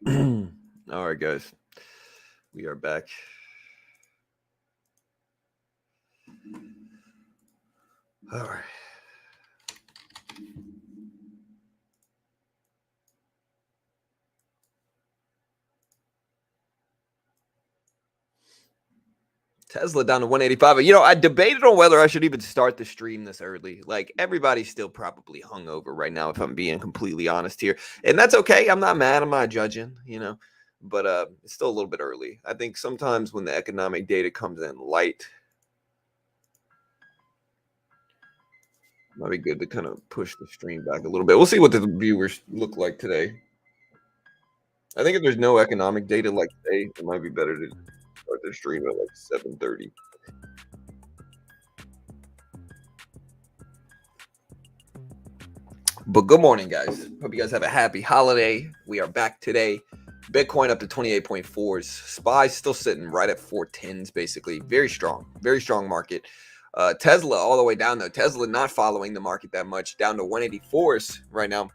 All right, guys. We are back. All right. Tesla down to 185. I debated on whether I should even start the stream this early. Like, everybody's still probably hungover right now, if I'm being completely honest here. And that's okay. I'm not mad. I'm not judging. But it's still a little bit early. I think sometimes when the economic data comes in light, it might be good to kind of push the stream back a little bit. We'll see what the viewers look like today. I think if there's no economic data like today, it might be better to start the stream at like 7:30. But good morning, guys. Hope you guys have a happy holiday. We are back today. Bitcoin up to 28.4s. SPY still sitting right at 410s, basically. Very strong market. Tesla all the way down, though. Tesla not following the market that much, down to 184s right now.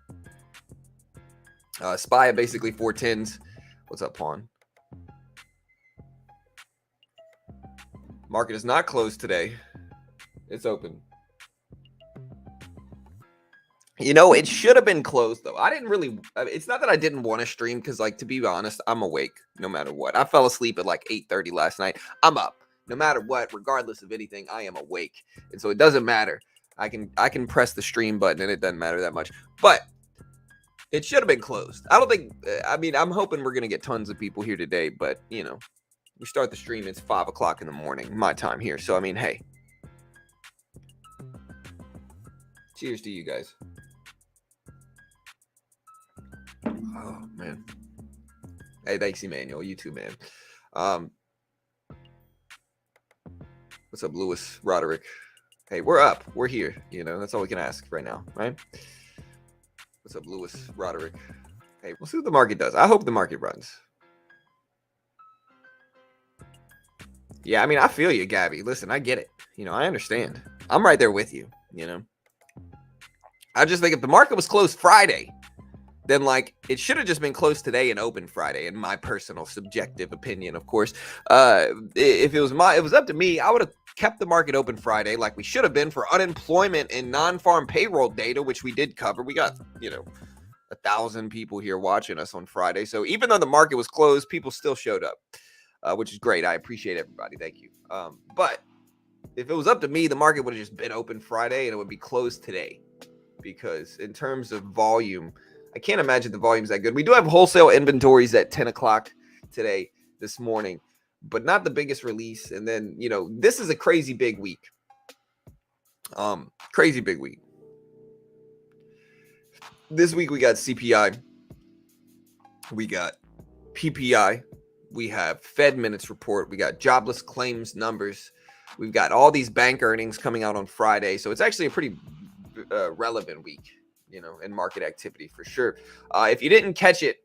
SPY at basically 410s. What's up, Pawn? Market is not closed today. It's open. It should have been closed, though. It's not that I didn't want to stream, because, like, to be honest, I'm awake no matter what. I fell asleep at like 8:30 last night. I'm up no matter what, regardless of anything. I am awake, and so it doesn't matter. I can press the stream button, and it doesn't matter that much. But it should have been closed. I don't think. I'm hoping we're gonna get tons of people here today, but we start the stream. It's 5 o'clock in the morning, my time here. So hey, cheers to you guys. Oh man. Hey, thanks, Emmanuel. You too, man. What's up, Lewis Roderick? Hey, we're up. We're here. That's all we can ask right now, right? What's up, Lewis Roderick? Hey, we'll see what the market does. I hope the market runs. Yeah, I feel you, Gabby. Listen, I get it. I understand. I'm right there with you, I just think if the market was closed Friday, then it should have just been closed today and open Friday, in my personal subjective opinion, of course. If it was up to me, I would have kept the market open Friday like we should have been for unemployment and non-farm payroll data, which we did cover. We got 1,000 people here watching us on Friday. So even though the market was closed, people still showed up, which is great. I appreciate everybody. Thank you. But if it was up to me, the market would have just been open Friday and it would be closed today, because in terms of volume, I can't imagine the volume's that good. We do have wholesale inventories at 10 o'clock this morning, but not the biggest release. And then, this is a crazy big week. Crazy big week. This week we got CPI. We got PPI. We have Fed minutes report. We got jobless claims numbers. We've got all these bank earnings coming out on Friday. So it's actually a pretty relevant week, in market activity for sure. If you didn't catch it,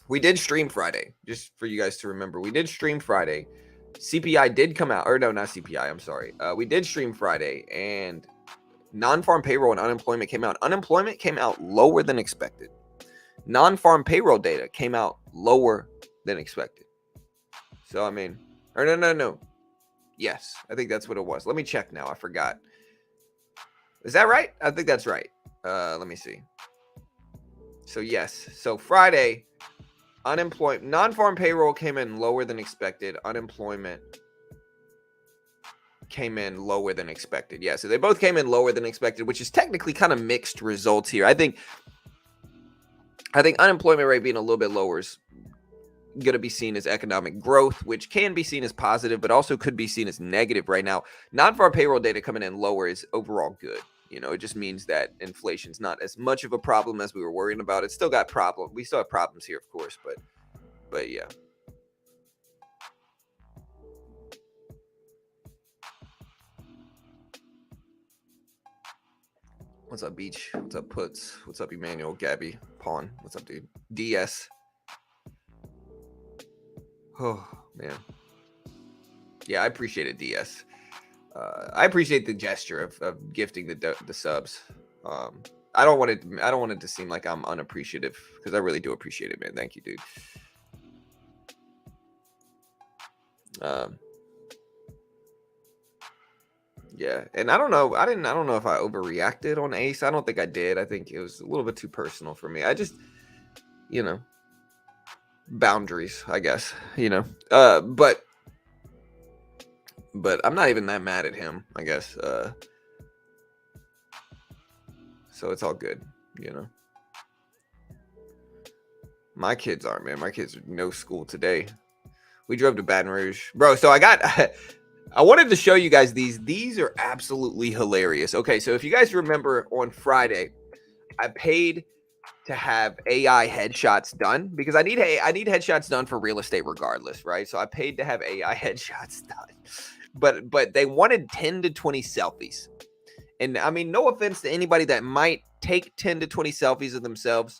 we did stream Friday, just for you guys to remember. We did stream Friday. CPI did come out, or no, not CPI. I'm sorry. We did stream Friday, and non-farm payroll and unemployment came out. Unemployment came out lower than expected. Non-farm payroll data came out lower than expected. So, no. Yes, I think that's what it was. Let me check now. I forgot. Is that right? I think that's right. Let me see. So yes. So Friday, unemployment, non-farm payroll came in lower than expected. Unemployment came in lower than expected. Yeah, so they both came in lower than expected, which is technically kind of mixed results here. I think unemployment rate being a little bit lower is going to be seen as economic growth, which can be seen as positive, but also could be seen as negative right now. Non-farm payroll data coming in lower is overall good. It just means that inflation's not as much of a problem as we were worrying about. It's still got problems. We still have problems here, of course, but yeah. What's up, Beach? What's up, Puts? What's up, Emmanuel, Gabby, Pawn? What's up, dude? DS. Oh, man. Yeah, I appreciate it, DS. I appreciate the gesture of gifting the subs. I don't want it to seem like I'm unappreciative, because I really do appreciate it, man. Thank you, dude. Yeah, and I don't know. I don't know if I overreacted on Ace. I don't think I did. I think it was a little bit too personal for me. I just, you know, boundaries, I guess. But I'm not even that mad at him, I guess. So it's all good, My kids aren't, man. My kids are no school today. We drove to Baton Rouge, bro. So I wanted to show you guys these. These are absolutely hilarious. Okay, so if you guys remember on Friday, I paid to have AI headshots done because I need headshots done for real estate regardless, right? So I paid to have AI headshots done. But they wanted 10 to 20 selfies. And I mean, no offense to anybody that might take 10 to 20 selfies of themselves,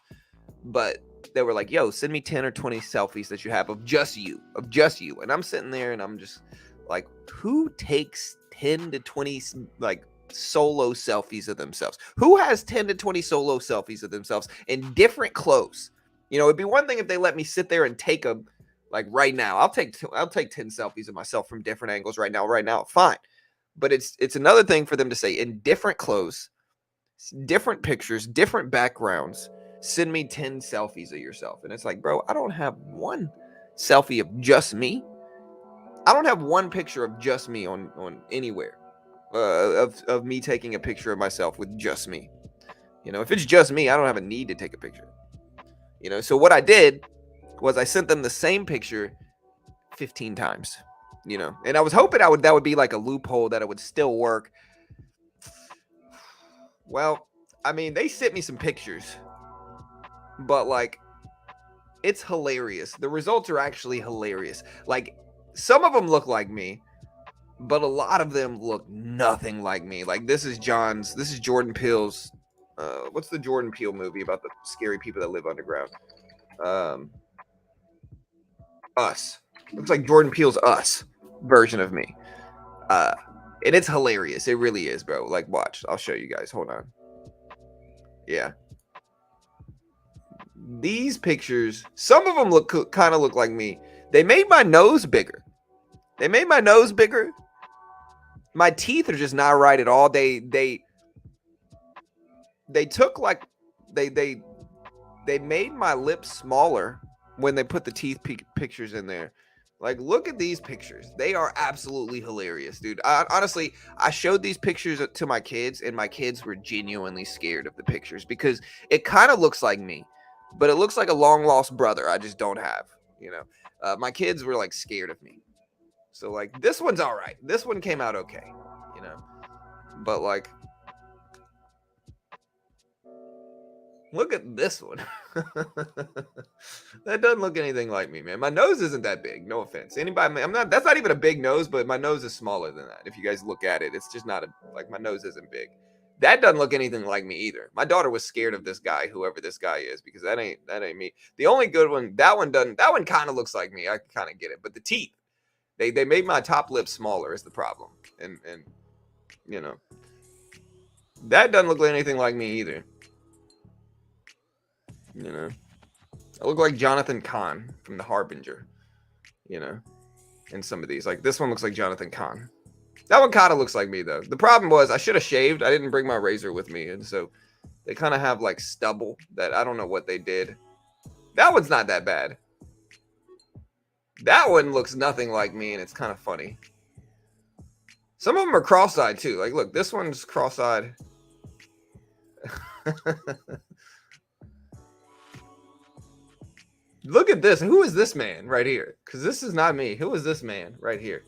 but they were like, yo, send me 10 or 20 selfies that you have of just you. And I'm sitting there and I'm just like, who takes 10 to 20 like solo selfies of themselves? Who has 10 to 20 solo selfies of themselves in different clothes? It'd be one thing if they let me sit there and take a, like right now, I'll take 10 selfies of myself from different angles right now, fine. But it's another thing for them to say in different clothes, different pictures, different backgrounds, send me 10 selfies of yourself. And it's like, bro, I don't have one selfie of just me. I don't have one picture of just me on anywhere of me taking a picture of myself with just me. If it's just me, I don't have a need to take a picture. So what I did was I sent them the same picture 15 times. And I was hoping that would be like a loophole, that it would still work. Well, I mean, they sent me some pictures, but like, it's hilarious. The results are actually hilarious. Like, some of them look like me, but a lot of them look nothing like me. Like, this is Jordan Peele's, what's the Jordan Peele movie about the scary people that live underground? Us. Looks like Jordan Peele's Us version of me. And it's hilarious. It really is, bro. Like, watch. I'll show you guys. Hold on. Yeah. These pictures, some of them kind of look like me. They made my nose bigger. My teeth are just not right at all. They took like they made my lips smaller when they put the teeth pictures in there. Like, look at these pictures. They are absolutely hilarious, dude. Honestly, I showed these pictures to my kids, and my kids were genuinely scared of the pictures because it kind of looks like me, but it looks like a long lost brother I just don't have. My kids were like scared of me. So like, this one's all right. This one came out okay, but like, look at this one. That doesn't look anything like me, man. My nose isn't that big. No offense. Anybody, that's not even a big nose, but my nose is smaller than that. If you guys look at it, it's just not like my nose isn't big. That doesn't look anything like me either. My daughter was scared of this guy, whoever this guy is, because that ain't me. The only good one, that one kind of looks like me. I kind of get it. But the teeth, they made my top lip smaller is the problem. And that doesn't look like anything like me either. I look like Jonathan Kahn from The Harbinger, in some of these. Like, this one looks like Jonathan Kahn. That one kind of looks like me, though. The problem was I should have shaved. I didn't bring my razor with me, and so they kind of have, like, stubble that I don't know what they did. That one's not that bad. That one looks nothing like me, and it's kind of funny. Some of them are cross-eyed, too. Like, look, this one's cross-eyed. Look at this. Who is this man right here? Because this is not me. Who is this man right here?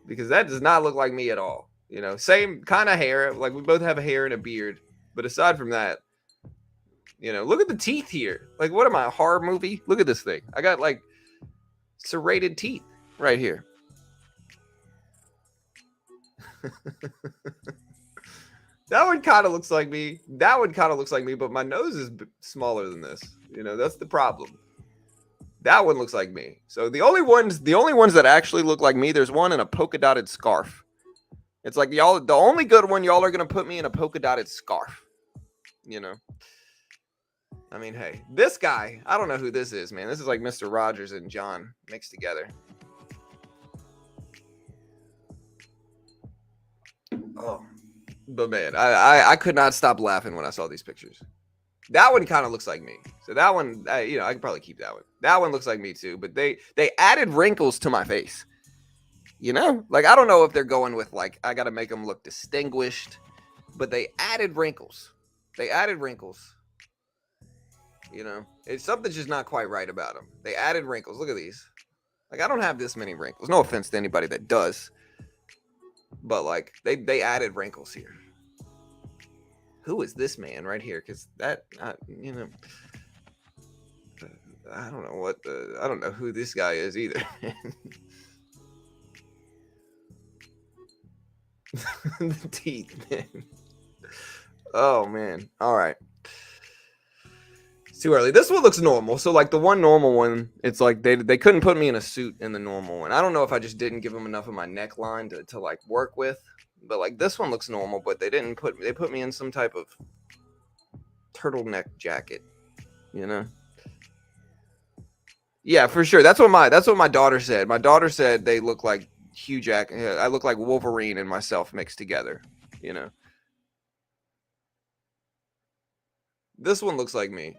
Because that does not look like me at all. Same kind of hair. Like, we both have a hair and a beard. But aside from that, look at the teeth here. Like, what am I, a horror movie? Look at this thing. I got, like, serrated teeth right here. That one kind of looks like me. But my nose is smaller than this. That's the problem. That one looks like me. So the only ones that actually look like me, there's one in a polka dotted scarf. It's like, y'all, the only good one, y'all are going to put me in a polka dotted scarf. you know. I mean, hey, this guy, I don't know who this is, man. This is like Mr. Rogers and John mixed together. Oh, but man, I could not stop laughing when I saw these pictures. That one kind of looks like me. So that one, you know, I could probably keep that one. That one looks like me too, but they added wrinkles to my face. You know, like I don't know if they're going with like I got to make them look distinguished, but they added wrinkles. They added wrinkles. You know, it's something's just not quite right about them. They added wrinkles. Look at these. Like I don't have this many wrinkles. No offense to anybody that does, but like they added wrinkles here. Who is this man right here? Because that you know, I don't know what the I don't know who this guy is either. The teeth, man. Oh man. All right. It's too early. This one looks normal. So like the one normal one, it's like they couldn't put me in a suit in the normal one. I don't know if I just didn't give them enough of my neckline to like work with. But like this one looks normal, but they put me in some type of turtleneck jacket, you know? Yeah, for sure. That's what my daughter said. My daughter said they look like Hugh Jack. I look like Wolverine and myself mixed together, you know? This one looks like me.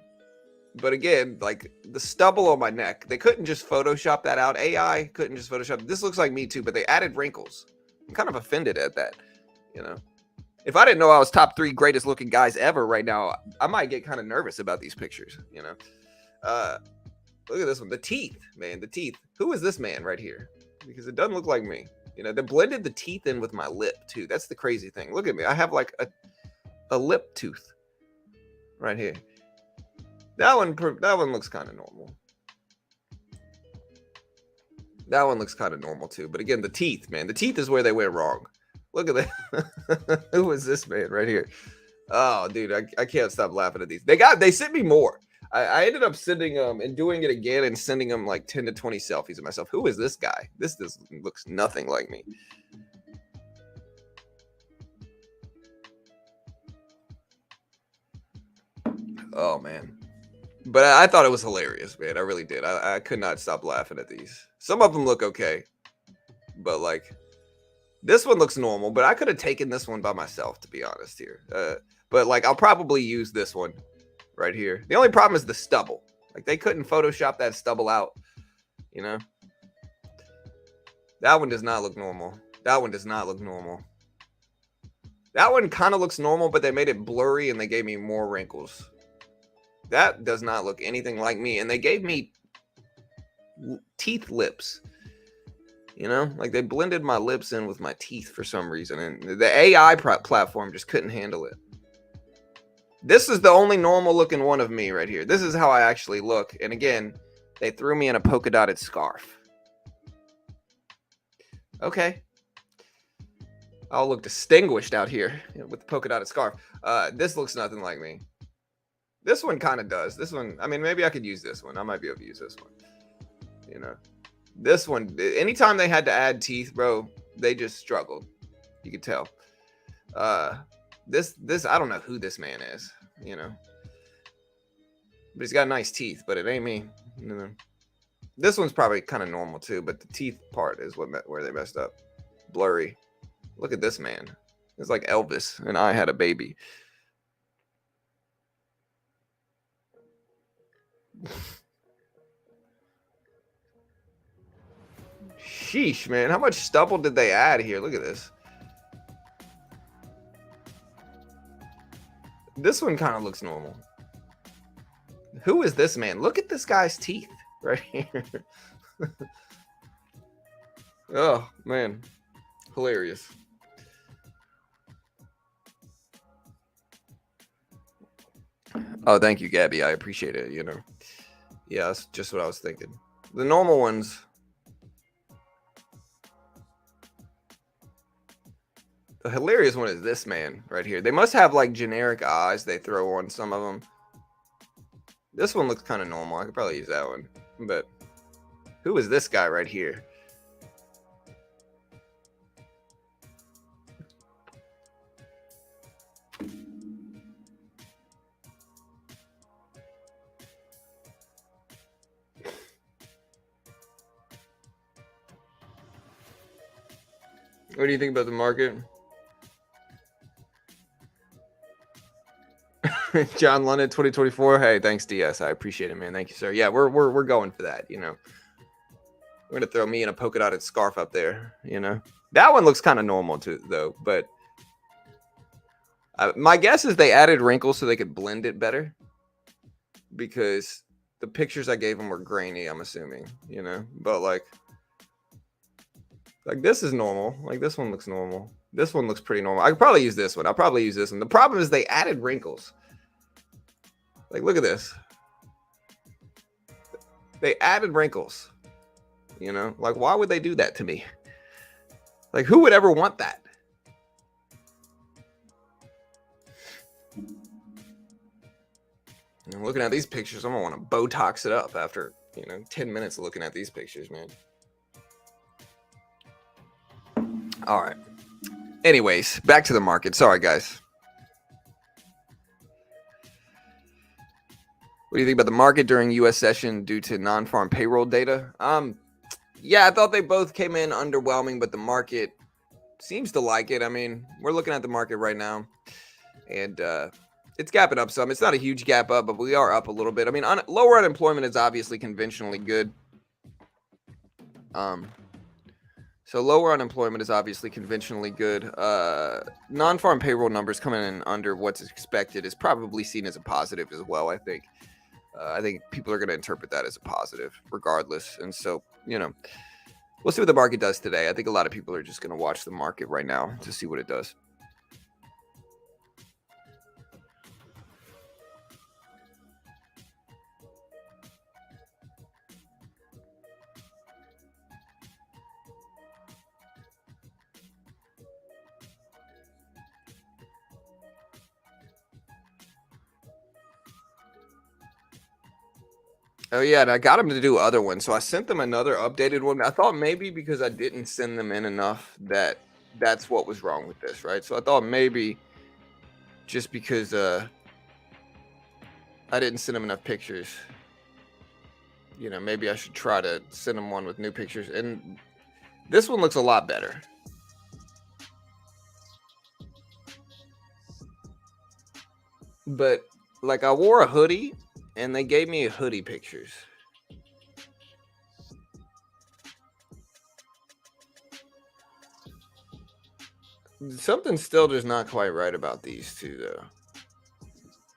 But again, like the stubble on my neck, they couldn't just Photoshop that out. AI couldn't just Photoshop. This looks like me too, but they added wrinkles. I'm kind of offended at that, you know? If I didn't know I was top 3 greatest looking guys ever right now, I might get kind of nervous about these pictures, you know? Look at this one. The teeth, man, the teeth. Who is this man right here? Because it doesn't look like me. You know, they blended the teeth in with my lip too. That's the crazy thing. Look at me. I have like a lip tooth right here. That one looks kind of normal. That one looks kind of normal too. But again, the teeth, man. The teeth is where they went wrong. Look at that. Who is this man right here? Oh, dude, I can't stop laughing at these. They sent me more. I ended up sending them and doing it again and sending them like 10 to 20 selfies of myself. Who is this guy? This looks nothing like me. Oh man. But I thought it was hilarious, man. I really did. I could not stop laughing at these. Some of them look okay, but like this one looks normal. But I could have taken this one by myself, to be honest here. But like I'll probably use this one right here. The only problem is the stubble. Like they couldn't Photoshop that stubble out, you know. That one does not look normal. That one does not look normal. That one kind of looks normal, but they made it blurry and they gave me more wrinkles. That does not look anything like me. And they gave me teeth lips. You know, like they blended my lips in with my teeth for some reason. And the AI platform just couldn't handle it. This is the only normal looking one of me right here. This is how I actually look. And again, they threw me in a polka dotted scarf. Okay. I'll look distinguished out here with the polka dotted scarf. This looks nothing like me. This one kind of does. This one, I mean, maybe I could use this one. I might be able to use this one. You know, this one, anytime they had to add teeth, bro, they just struggled. You could tell. This, I don't know who this man is, you know. But he's got nice teeth, but it ain't me. You know. This one's probably kind of normal too, but the teeth part is where they messed up. Blurry. Look at this man. It's like Elvis and I had a baby. Sheesh, man. How much stubble did they add here? Look at this. This one kind of looks normal. Who is this man? Look at this guy's teeth right here. Oh, man. Hilarious. Oh, thank you, Gabby. I appreciate it, you know. Yeah, that's just what I was thinking. The normal ones. The hilarious one is this man right here. They must have like generic eyes they throw on some of them. This one looks kind of normal. I could probably use that one. But who is this guy right here? What do you think about the market? John London 2024. Hey, thanks DS. I appreciate it, man. Thank you, sir. Yeah, we're going for that, you know. We're gonna throw me in a polka dotted scarf up there, you know. That one looks kind of normal too, though. But my guess is they added wrinkles so they could blend it better, because the pictures I gave them were grainy. I'm assuming, you know. But like this is normal. Like this one looks normal. This one looks pretty normal. I could probably use this one. I'll probably use this one. The problem is they added wrinkles. Like, look at this. They added wrinkles. You know, like, why would they do that to me? Like, who would ever want that? And looking at these pictures, I'm gonna want to Botox it up after, 10 minutes of looking at these pictures, man. All right. Anyways, back to the market. Sorry, guys. What do you think about the market during U.S. session due to non-farm payroll data? Yeah, I thought they both came in underwhelming, but the market seems to like it. I mean, we're looking at the market right now, and it's gapping up some. It's not a huge gap up, but we are up a little bit. I mean, lower unemployment is obviously conventionally good. So lower unemployment is obviously conventionally good. Non-farm payroll numbers coming in under what's expected is probably seen as a positive as well, I think. I think people are going to interpret that as a positive regardless. And so, we'll see what the market does today. I think a lot of people are just going to watch the market right now to see what it does. Oh, yeah, and I got them to do other ones. So I sent them another updated one. I thought maybe because I didn't send them in enough that's what was wrong with this, right? So I thought maybe just because I didn't send them enough pictures, maybe I should try to send them one with new pictures. And this one looks a lot better. But like, I wore a hoodie and they gave me hoodie pictures. Something's still just not quite right about these two, though.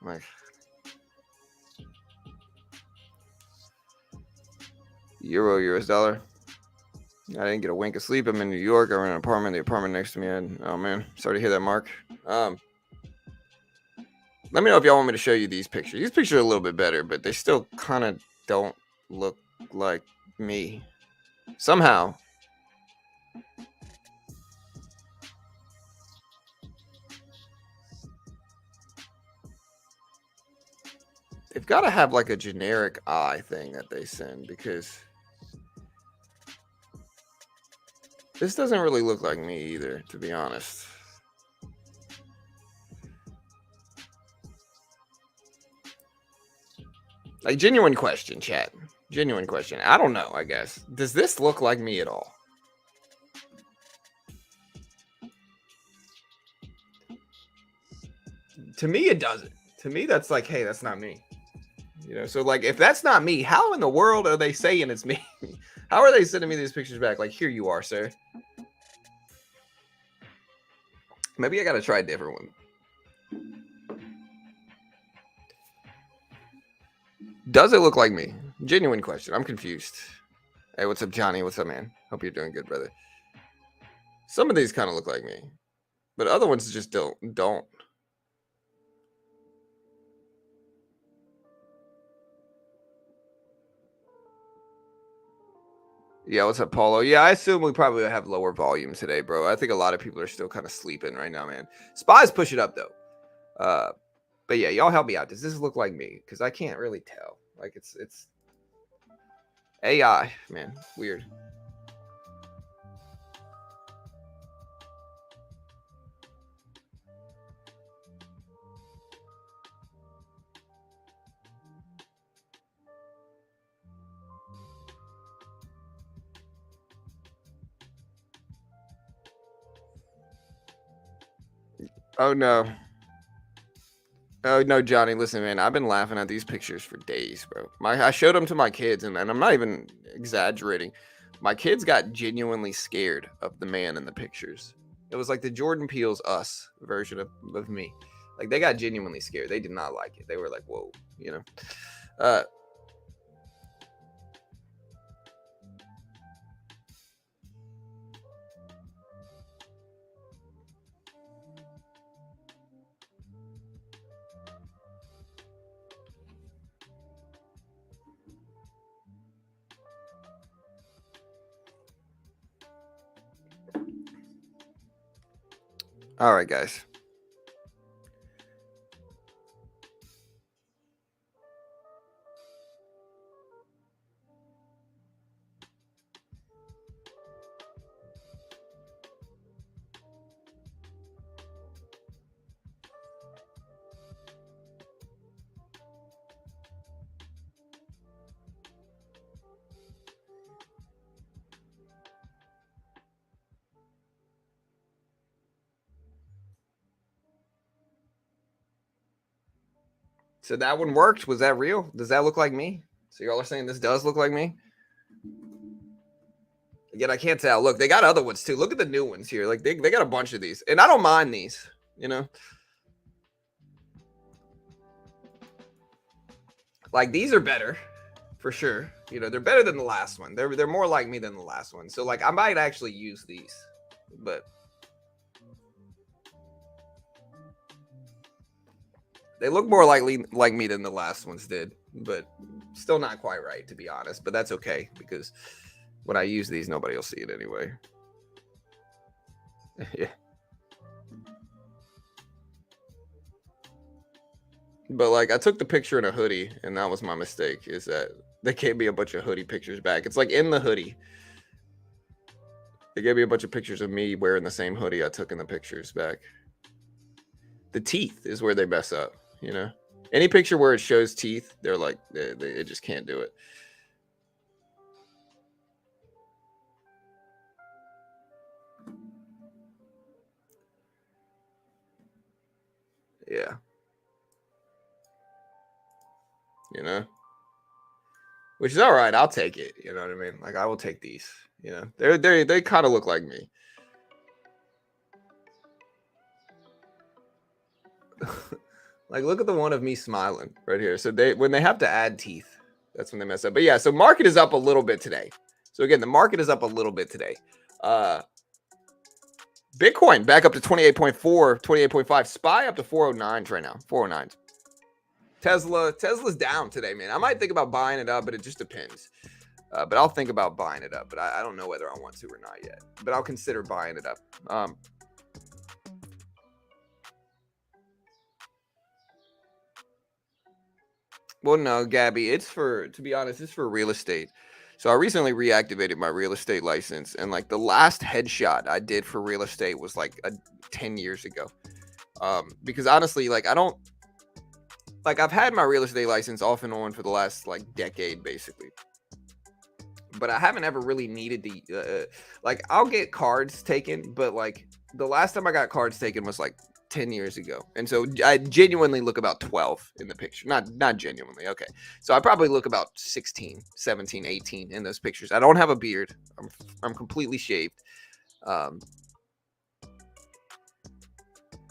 Like, Euro, US dollar. I didn't get a wink of sleep. I'm in New York. I'm in an apartment. The apartment next to me. Oh man, sorry to hear that, Mark. Let me know if y'all want me to show you these pictures. These pictures are a little bit better, but they still kind of don't look like me. Somehow. They've got to have like a generic eye thing that they send, because this doesn't really look like me either, to be honest. Like, genuine question, chat. Genuine question. I don't know, I guess. Does this look like me at all? To me, it doesn't. To me, that's like, hey, that's not me. So like, if that's not me, how in the world are they saying it's me? How are they sending me these pictures back? Like, here you are, sir. Maybe I got to try a different one. Does it look like me? Genuine question. I'm confused. Hey, what's up, Johnny? What's up, man? Hope you're doing good, brother. Some of these kind of look like me, but other ones just don't. Yeah, what's up, Paulo? Yeah, I assume we probably have lower volume today, bro. I think a lot of people are still kind of sleeping right now, man. Spies push it up, though. But yeah, y'all help me out. Does this look like me? Because I can't really tell. Like, it's AI, man. Weird. Oh no. Oh no, Johnny, listen, man. I've been laughing at these pictures for days, bro. I showed them to my kids, and I'm not even exaggerating. My kids got genuinely scared of the man in the pictures. It was like the Jordan Peele's Us version of me. Like they got genuinely scared. They did not like it. They were like, whoa, you know. Uh all right, guys. So that one worked. Was that real? Does that look like me? So y'all are saying this does look like me? Yet I can't tell. Look, they got other ones too. Look at the new ones here. Like they got a bunch of these. And I don't mind these, you know. Like these are better for sure. You know, they're better than the last one. They're more like me than the last one. So like I might actually use these. But they look more likely like me than the last ones did, but still not quite right to be honest. But that's okay because when I use these, nobody will see it anyway. Yeah. But like I took the picture in a hoodie, and that was my mistake. Is that they gave me a bunch of hoodie pictures back? It's like in the hoodie. They gave me a bunch of pictures of me wearing the same hoodie I took in the pictures back. The teeth is where they mess up, you know. Any picture where it shows teeth, they're like they just can't do it. Yeah, you know. Which is all right. I'll take it. You know what I mean? Like I will take these. You know, they kind of look like me. Like look at the one of me smiling right here. So they when they have to add teeth, that's when they mess up. But yeah, so market is up a little bit today. So again, the market is up a little bit today. Bitcoin back up to 28.4, 28.5. SPY up to 409s right now. 409s. Tesla's down today, man. I might think about buying it up, but it just depends. But I'll think about buying it up. But I don't know whether I want to or not yet. But I'll consider buying it up. Well, no, Gabby, to be honest, it's for real estate. So I recently reactivated my real estate license, and like the last headshot I did for real estate was like 10 years ago. Because honestly, like I don't like I've had my real estate license off and on for the last like decade, basically. But I haven't ever really needed the like I'll get cards taken, but like the last time I got cards taken was like 10 years ago. And so I genuinely look about 12 in the picture. Not genuinely. Okay. So I probably look about 16, 17, 18 in those pictures. I don't have a beard. I'm completely shaved. Um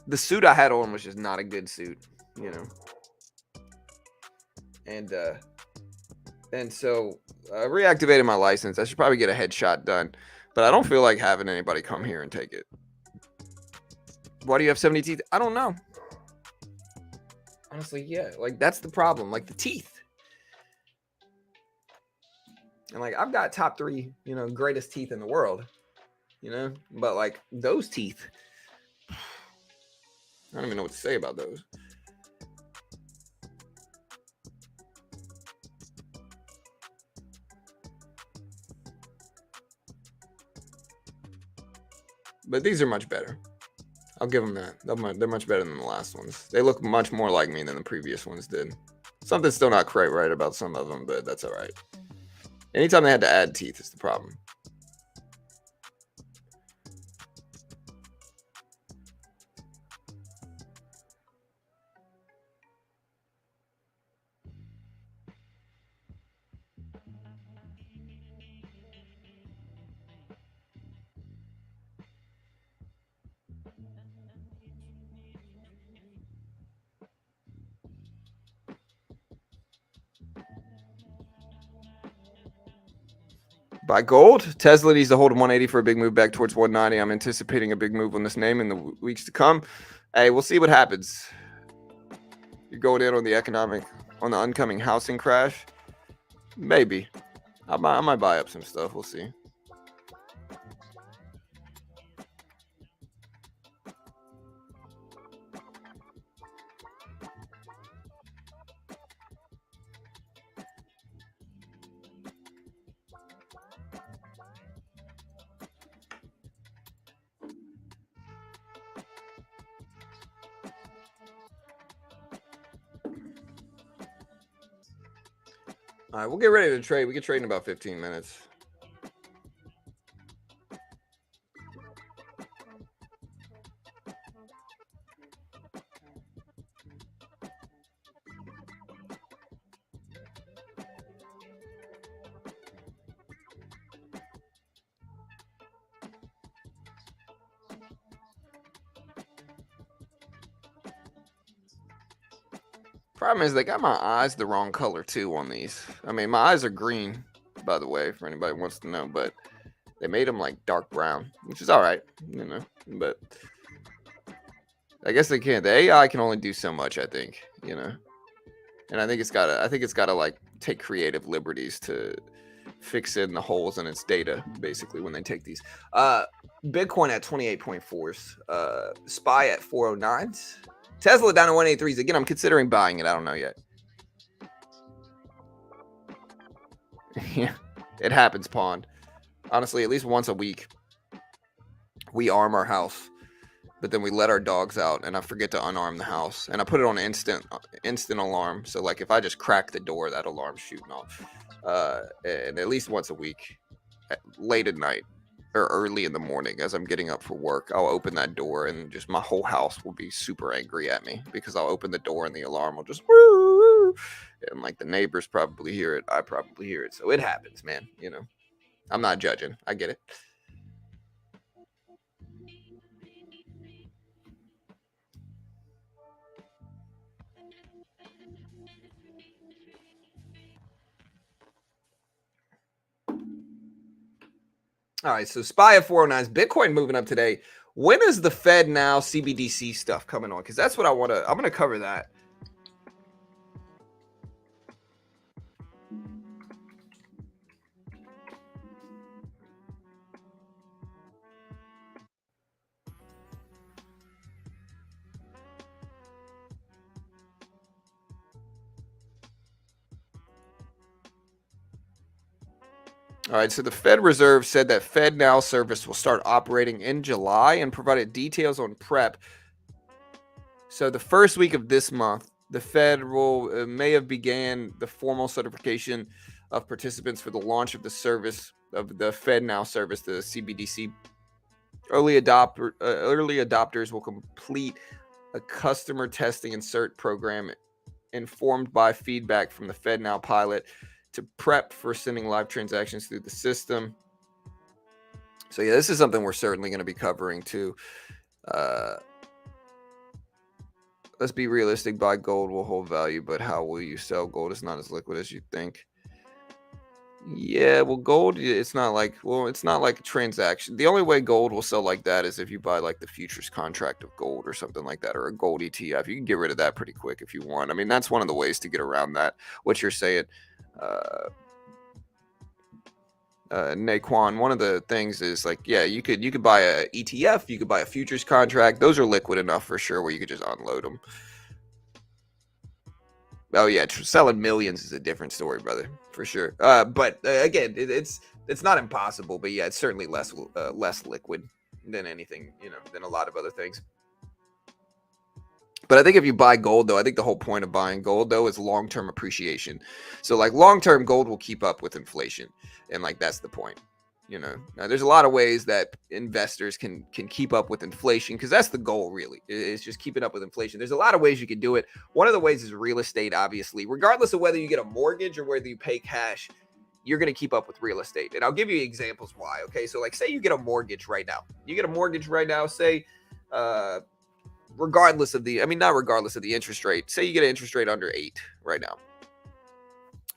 the suit I had on was just not a good suit, you know. And so I reactivated my license. I should probably get a headshot done, but I don't feel like having anybody come here and take it. Why do you have 70 teeth? I don't know. Honestly, yeah. Like that's the problem. Like the teeth. And like I've got top 3, you know, greatest teeth in the world. You know, but like those teeth, I don't even know what to say about those. But these are much better. I'll give them that. They're much better than the last ones. They look much more like me than the previous ones did. Something's still not quite right about some of them, but that's all right. Anytime they had to add teeth is the problem. Buy gold. Tesla needs to hold 180 for a big move back towards 190. I'm anticipating a big move on this name in the weeks to come. Hey, we'll see what happens. You're going in on the oncoming housing crash? Maybe. I might buy up some stuff. We'll see. All right, we'll get ready to trade. We can trade in about 15 minutes. Problem is, they got my eyes the wrong color too on these. I mean, my eyes are green, by the way, for anybody who wants to know, but they made them like dark brown, which is all right, you know. But I guess they can't. The AI can only do so much, I think, you know. And I think it's gotta like take creative liberties to fix in the holes in its data, basically, when they take these. Bitcoin at 28.4s, SPY at 409s. Tesla down to 183s. Again, I'm considering buying it. I don't know yet. Yeah, it happens, Pond. Honestly, at least once a week, we arm our house, but then we let our dogs out, and I forget to unarm the house, and I put it on instant alarm. So, like, if I just crack the door, that alarm's shooting off. And at least once a week, late at night or early in the morning as I'm getting up for work, I'll open that door and just my whole house will be super angry at me because I'll open the door and the alarm will just woo, and like the neighbors probably hear it. I probably hear it. So it happens, man. You know, I'm not judging. I get it. All right, so SPY at 409s, Bitcoin moving up today. When is the Fed now CBDC stuff coming on? Because that's what I want to. I'm going to cover that. All right, so the Fed Reserve said that FedNow service will start operating in July and provided details on prep. So the first week of this month, the Fed may have began the formal certification of participants for the launch of the service of the FedNow service, the CBDC. Early adopters will complete a customer testing and cert program informed by feedback from the FedNow pilot to prep for sending live transactions through the system. So yeah, this is something we're certainly going to be covering too. Let's be realistic. Buy gold will hold value, but how will you sell gold? It's not as liquid as you think. Yeah, well, gold, it's not like a transaction. The only way gold will sell like that is if you buy like the futures contract of gold or something like that, or a gold ETF. You can get rid of that pretty quick if you want. I mean, that's one of the ways to get around that. What you're saying, Naquan, one of the things is like, yeah, you could buy a ETF, you could buy a futures contract. Those are liquid enough for sure where you could just unload them. Oh yeah, selling millions is a different story, brother, for sure. But again, it's not impossible, but yeah, it's certainly less liquid than anything, you know, than a lot of other things. But I think if you buy gold, though, I think the whole point of buying gold, though, is long-term appreciation. So like long-term gold will keep up with inflation, and like that's the point. You know, now there's a lot of ways that investors can keep up with inflation, because that's the goal, really. It's just keeping up with inflation. There's a lot of ways you can do it. One of the ways is real estate, obviously. Regardless of whether you get a mortgage or whether you pay cash, you're going to keep up with real estate. And I'll give you examples why. Okay, so like say you get a mortgage right now. You get a mortgage right now, say, regardless of the interest rate. Say you get an interest rate under 8 right now.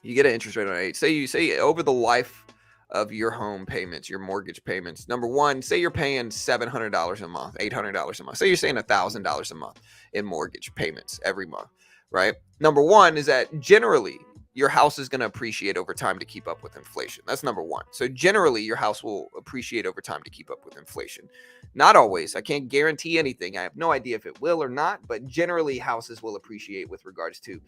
You get an interest rate on 8. Say over the life of your home payments, your mortgage payments. Number one, say you're paying $700 a month, $800 a month. Say you're saying $1,000 a month in mortgage payments every month, right? Number one is that generally your house is going to appreciate over time to keep up with inflation. That's number one. So generally your house will appreciate over time to keep up with inflation. Not always. I can't guarantee anything. I have no idea if it will or not, but generally houses will appreciate with regards to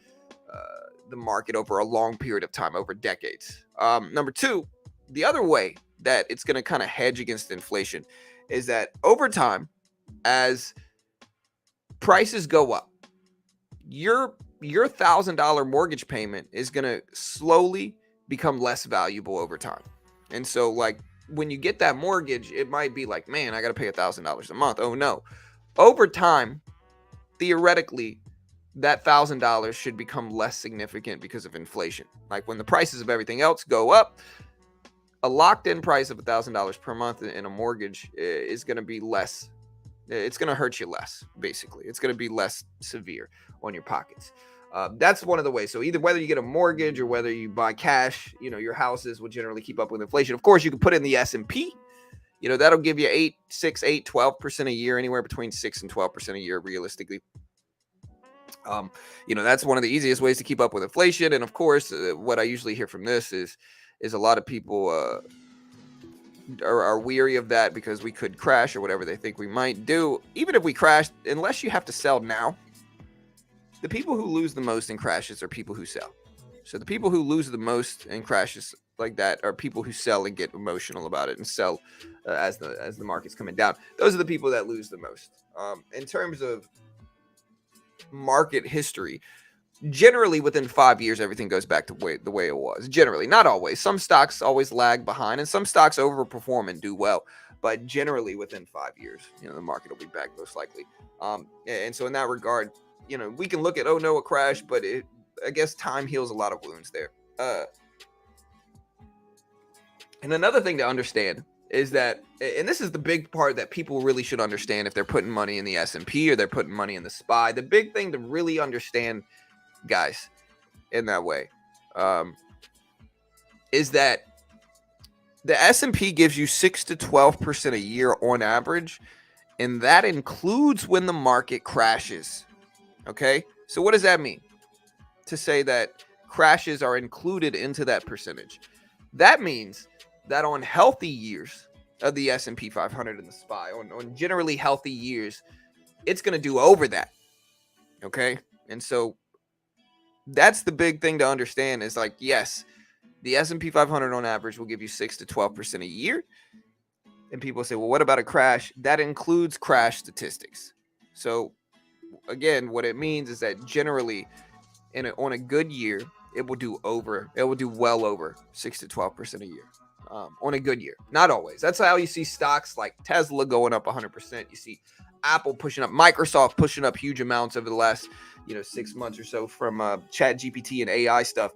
the market over a long period of time, over decades. Number two, the other way that it's going to kind of hedge against inflation is that over time, as prices go up, your $1,000 mortgage payment is going to slowly become less valuable over time. And so, like, when you get that mortgage, it might be like, man, I got to pay $1,000 a month. Oh no. Over time, theoretically, that $1,000 should become less significant because of inflation. Like when the prices of everything else go up, a locked-in price of $1,000 per month in a mortgage is going to be less. It's going to hurt you less, basically. It's going to be less severe on your pockets. That's one of the ways. So either whether you get a mortgage or whether you buy cash, your houses will generally keep up with inflation. Of course, you can put in the S&P. That'll give you 8, 6, 8, 12% a year, anywhere between 6 and 12% a year, realistically. That's one of the easiest ways to keep up with inflation. And of course, what I usually hear from this is a lot of people are weary of that because we could crash or whatever they think we might do. Even if we crash, unless you have to sell now, the people who lose the most in crashes are people who sell. So the people who lose the most in crashes like that are people who sell and get emotional about it and sell as the market's coming down. Those are the people that lose the most. In terms of market history, generally within 5 years everything goes back to the way it was. Generally, not always. Some stocks always lag behind and some stocks overperform and do well, but generally within 5 years the market will be back most likely. And so in that regard, we can look at, oh no, a crash, but I guess time heals a lot of wounds there. And another thing to understand is that, and this is the big part that people really should understand if they're putting money in the S&P or they're putting money in the SPY. The big thing to really understand, guys, in that way, is that the S&P gives you 6 to 12% a year on average, and that includes when the market crashes. Okay? So what does that mean? To say that crashes are included into that percentage. That means that on healthy years of the S&P 500 and the SPY, on generally healthy years, it's going to do over that. Okay? And so that's the big thing to understand is like, yes, the S&P 500 on average will give you 6 to 12% a year. And people say, well, what about a crash? That includes crash statistics. So again, what it means is that generally on a good year, it will do well over 6 to 12% a year. On a good year. Not always. That's how you see stocks like Tesla going up 100%. You see Apple pushing up, Microsoft pushing up huge amounts over the last 6 months or so from Chat GPT and AI stuff.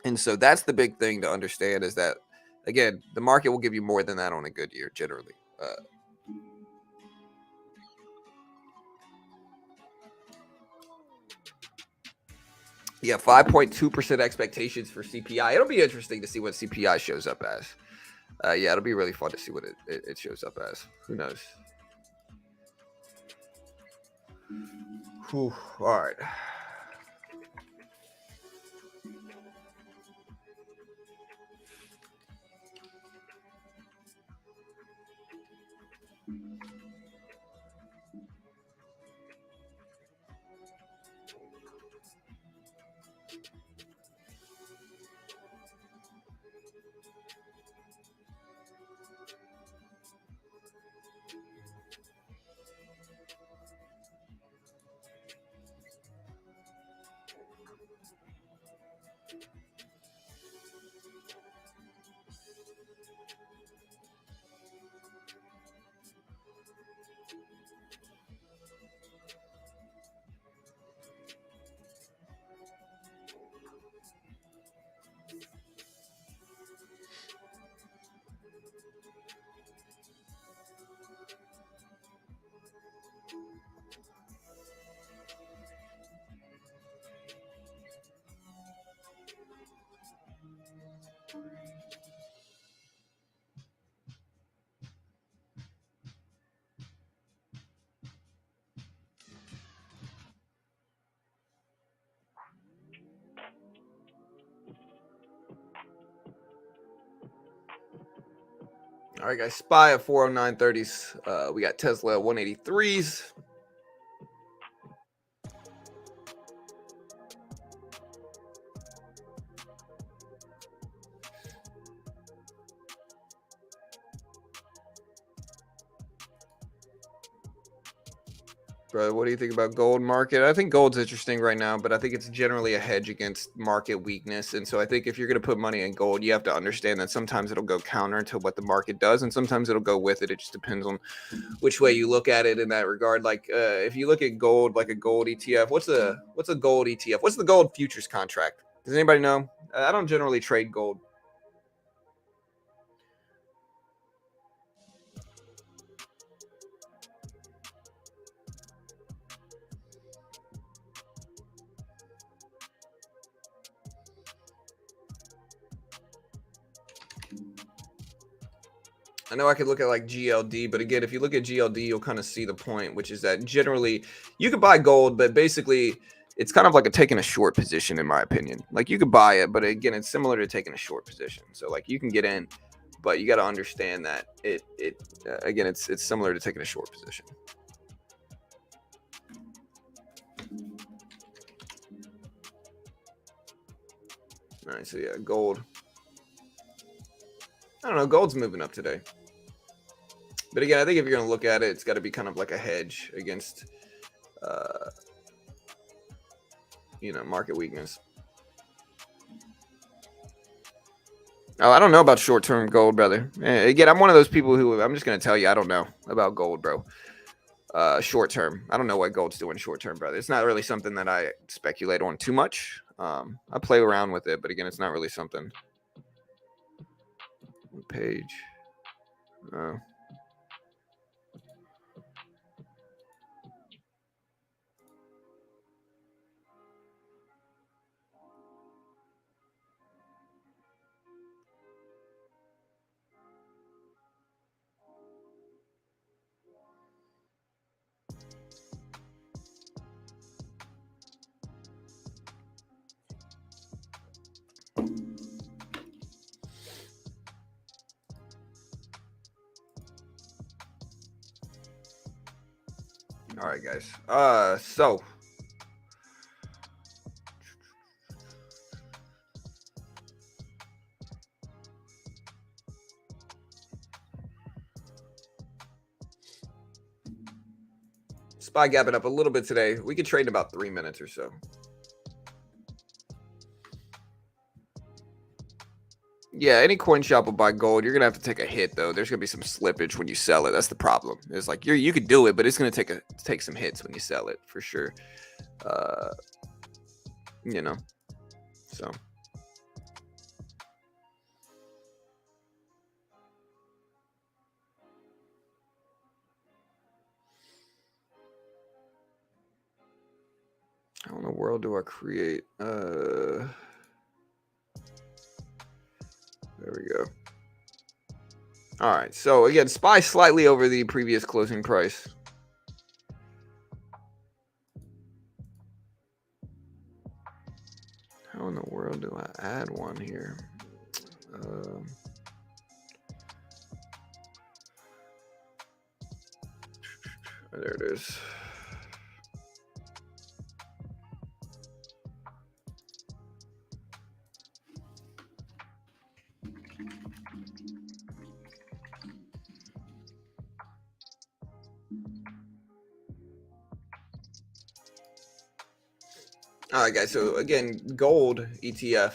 And so that's the big thing to understand is that, again, the market will give you more than that on a good year generally. Yeah, 5.2% expectations for CPI. It'll be interesting to see what CPI shows up as. Yeah, it'll be really fun to see what it shows up as. Who knows? Whew, all right. All right, guys. SPY at 409.30s. We got Tesla at 183s. Bro, what do you think about gold market? I think gold's interesting right now, but I think it's generally a hedge against market weakness. And so I think if you're going to put money in gold, you have to understand that sometimes it'll go counter to what the market does, and sometimes it'll go with it. It just depends on which way you look at it in that regard. Like if you look at gold, like a gold ETF, what's a gold ETF? What's the gold futures contract? Does anybody know? I don't generally trade gold. I know I could look at like GLD, but again, if you look at GLD, you'll kind of see the point, which is that generally you could buy gold, but basically it's kind of like taking a short position, in my opinion. Like you could buy it, but again, it's similar to taking a short position. So like you can get in, but you got to understand that again, it's similar to taking a short position. All right, so yeah, gold. I don't know, gold's moving up today. But again, I think if you're going to look at it, it's got to be kind of like a hedge against, market weakness. Oh, I don't know about short-term gold, brother. Again, I'm one of those people who I'm just going to tell you I don't know about gold, bro. Short-term. I don't know what gold's doing short-term, brother. It's not really something that I speculate on too much. I play around with it, but again, it's not really something. Page. All right, guys. So SPY gapping up a little bit today. We could trade in about 3 minutes or so. Yeah, any coin shop will buy gold. You're gonna have to take a hit though. There's gonna be some slippage when you sell it. That's the problem. It's like you could do it, but it's gonna take some hits when you sell it for sure. So. How in the world do I create? There we go. All right. So again, SPY slightly over the previous closing price. How in the world do I add one here? There it is. All right, guys. So again, gold ETF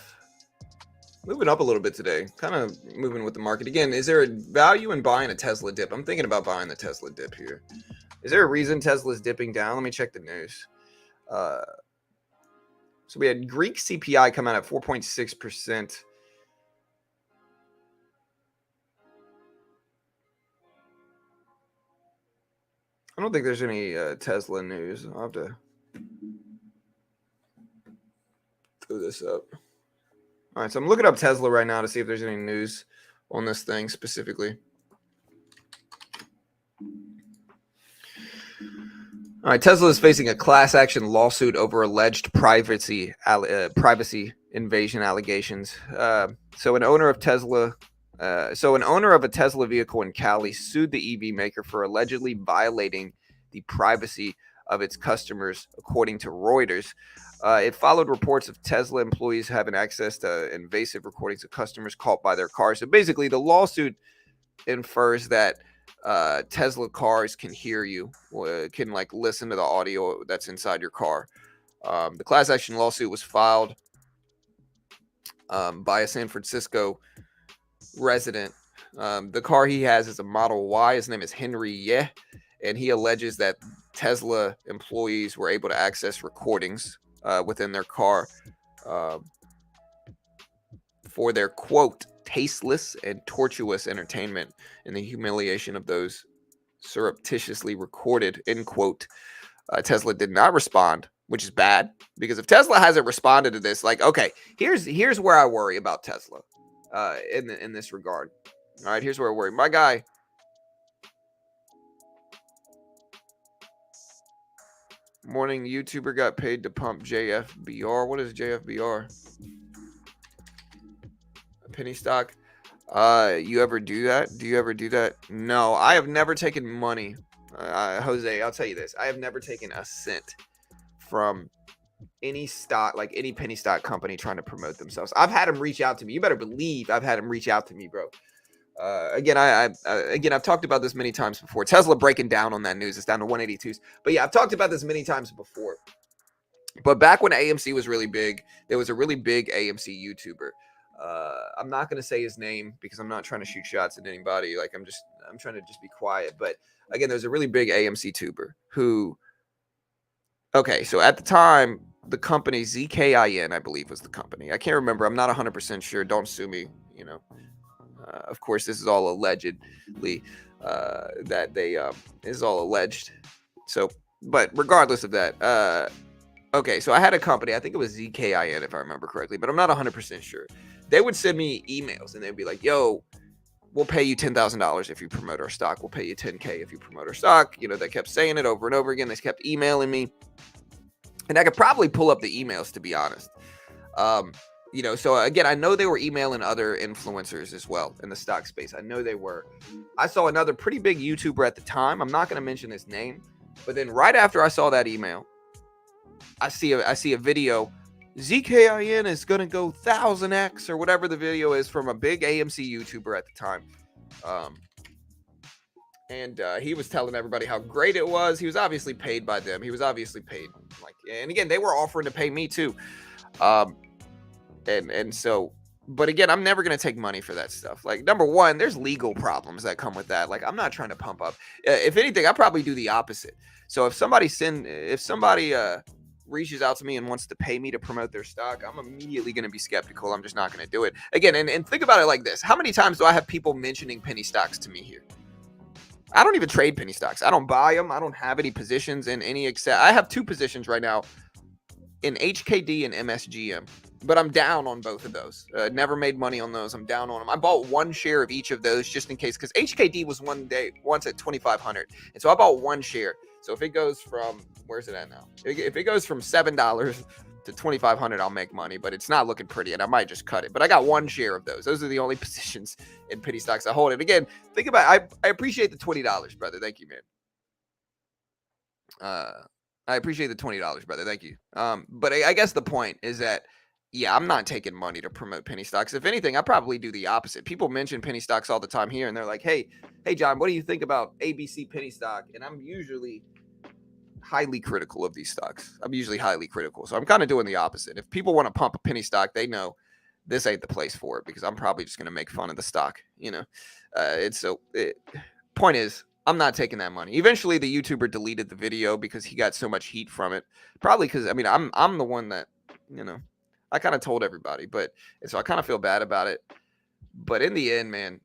moving up a little bit today, kind of moving with the market. Again, is there a value in buying a Tesla dip? I'm thinking about buying the Tesla dip here. Is there a reason Tesla's dipping down? Let me check the news. So we had Greek CPI come out at 4.6%. I don't think there's any Tesla news. I'll have to throw this up. All right, so I'm looking up Tesla right now to see if there's any news on this thing specifically. All right, Tesla is facing a class action lawsuit over alleged privacy invasion allegations. So an owner of Tesla So an owner of a Tesla vehicle in Cali sued the EV maker for allegedly violating the privacy of its customers, according to Reuters. It followed reports of Tesla employees having access to invasive recordings of customers caught by their cars. So basically, the lawsuit infers that Tesla cars can hear you, can like listen to the audio that's inside your car. The class action lawsuit was filed by a San Francisco resident. The car he has is a Model Y. His name is Henry Ye, and he alleges that Tesla employees were able to access recordings within their car for their, quote, tasteless and tortuous entertainment and the humiliation of those surreptitiously recorded, end quote. Tesla did not respond, which is bad, because if Tesla hasn't responded to this, like, okay, here's where I worry about Tesla in this regard. All right, here's where I worry. My guy, morning YouTuber got paid to pump JFBR. What is JFBR? A penny stock. You ever do that? Do you ever do that? No, I have never taken money. Jose, I'll tell you this. I have never taken a cent from any stock, like any penny stock company trying to promote themselves. I've had them reach out to me. You better believe I've had them reach out to me, bro. Again, I've talked about this many times before. Tesla breaking down on that news. It's down to 182s. But yeah, I've talked about this many times before. But back when AMC was really big, there was a really big AMC YouTuber. I'm not going to say his name because I'm not trying to shoot shots at anybody. Like I'm trying to just be quiet. But again, there's a really big AMC tuber who, okay, so at the time, the company ZKIN, I believe, was the company. I can't remember. I'm not 100% sure. Don't sue me. You know, of course, this is all allegedly that they this is all alleged. So, but regardless of that, okay, so I had a company. I think it was ZKIN, if I remember correctly, but I'm not 100% sure. They would send me emails and they'd be like, "Yo, we'll pay you $10,000 if you promote our stock. We'll pay you 10K if you promote our stock." You know, they kept saying it over and over again. They kept emailing me. And I could probably pull up the emails, to be honest. You know, so again, I know they were emailing other influencers as well in the stock space. I know they were. I saw another pretty big YouTuber at the time. I'm not going to mention his name. But then right after I saw that email, I see a video. ZKIN is going to go 1000x or whatever the video is from a big AMC YouTuber at the time. And he was telling everybody how great it was. He was obviously paid by them. He was obviously paid, like, and again, they were offering to pay me too. And so, but again, I'm never gonna take money for that stuff. Like, number one, there's legal problems that come with that. Like, I'm not trying to pump up. If anything, I probably do the opposite. So if somebody reaches out to me and wants to pay me to promote their stock, I'm immediately going to be skeptical. I'm just not going to do it. Again, and think about it like this. How many times do I have people mentioning penny stocks to me here? I don't even trade penny stocks. I don't buy them. I don't have any positions in any except I have 2 positions right now in HKD and MSGM, but I'm down on both of those. Never made money on those. I'm down on them. I bought 1 share of each of those just in case, because HKD was once at 2,500, and so I bought 1 share. So if it goes from, where's it at now? If it goes from $7 to 2,500, I'll make money, but it's not looking pretty, and I might just cut it. But I got 1 share of those. Those are the only positions in penny stocks I hold. And again, think about it. I appreciate the $20, brother. Thank you, man. I appreciate the $20, brother. Thank you. But I guess the point is that, yeah, I'm not taking money to promote penny stocks. If anything, I probably do the opposite. People mention penny stocks all the time here, and they're like, hey, John, what do you think about ABC penny stock? And I'm usually highly critical of these stocks. I'm usually highly critical. So I'm kind of doing the opposite. If people want to pump a penny stock, they know this ain't the place for it, because I'm probably just going to make fun of the stock. You know, point is, I'm not taking that money. Eventually, the YouTuber deleted the video because he got so much heat from it. Probably because, I mean, I'm the one that, you know, I kind of told everybody, but so I kind of feel bad about it. But in the end, man,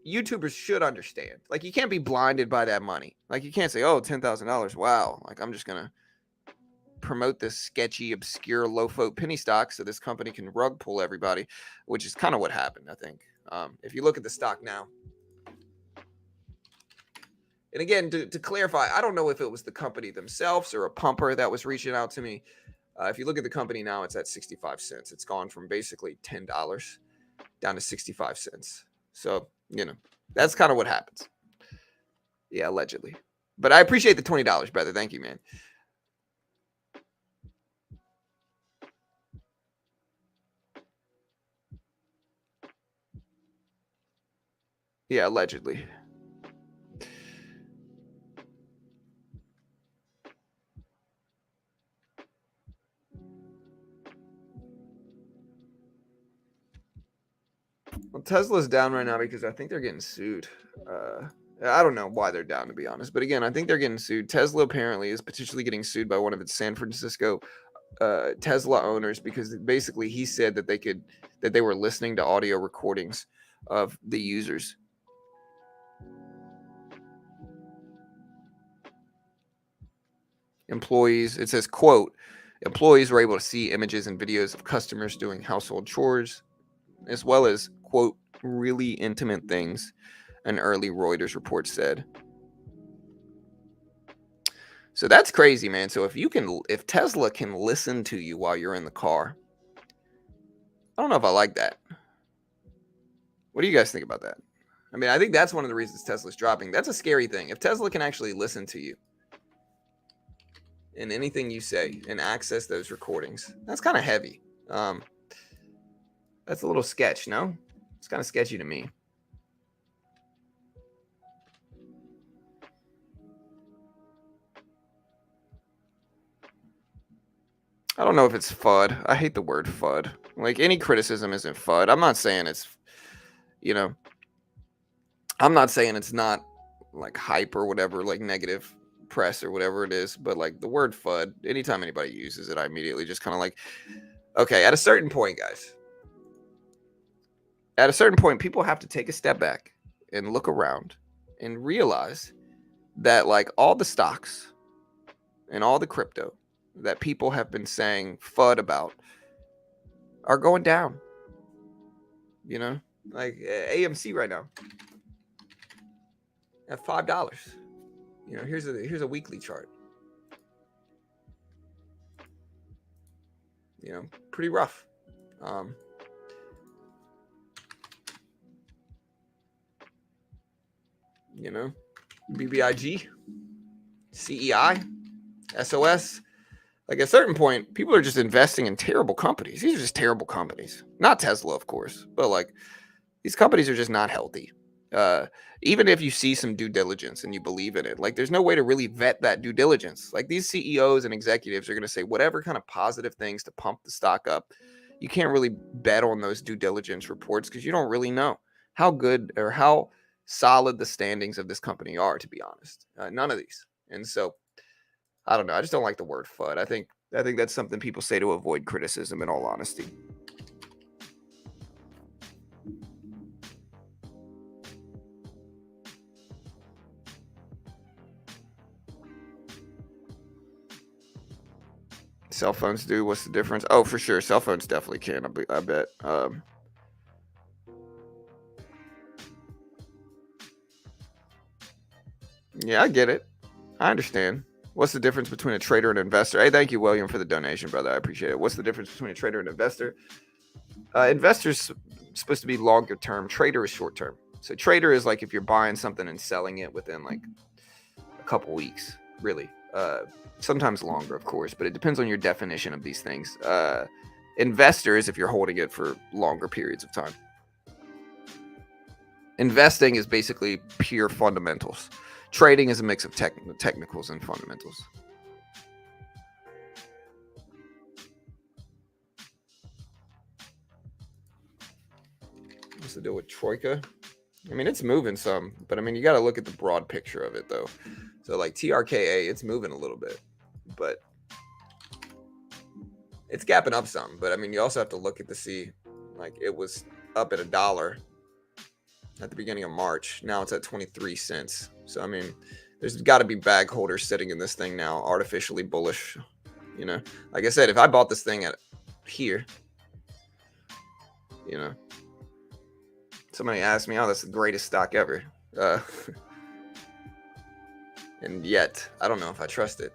YouTubers should understand. Like, you can't be blinded by that money. Like, you can't say, oh, $10,000. Wow. Like, I'm just going to promote this sketchy, obscure, low-float penny stock so this company can rug pull everybody, which is kind of what happened, I think. If you look at the stock now. And again, to clarify, I don't know if it was the company themselves or a pumper that was reaching out to me. If you look at the company now, it's at 65 cents. It's gone from basically $10 down to 65 cents. So, that's kind of what happens. Yeah, allegedly. But I appreciate the $20, brother. Thank you, man. Yeah, allegedly. Well, Tesla's down right now because I think they're getting sued. I don't know why they're down, to be honest. But again, I think they're getting sued. Tesla apparently is potentially getting sued by one of its San Francisco Tesla owners because basically he said that they were listening to audio recordings of the users. Employees, it says, quote, employees were able to see images and videos of customers doing household chores, as well as, quote, really intimate things, an early Reuters report said. So that's crazy, man. So if Tesla can listen to you while you're in the car, I don't know if I like that. What do you guys think about that? I mean, I think that's one of the reasons Tesla's dropping. That's a scary thing. If Tesla can actually listen to you in anything you say and access those recordings, that's kind of heavy. That's a little sketch, no? It's kind of sketchy to me. I don't know if it's FUD. I hate the word FUD. Like, any criticism isn't FUD. I'm not saying it's, I'm not saying it's not like hype or whatever, like negative press or whatever it is, but like the word FUD, anytime anybody uses it, I immediately just kind of like, okay, at a certain point, guys, at a certain point, people have to take a step back and look around and realize that like all the stocks and all the crypto that people have been saying FUD about are going down. Like AMC right now at $5. Here's a weekly chart. Pretty rough. BBIG, CEI, SOS. Like at a certain point, people are just investing in terrible companies. These are just terrible companies. Not Tesla, of course, but like these companies are just not healthy. Even if you see some due diligence and you believe in it, like there's no way to really vet that due diligence. Like these CEOs and executives are going to say whatever kind of positive things to pump the stock up. You can't really bet on those due diligence reports because you don't really know how good or how solid the standings of this company are, to be honest. None of these. And so I don't know. I just don't like the word FUD. I think that's something people say to avoid criticism, in all honesty. Cell phones do. What's the difference? Oh, for sure. Cell phones definitely can. I bet. Yeah, I get it. I understand. What's the difference between a trader and an investor? Hey, thank you, William, for the donation, brother. I appreciate it. What's the difference between a trader and an investor? Investor's supposed to be longer term. Trader is short term. So trader is like if you're buying something and selling it within like a couple weeks, really. Sometimes longer, of course, but it depends on your definition of these things. Investor is if you're holding it for longer periods of time. Investing is basically pure fundamentals. Trading is a mix of technicals and fundamentals. What's the deal with Troika? I mean, it's moving some, but I mean, you got to look at the broad picture of it, though. So, like TRKA, it's moving a little bit, but it's gapping up some. But I mean, you also have to look at the see, like it was up at $1 at the beginning of March. Now it's at 23 cents. So I mean, there's got to be bag holders sitting in this thing now, artificially bullish. Like I said, if I bought this thing at here, somebody asked me, "Oh, that's the greatest stock ever," and yet I don't know if I trust it.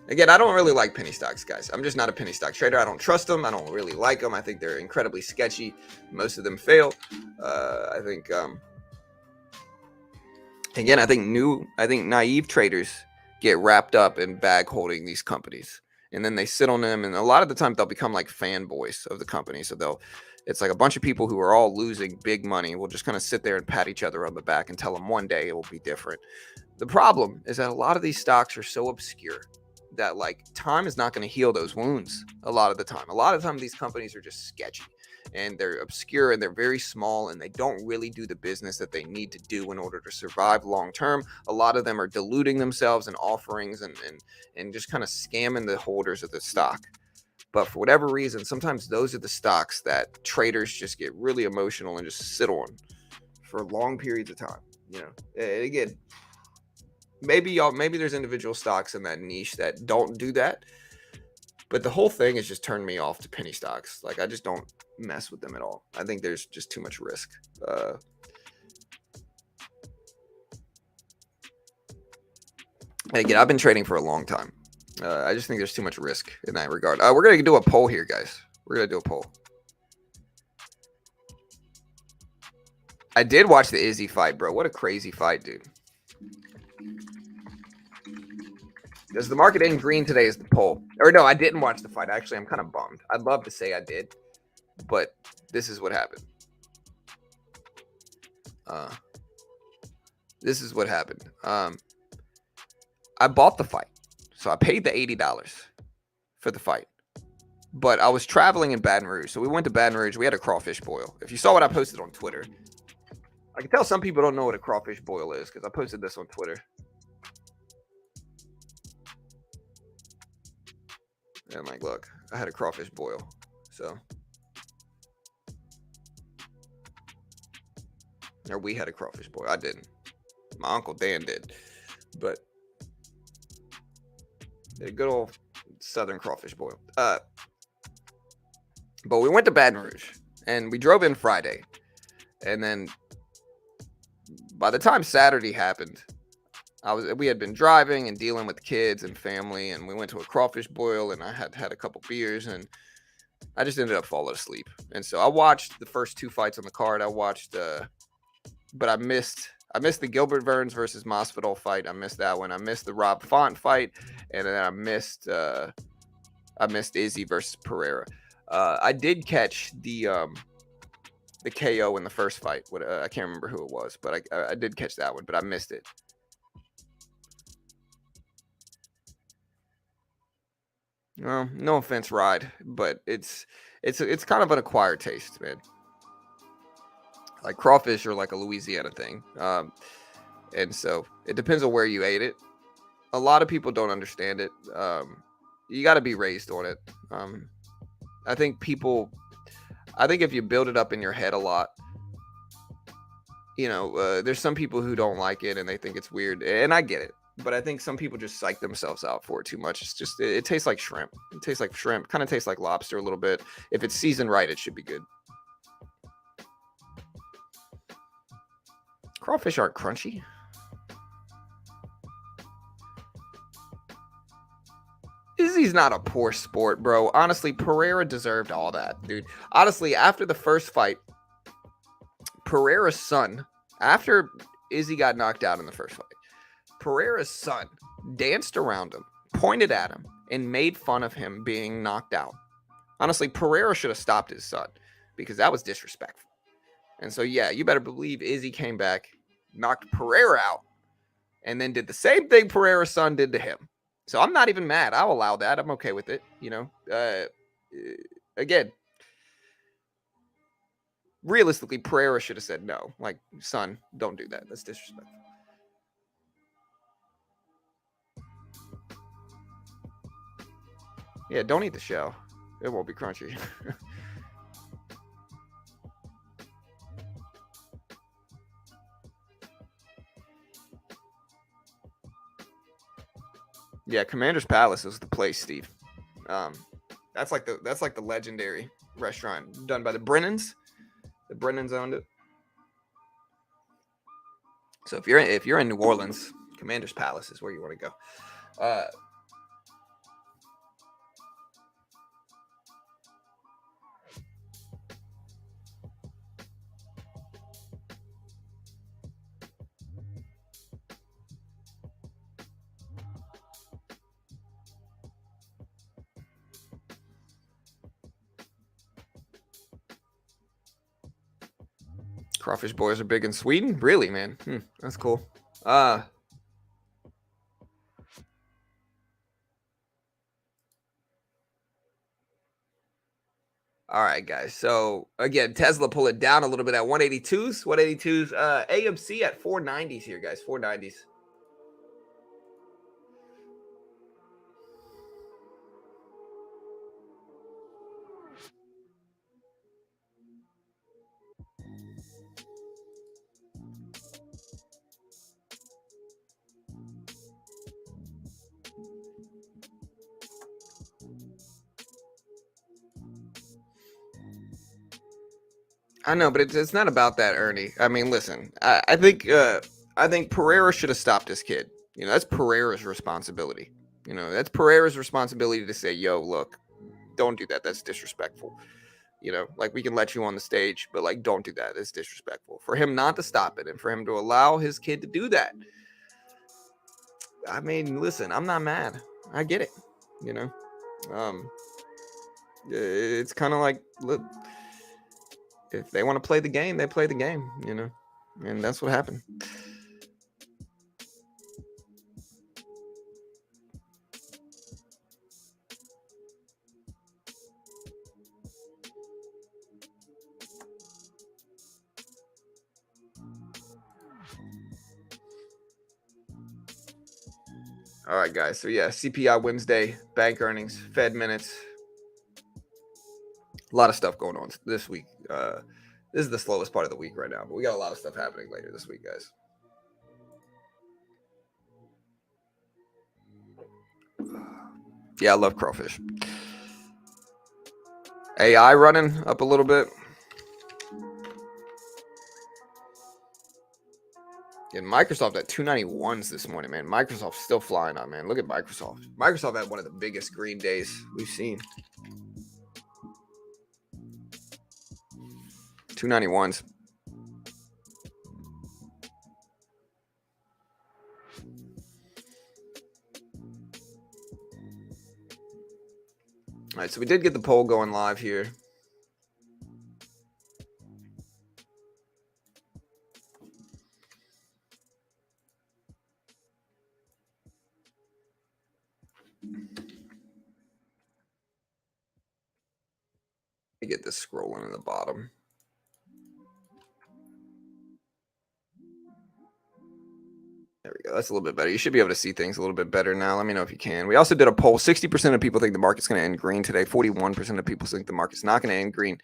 Again, I don't really like penny stocks, guys. I'm just not a penny stock trader. I don't trust them. I don't really like them. I think they're incredibly sketchy. Most of them fail. I think again, I think naive traders get wrapped up in bag holding these companies, and then they sit on them, and a lot of the time they'll become like fanboys of the company. So it's like a bunch of people who are all losing big money will just kind of sit there and pat each other on the back and tell them one day it will be different. The problem is that a lot of these stocks are so obscure that like time is not going to heal those wounds a lot of the time. A lot of the time these companies are just sketchy and they're obscure and they're very small and they don't really do the business that they need to do in order to survive long term. A lot of them are diluting themselves in offerings and just kind of scamming the holders of the stock. But for whatever reason, sometimes those are the stocks that traders just get really emotional and just sit on for long periods of time. You know, and again, maybe there's individual stocks in that niche that don't do that, but the whole thing has just turned me off to penny stocks. Like I just don't mess with them at all. I think there's just too much risk. Again, I've been trading for a long time. I just think there's too much risk in that regard. We're gonna do a poll here, guys. We're gonna do a poll. I did watch the Izzy fight, bro. What a crazy fight, dude. Does the market end green today is the poll. Or no, I didn't watch the fight. Actually, I'm kind of bummed. I'd love to say I did, but this is what happened. This is what happened. I bought the fight. So I paid the $80 for the fight. But I was traveling in Baton Rouge. So we went to Baton Rouge. We had a crawfish boil. If you saw what I posted on Twitter, I can tell some people don't know what a crawfish boil is because I posted this on Twitter. And like, look, I had a crawfish boil. So, or we had a crawfish boil. I didn't. My Uncle Dan did. But a good old Southern crawfish boil. But we went to Baton Rouge and we drove in Friday. And then by the time Saturday happened, we had been driving and dealing with kids and family, and we went to a crawfish boil, and I had a couple beers, and I just ended up falling asleep. And so I watched the first two fights on the card. I watched, but I missed the Gilbert Burns versus Masvidal fight. I missed that one. I missed the Rob Font fight, and then I missed Izzy versus Pereira. I did catch the KO in the first fight. I can't remember who it was, but I did catch that one, but I missed it. Well, no offense, Ride, but it's kind of an acquired taste, man. Like crawfish are like a Louisiana thing, and so it depends on where you ate it. A lot of people don't understand it. You got to be raised on it. I think if you build it up in your head a lot, there's some people who don't like it and they think it's weird, and I get it. But I think some people just psych themselves out for it too much. It's just, it tastes like shrimp. It tastes like shrimp. Kind of tastes like lobster a little bit. If it's seasoned right, it should be good. Crawfish aren't crunchy. Izzy's not a poor sport, bro. Honestly, Pereira deserved all that, dude. Honestly, after the first fight, Pereira's son, after Izzy got knocked out in the first fight, Pereira's son danced around him, pointed at him, and made fun of him being knocked out. Honestly, Pereira should have stopped his son because that was disrespectful. And so, yeah, you better believe Izzy came back, knocked Pereira out, and then did the same thing Pereira's son did to him. So I'm not even mad. I'll allow that. I'm okay with it. Again, realistically, Pereira should have said no. Like, son, don't do that. That's disrespectful. Yeah, don't eat the shell. It won't be crunchy. Yeah, Commander's Palace is the place, Steve. That's like the legendary restaurant done by the Brennans. The Brennans owned it. So if you're in New Orleans, Commander's Palace is where you want to go. Crawfish boys are big in Sweden? Really, man? That's cool. All right, guys. So again, Tesla pull it down a little bit at 182s. 182s. AMC at 490s here, guys. 490s. I know, but it's not about that, Ernie. I mean, listen, I think Pereira should have stopped this kid. You know, that's Pereira's responsibility. You know, that's Pereira's responsibility to say, "Yo, look, don't do that. That's disrespectful." You know, like we can let you on the stage, but like, don't do that. It's disrespectful. For him not to stop it and for him to allow his kid to do that. I mean, listen, I'm not mad. I get it. You know, um, it's kind of like, look, if they want to play the game, they play the game. You know, and that's what happened. All right, guys. So yeah, CPI Wednesday, bank earnings, Fed minutes. A lot of stuff going on this week. This is the slowest part of the week right now, but we got a lot of stuff happening later this week, guys. Yeah, I love crawfish. AI running up a little bit. Yeah, Microsoft at 291s this morning, man. Microsoft's still flying on, man. Look at Microsoft. Microsoft had one of the biggest green days we've seen. 291s. All right, so we did get the poll going live here. Let me get this scrolling in the bottom. There we go. That's a little bit better. You should be able to see things a little bit better now. Let me know if you can. We also did a poll. 60% of people think the market's going to end green today. 41% of people think the market's not going to end green.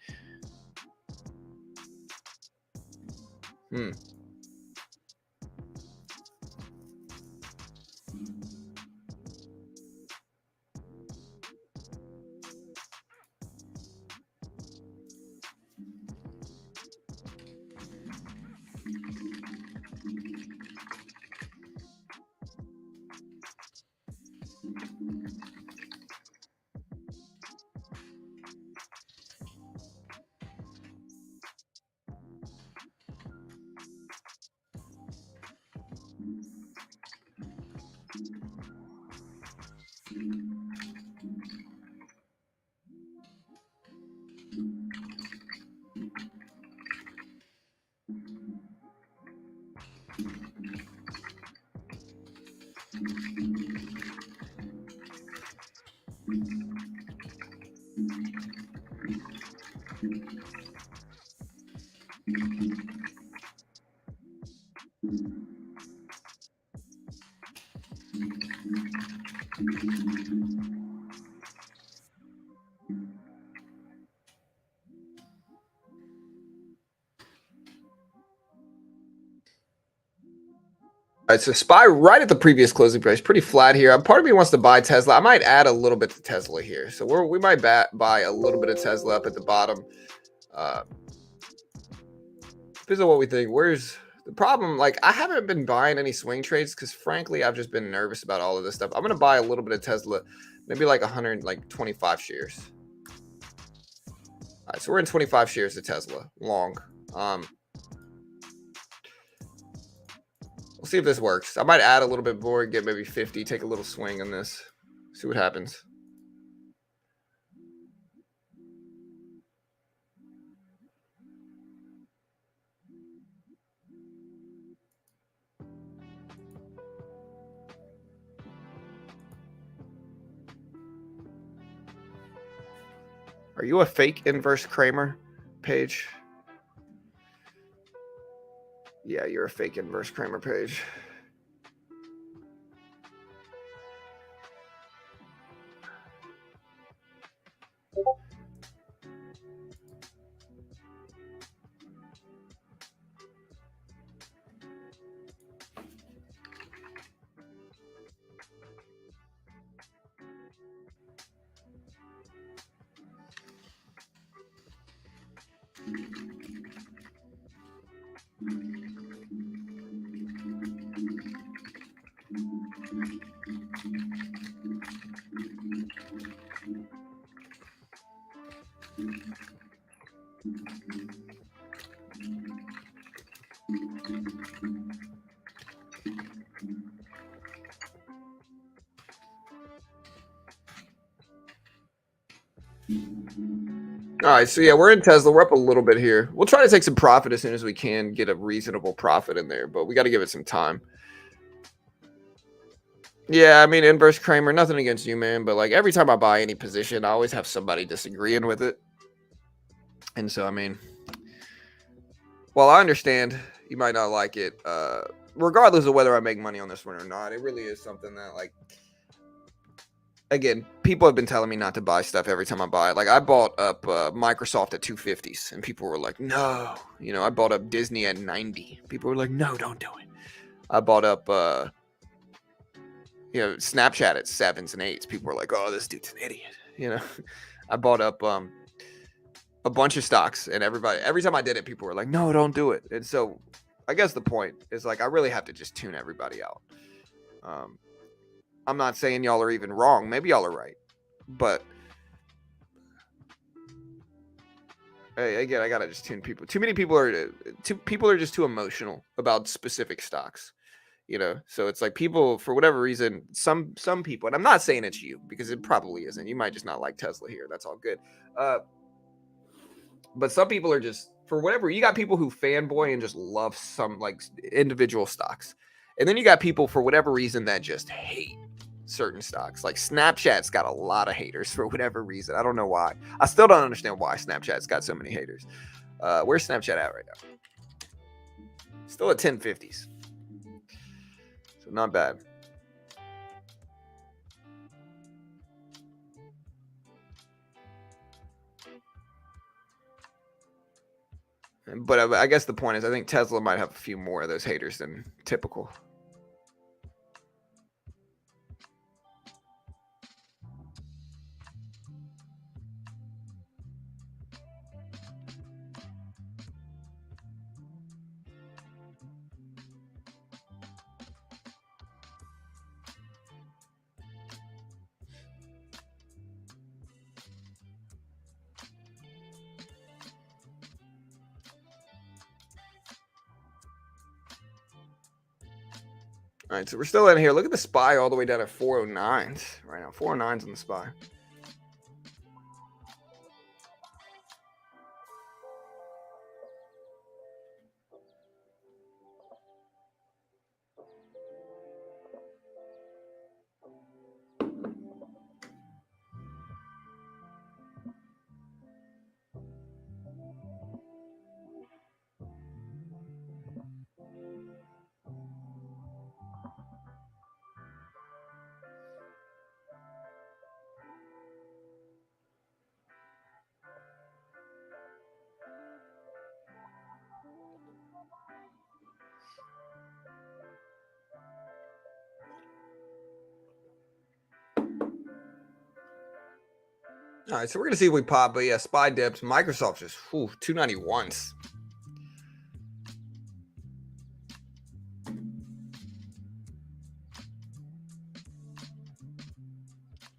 All right, so SPY right at the previous closing price, pretty flat here. Part of me wants to buy Tesla. I might add a little bit to Tesla here. So we might buy a little bit of Tesla up at the bottom. Depends on what we think. Where's the problem? Like, I haven't been buying any swing trades because, frankly, I've just been nervous about all of this stuff. I'm going to buy a little bit of Tesla, maybe like 125 shares. All right, so we're in 25 shares of Tesla, long. We'll see if this works. I might add a little bit more, get maybe 50, take a little swing on this, see what happens. Are you a fake inverse Kramer page? Yeah, you're a fake inverse Kramer page. All right, so yeah, we're in Tesla. We're up a little bit here. We'll try to take some profit as soon as we can, get a reasonable profit in there, but we got to give it some time. Yeah, I mean, inverse Kramer, nothing against you, man, but like every time I buy any position, I always have somebody disagreeing with it. And so, I mean, well, I understand you might not like it, regardless of whether I make money on this one or not. It really is something that, like, again, people have been telling me not to buy stuff every time I buy it. Like, I bought up Microsoft at 250s, and people were like, no. You know, I bought up Disney at 90. People were like, no, don't do it. I bought up, Snapchat at 7s and 8s. People were like, oh, this dude's an idiot. You know, I bought up a bunch of stocks, and every time I did it, people were like, no, don't do it. And so I guess the point is, like, I really have to just tune everybody out. I'm not saying y'all are even wrong. Maybe y'all are right. But again, I gotta just tune people. Too many people are just too emotional about specific stocks. You know, so it's like people, for whatever reason, some people, and I'm not saying it's you, because it probably isn't. You might just not like Tesla here. That's all good. But some people are just, for whatever, you got people who fanboy and just love some like individual stocks. And then you got people, for whatever reason, that just hate certain stocks. Like Snapchat's got a lot of haters for whatever reason. I don't know why. I still don't understand why Snapchat's got so many haters. Where's Snapchat at right now? Still at 1050s. So not bad. But I guess the point is, I think Tesla might have a few more of those haters than typical. All right, so we're still in here. Look at the SPY all the way down at 409s right now. 409s on the SPY. All right, so we're gonna see if we pop, but yeah, SPY dips. Microsoft just 291s.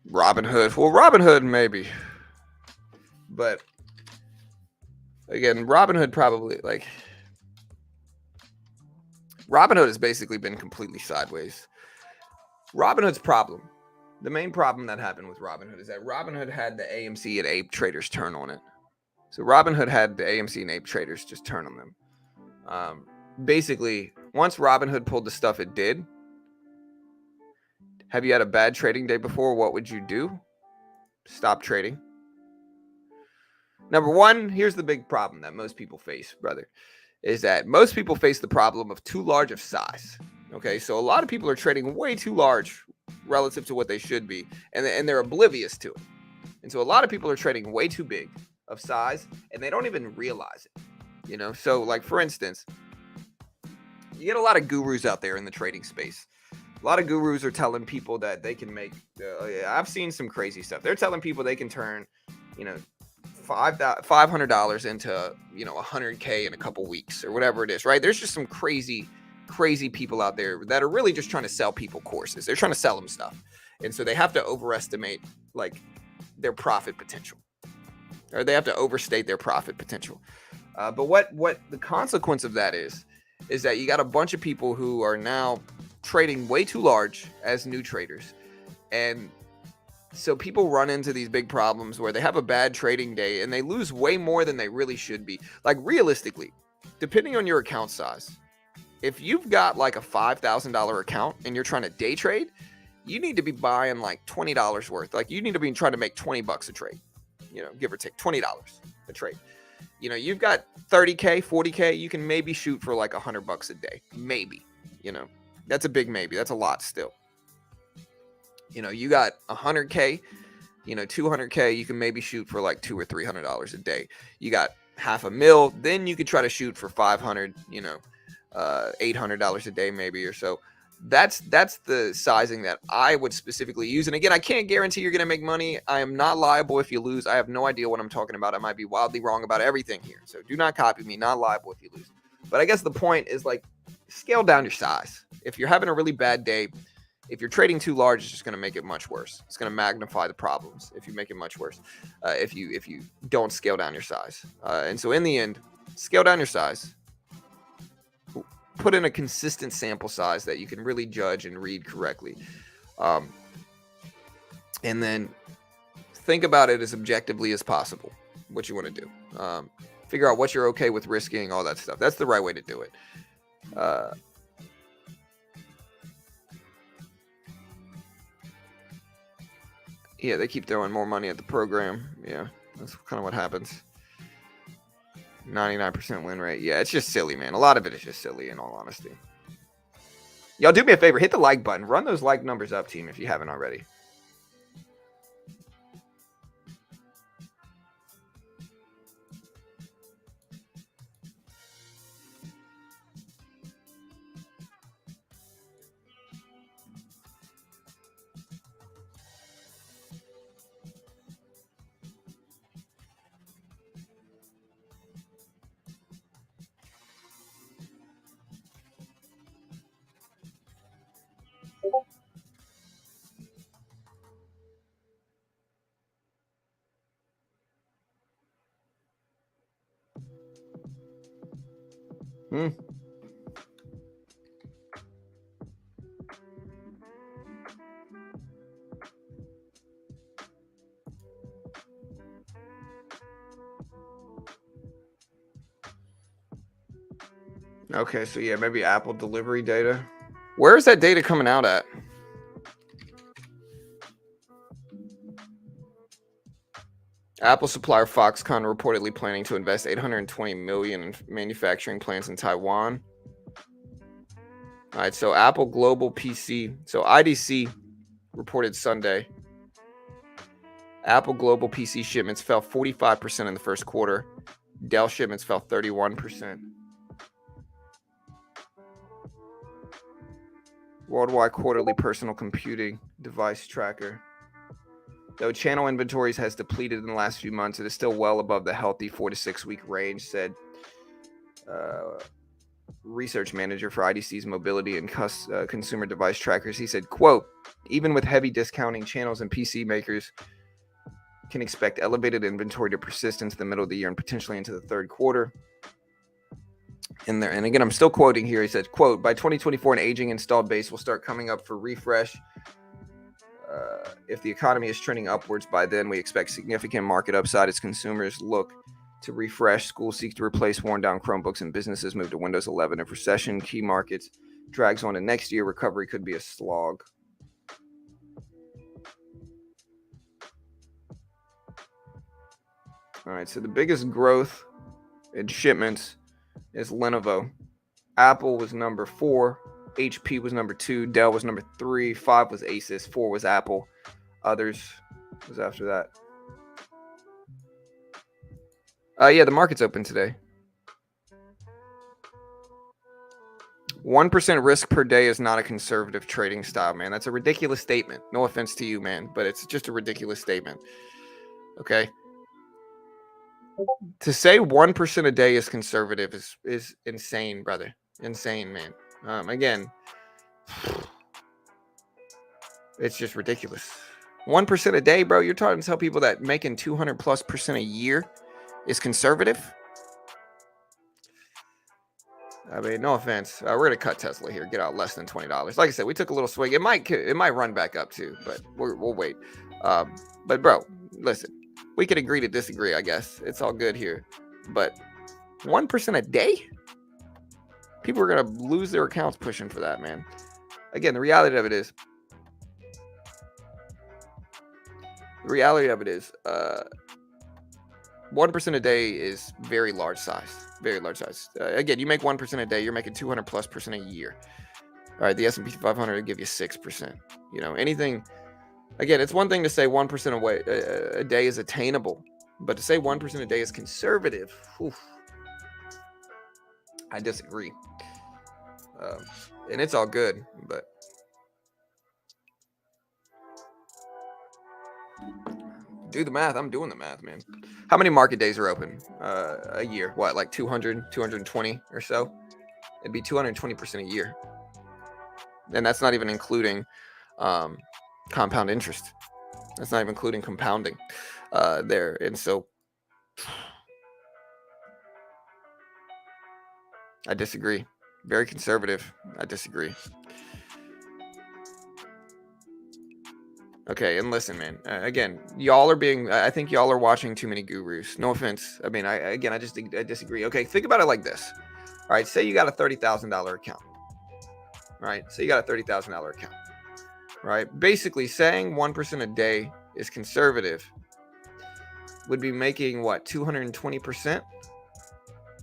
Robinhood. Well, Robinhood maybe, but again, Robinhood probably, like, Robinhood has basically been completely sideways. Robinhood's problem, the main problem that happened with Robinhood, is that Robinhood had the AMC and Ape traders turn on it. So Robinhood had the AMC and Ape traders just turn on them. Basically, once Robinhood pulled the stuff it did, have you had a bad trading day before? What would you do? Stop trading. Number one, here's the big problem that most people face, brother, is that most people face the problem of too large of size. Okay, so a lot of people are trading way too large relative to what they should be, and they're oblivious to it. And so a lot of people are trading way too big of size, and they don't even realize it. So like for instance, you get a lot of gurus out there in the trading space. A lot of gurus are telling people that they can make. I've seen some crazy stuff. They're telling people they can turn, $500 into $100K in a couple weeks or whatever it is. Right? There's just some crazy people out there that are really just trying to sell people courses. They're trying to sell them stuff, and so they have to overestimate like their profit potential, or they have to overstate their profit potential. But what the consequence of that is that you got a bunch of people who are now trading way too large as new traders. And so people run into these big problems where they have a bad trading day and they lose way more than they really should be. Like realistically, depending on your account size, if you've got like a $5,000 account and you're trying to day trade, you need to be buying like $20 worth. Like you need to be trying to make $20 a trade, give or take $20 a trade. You've got 30K, 40K, you can maybe shoot for like $100 a day. Maybe, that's a big maybe. That's a lot still. You got 100K, 200K, you can maybe shoot for like $200 or $300 a day. You got $500,000, then you could try to shoot for 500, $800 a day maybe or so. That's the sizing that I would specifically use. And again, I can't guarantee you're going to make money. I am not liable if you lose. I have no idea what I'm talking about. I might be wildly wrong about everything here. So do not copy me. Not liable if you lose. But I guess the point is like scale down your size. If you're having a really bad day, if you're trading too large, it's just going to make it much worse. It's going to magnify the problems if you make it much worse. If you don't scale down your size. And so in the end, scale down your size. Put in a consistent sample size that you can really judge and read correctly. And then think about it as objectively as possible, what you want to do. Figure out what you're okay with risking, all that stuff. That's the right way to do it. Yeah, they keep throwing more money at the program. Yeah, that's kind of what happens. 99% win rate. Yeah, it's just silly, man. A lot of it is just silly, in all honesty. Y'all do me a favor. Hit the like button. Run those like numbers up, team, if you haven't already. Okay, so yeah, maybe Apple delivery data. Where is that data coming out at? Apple supplier Foxconn reportedly planning to invest $820 million in manufacturing plants in Taiwan. All right, so Apple Global PC. So IDC reported Sunday. Apple Global PC shipments fell 45% in the first quarter. Dell shipments fell 31%. Worldwide quarterly personal computing device tracker. Though channel inventories has depleted in the last few months, it is still well above the healthy 4 to 6 week range, said research manager for IDC's mobility and consumer device trackers. He said, quote, even with heavy discounting, channels and PC makers can expect elevated inventory to persist into the middle of the year and potentially into the third quarter. And again, I'm still quoting here. He said, quote, by 2024, an aging installed base will start coming up for refresh. If the economy is trending upwards by then, we expect significant market upside as consumers look to refresh, schools seek to replace worn down Chromebooks, and businesses move to Windows 11. If recession key markets drags on to next year, recovery could be a slog. All right, so the biggest growth in shipments is Lenovo. Apple was number 4. HP was number 2. Dell was number 3. 5 was Asus. 4 was Apple. Others was after that. Yeah, the market's open today. 1% risk per day is not a conservative trading style, man. That's a ridiculous statement. No offense to you, man, but it's just a ridiculous statement. Okay? To say 1% a day is conservative is insane, brother. Insane, man. Again, it's just ridiculous. 1% a day, bro. You're trying to tell people that making 200+% a year is conservative? I mean, no offense. We're gonna cut Tesla here. Get out less than $20. Like I said, we took a little swing. It might run back up too, but we'll wait. But bro, listen, we could agree to disagree. I guess it's all good here. But 1% a day, people are gonna lose their accounts pushing for that, man. Again, the reality of it is, 1% a day is very large size. Very large size. Again, you make 1% a day, you're making 200+% a year. All right, the S&P 500 will give you 6%. You know, anything. Again, it's one thing to say 1% a day is attainable, but to say 1% a day is conservative, I disagree. And it's all good, but do the math. I'm doing the math, man. How many market days are open a year? What, like 200, 220 or so? It'd be 220% a year. And that's not even including compound interest. That's not even including compounding there. And so I disagree. Very conservative. I disagree. Okay, and listen, man. Again, I think y'all are watching too many gurus. No offense. I mean, I disagree. Okay, think about it like this. All right, say you got a $30,000 account. Right? Say you got a $30,000 account. Right? Basically, saying 1% a day is conservative would be making what, 220%?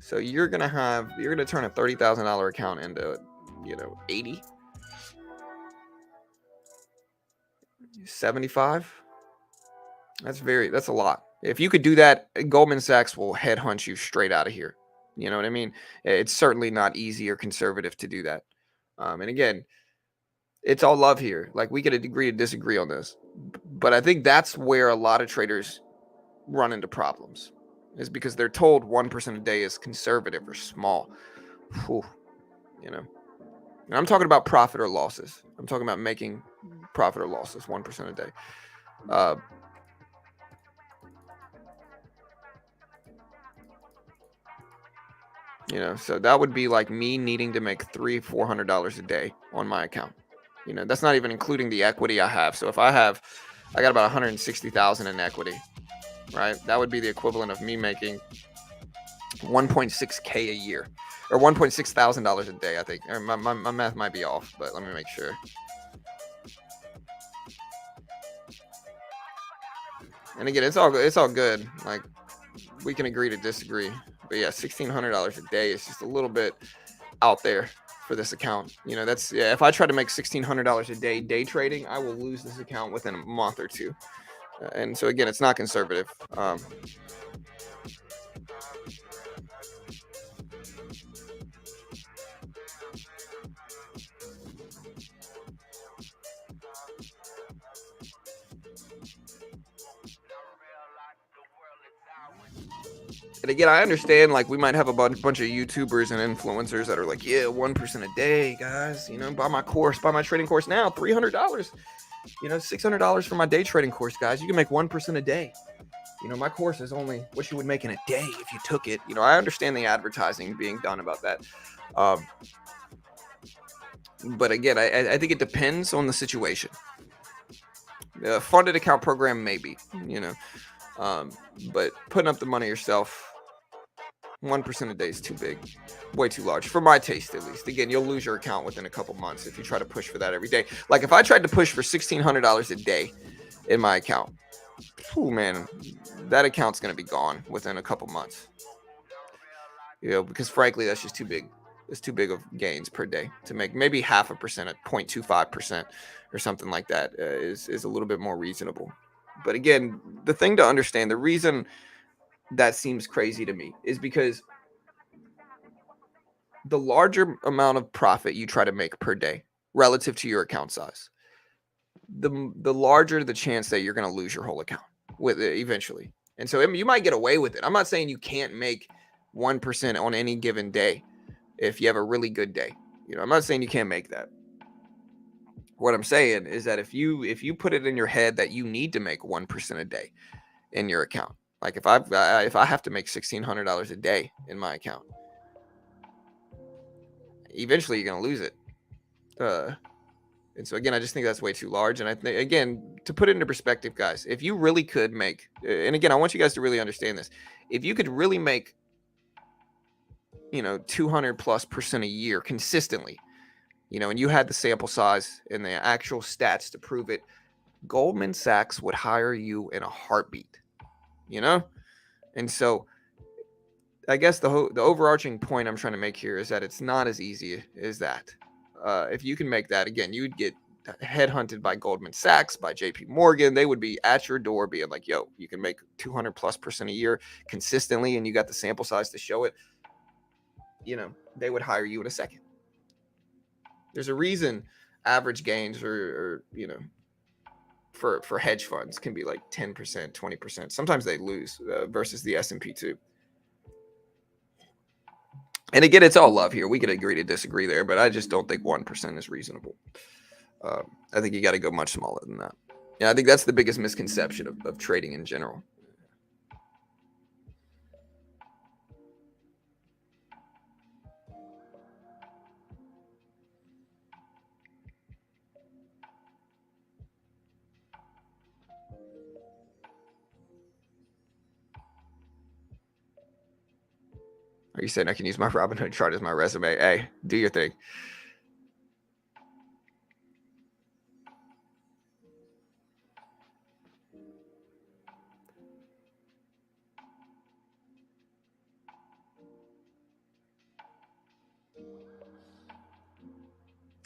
So you're gonna turn a $30,000 account into, 80, 75. That's a lot. If you could do that, Goldman Sachs will headhunt you straight out of here. You know what I mean? It's certainly not easy or conservative to do that. And again, it's all love here. Like, we could agree to disagree on this, but I think that's where a lot of traders run into problems, is because they're told 1% a day is conservative or small. Whew, and I'm talking about profit or losses. I'm talking about making profit or losses 1% a day. So that would be like me needing to make $300-400 a day on my account. That's not even including the equity I have. So if I got about 160,000 in equity, right? That would be the equivalent of me making 1.6K a year, or $1,600 a day. I think my math might be off, but let me make sure. And again, it's all good. Like, we can agree to disagree. But yeah, $1,600 a day is just a little bit out there for this account. If I try to make $1,600 a day trading, I will lose this account within a month or two. And so again, it's not conservative. And again, I understand, like, we might have a bunch of YouTubers and influencers that are like, yeah, 1% a day, guys. Buy my trading course now, $300. $600 for my day trading course, guys. You can make 1% a day. My course is only what you would make in a day if you took it. I understand the advertising being done about that. But again, I think it depends on the situation. Funded account program, maybe, but putting up the money yourself, 1% a day is too big, way too large for my taste, at least. Again, you'll lose your account within a couple months if you try to push for that every day. Like, if I tried to push for $1,600 a day in my account, Oh man, that account's going to be gone within a couple months. Because frankly, that's just too big. It's too big of gains per day to make. Maybe 0.5% at 0.25% or something like that is a little bit more reasonable. But again, the thing to understand, the reason that seems crazy to me is because the larger amount of profit you try to make per day relative to your account size, the larger the chance that you're going to lose your whole account with it eventually. And so you might get away with it. I'm not saying you can't make 1% on any given day if you have a really good day. I'm not saying you can't make that. What I'm saying is that if you put it in your head that you need to make 1% a day in your account, like if I have to make $1,600 a day in my account, eventually you're going to lose it. And so again, I just think that's way too large. And I think, again, to put it into perspective, guys, if you really could make, and again, I want you guys to really understand this. If you could really make, 200+% a year consistently, and you had the sample size and the actual stats to prove it, Goldman Sachs would hire you in a heartbeat, And so I guess the overarching point I'm trying to make here is that it's not as easy as that. If you can make that, again, you would get headhunted by Goldman Sachs, by JP Morgan. They would be at your door being like, yo, you can make 200+% a year consistently, and you got the sample size to show it. They would hire you in a second. There's a reason average gains for hedge funds can be like 10%, 20%. Sometimes they lose versus the S&P too. And again, it's all love here. We could agree to disagree there, but I just don't think 1% is reasonable. I think you got to go much smaller than that. Yeah, I think that's the biggest misconception of trading in general. Are you saying I can use my Robinhood chart as my resume? Hey, do your thing.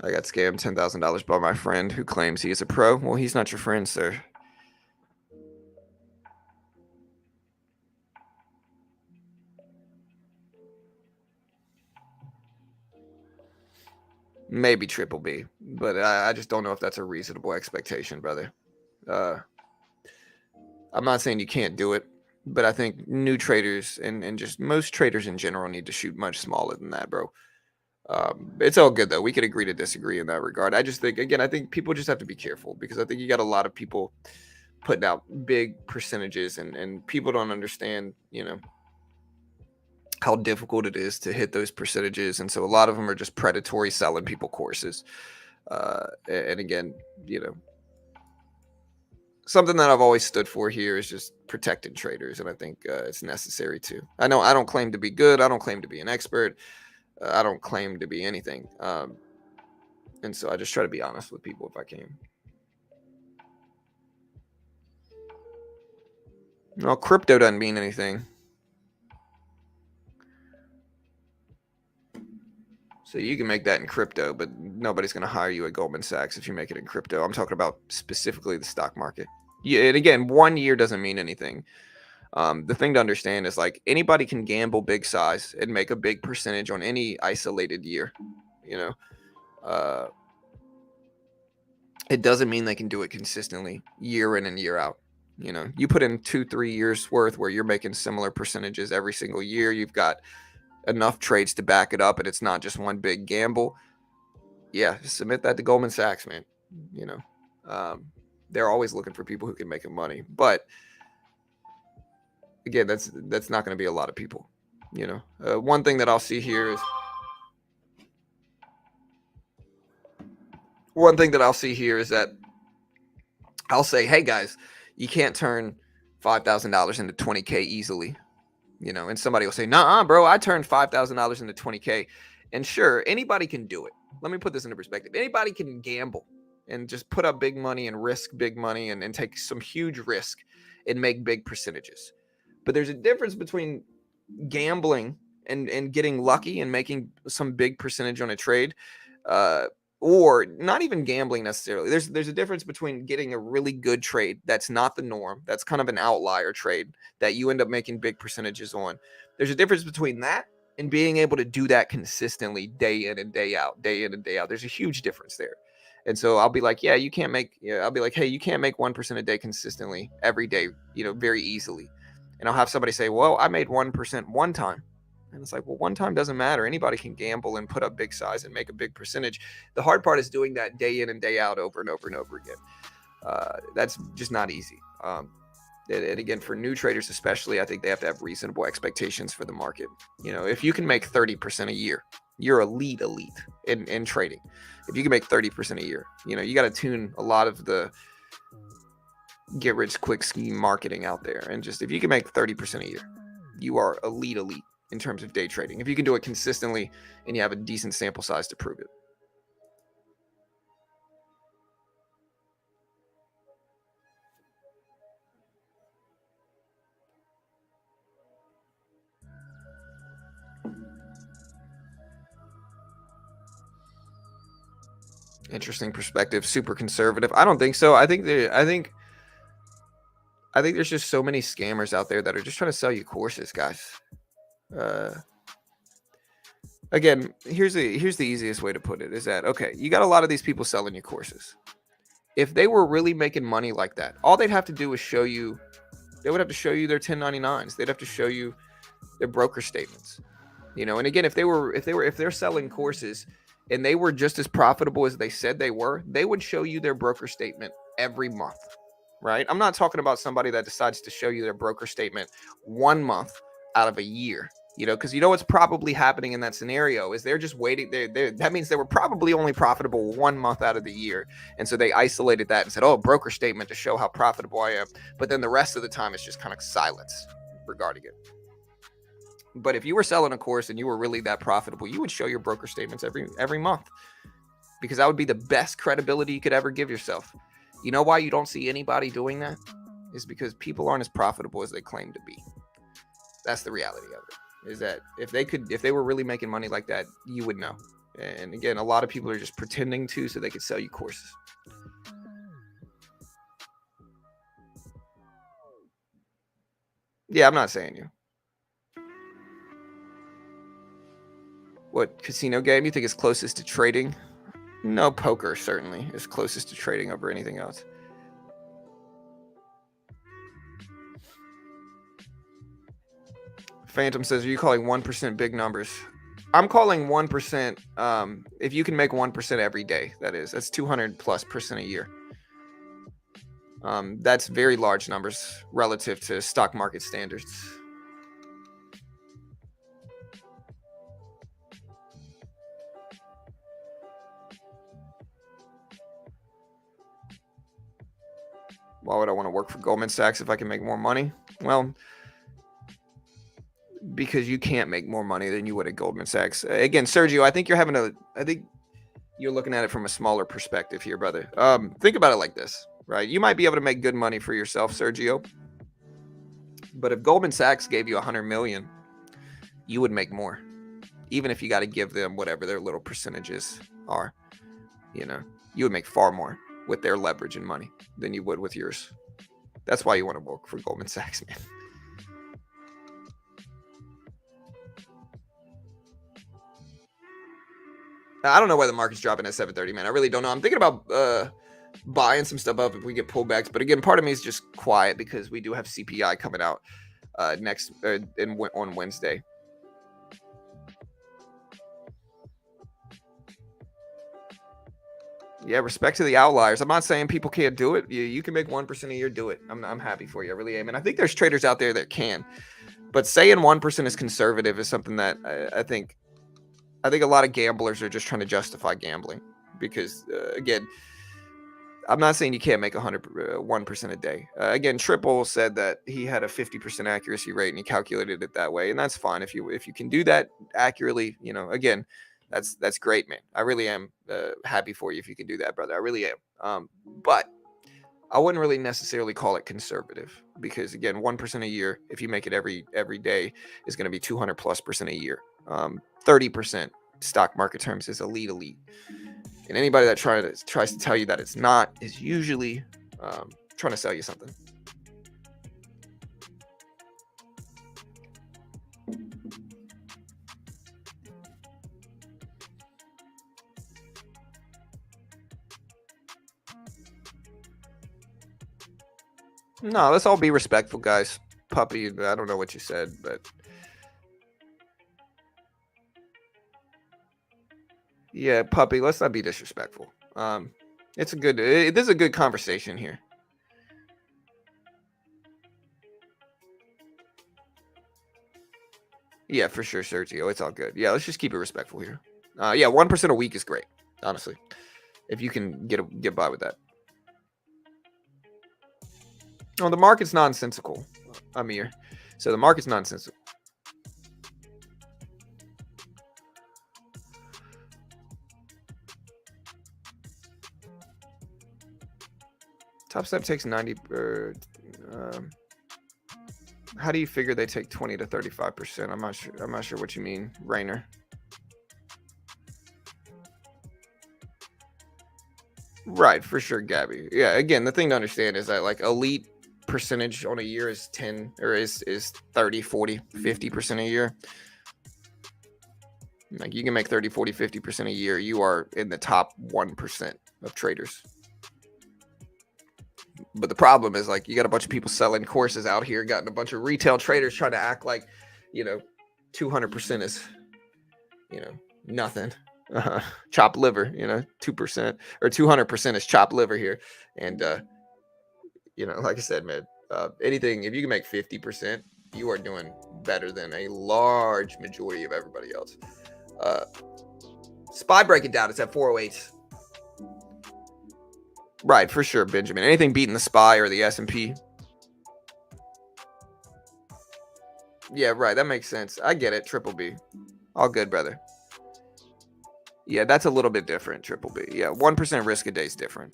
I got scammed $10,000 by my friend who claims he is a pro. Well, he's not your friend, sir. Maybe triple B, but I just don't know if that's a reasonable expectation, brother. I'm not saying you can't do it, but I think new traders and just most traders in general need to shoot much smaller than that, bro. It's all good though. We could agree to disagree in that regard. I just think, again, I think people just have to be careful because I think you got a lot of people putting out big percentages and people don't understand, how difficult it is to hit those percentages. And so a lot of them are just predatory selling people courses. And again, something that I've always stood for here is just protecting traders. And I think it's necessary too. I know I don't claim to be good. I don't claim to be an expert. I don't claim to be anything. And so I just try to be honest with people if I can. No, crypto doesn't mean anything. So you can make that in crypto, but nobody's going to hire you at Goldman Sachs if you make it in crypto. I'm talking about specifically the stock market. Yeah, and again, 1 year doesn't mean anything. The thing to understand is like anybody can gamble big size and make a big percentage on any isolated year. It doesn't mean they can do it consistently year in and year out. You put in 2-3 years worth where you're making similar percentages every single year. You've got enough trades to back it up, and it's not just one big gamble. Yeah, submit that to Goldman Sachs, man. They're always looking for people who can make them money, but again, that's not going to be a lot of people. One thing that I'll see here is that I'll say, hey guys, you can't turn $5,000 into $20K easily. And somebody will say, nah, bro, I turned $5,000 into $20K. And sure, anybody can do it. Let me put this into perspective. Anybody can gamble and just put up big money and risk big money and take some huge risk and make big percentages. But there's a difference between gambling and getting lucky and making some big percentage on a trade, uh, or not even gambling necessarily. There's a difference between getting a really good trade that's not the norm, that's kind of an outlier trade that you end up making big percentages on. There's a difference between that and being able to do that consistently day in and day out, day in and day out. There's a huge difference there. And so I'll be like, yeah, you can't make, yeah, I'll be like, hey, you can't make 1% a day consistently every day, very easily. And I'll have somebody say, well, I made 1% one time. And it's like, well, one time doesn't matter. Anybody can gamble and put up big size and make a big percentage. The hard part is doing that day in and day out over and over and over again. That's just not easy. And again, for new traders especially, I think they have to have reasonable expectations for the market. If you can make 30% a year, you're elite in trading. If you can make 30% a year, you got to tune a lot of the get rich quick scheme marketing out there. And just if you can make 30% a year, you are elite in terms of day trading. If you can do it consistently and you have a decent sample size to prove it. Interesting perspective. Super conservative. I don't think so. I think there's just so many scammers out there that are just trying to sell you courses, guys. Again, here's the easiest way to put it is that, okay, you got a lot of these people selling you courses. If they were really making money like that, all they'd have to do is show you, they would have to show you their 1099s. They'd have to show you their broker statements. And again, if they're selling courses and they were just as profitable as they said they were, they would show you their broker statement every month, right? I'm not talking about somebody that decides to show you their broker statement 1 month out of a year, because what's probably happening in that scenario is they're just waiting. That means they were probably only profitable 1 month out of the year. And so they isolated that and said, oh, broker statement to show how profitable I am. But then the rest of the time it's just kind of silence regarding it. But if you were selling a course and you were really that profitable, you would show your broker statements every month, because that would be the best credibility you could ever give yourself. You know why you don't see anybody doing that? Is because people aren't as profitable as they claim to be. That's the reality of it. Is that if they were really making money like that, you would know. And again, a lot of people are just pretending to so they could sell you courses. Yeah, I'm not saying you. What casino game you think is closest to trading? No, poker certainly is closest to trading over anything else. Phantom says, are you calling 1% big numbers? I'm calling 1%. If you can make 1% every day, that's 200+% a year. That's very large numbers relative to stock market standards. Why would I want to work for Goldman Sachs if I can make more money? Well, because you can't make more money than you would at Goldman Sachs. Again, Sergio, I think you're looking at it from a smaller perspective here, brother. Think about it like this, right? You might be able to make good money for yourself, Sergio. But if Goldman Sachs gave you 100 million, you would make more, even if you got to give them whatever their little percentages are. You would make far more with their leverage and money than you would with yours. That's why you want to work for Goldman Sachs, man. I don't know why the market's dropping at 7:30, man. I really don't know. I'm thinking about buying some stuff up if we get pullbacks. But again, part of me is just quiet because we do have CPI coming out on Wednesday. Yeah, respect to the outliers. I'm not saying people can't do it. You can make 1% a year, do it. I'm happy for you. I really am. And I think there's traders out there that can. But saying 1% is conservative is something that I think a lot of gamblers are just trying to justify gambling. Because, again, I'm not saying you can't make 1% a day. Again, Triple said that he had a 50% accuracy rate and he calculated it that way. And that's fine. If you can do that accurately, again, That's great, man. I really am happy for you if you can do that, brother. I really am. But I wouldn't really necessarily call it conservative because again, 1% a year, if you make it every day, is going to be 200+% a year. 30% stock market terms is elite. And anybody that tries to tell you that it's not is usually trying to sell you something. No, let's all be respectful, guys. Puppy, I don't know what you said, but yeah, puppy, let's not be disrespectful. This is a good conversation here. Yeah, for sure, Sergio. It's all good. Yeah, let's just keep it respectful here. Yeah, 1% a week is great, honestly. If you can get by with that. Oh, the market's nonsensical, Amir. So the market's nonsensical. Top Step takes 90. How do you figure they take 20 to 35%? I'm not sure what you mean, Rainer. Right, for sure, Gabby. Yeah, again, the thing to understand is that like elite percentage on a year is 10 or is 30, 40, 50% a year. Like you can make 30, 40, 50% a year. You are in the top 1% of traders. But the problem is like you got a bunch of people selling courses out here, gotten a bunch of retail traders trying to act like, 200% is, nothing. Chopped liver, 2% or 200% is chopped liver here. And, like I said, man, anything, if you can make 50%, you are doing better than a large majority of everybody else. SPY breaking down, it's at 408. Right, for sure, Benjamin. Anything beating the SPY or the S&P. Yeah, right. That makes sense. I get it. Triple B. All good, brother. Yeah, that's a little bit different. Triple B. Yeah, 1% risk a day is different.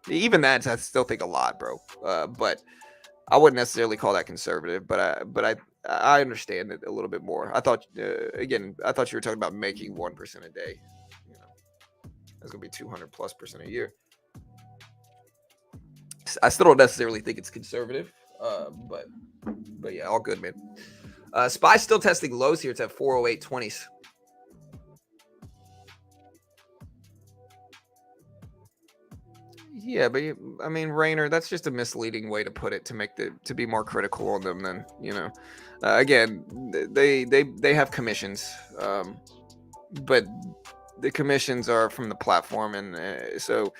Even that, I still think a lot, bro. But I wouldn't necessarily call that conservative. But I understand it a little bit more. I thought I thought you were talking about making 1% a day. That's gonna be 200+% a year. I still don't necessarily think it's conservative, but yeah, all good, man. SPY still testing lows here. It's at 408.20s. Yeah, but I mean, Rainer, that's just a misleading way to put it to be more critical on them than again, they have commissions, but the commissions are from the platform, and so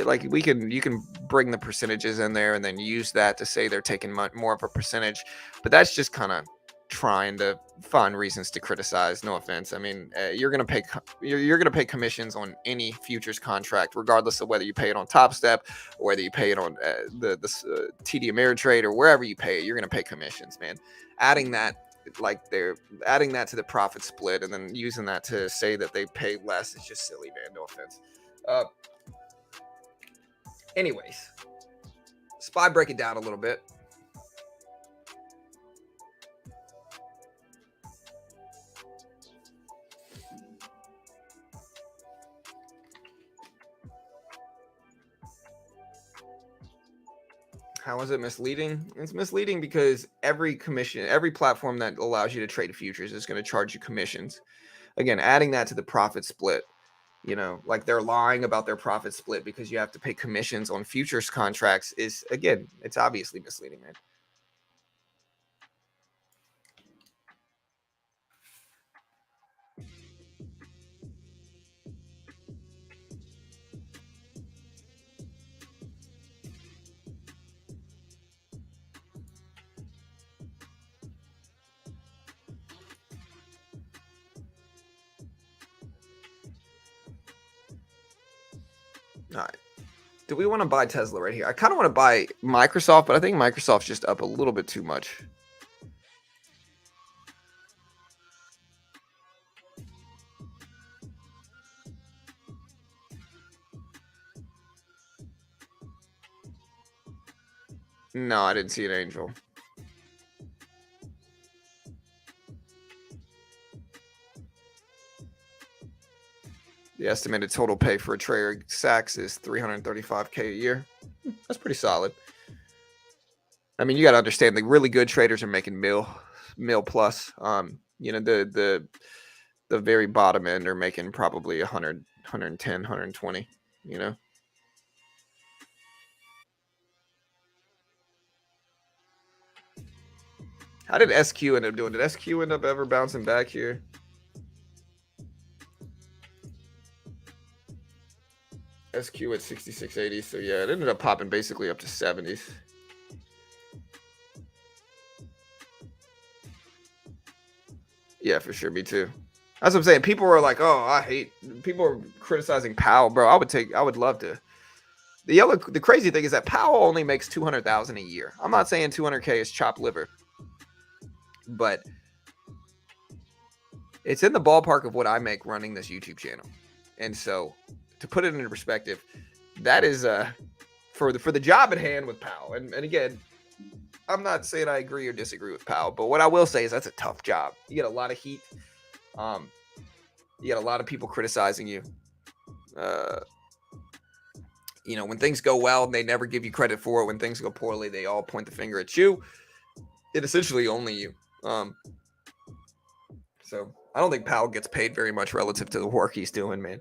like you can bring the percentages in there and then use that to say they're taking more of a percentage, but that's just kind of trying to find reasons to criticize. No offense. I mean, you're gonna pay commissions on any futures contract, regardless of whether you pay it on Top Step or whether you pay it on the TD Ameritrade or wherever you pay it. You're gonna pay commissions, man. Adding that to the profit split and then using that to say that they pay less is just silly, man. No offense. Anyways, SPY break it down a little bit. How is it misleading? It's misleading because every platform that allows you to trade futures is going to charge you commissions. Again, adding that to the profit split, like they're lying about their profit split because you have to pay commissions on futures contracts is, again, it's obviously misleading, man. All right. Do we want to buy Tesla right here? I kind of want to buy Microsoft, but I think Microsoft's just up a little bit too much. No, I didn't see an angel. The estimated total pay for a trader Sachs is $335K a year. That's pretty solid. I mean, you got to understand the really good traders are making mil plus. The very bottom end are making probably 100, 110, 120, you know. How did SQ end up doing? Did SQ end up ever bouncing back here? SQ at 66.80. So yeah, it ended up popping basically up to 70s. Yeah, for sure. Me too. That's what I'm saying. People were like, "Oh, I hate." People are criticizing Powell, bro. I would love to. The crazy thing is that Powell only makes 200,000 a year. I'm not saying 200K is chopped liver, but it's in the ballpark of what I make running this YouTube channel. And so, to put it into perspective, that is for the job at hand with Powell. And again, I'm not saying I agree or disagree with Powell, but what I will say is that's a tough job. You get a lot of heat. You get a lot of people criticizing you. When things go well, they never give you credit for it. When things go poorly, they all point the finger at you. It essentially only you. So I don't think Powell gets paid very much relative to the work he's doing, man.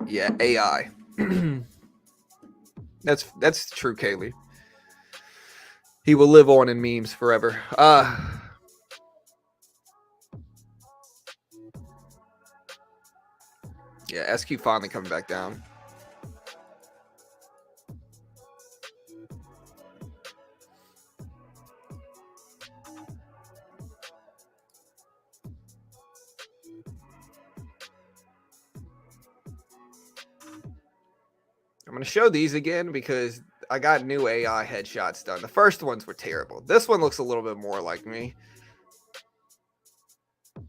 Yeah, AI. That's true, Kaylee. He will live on in memes forever. Yeah, SQ finally coming back down. I'm going to show these again because I got new AI headshots done. The first ones were terrible. This one looks a little bit more like me. At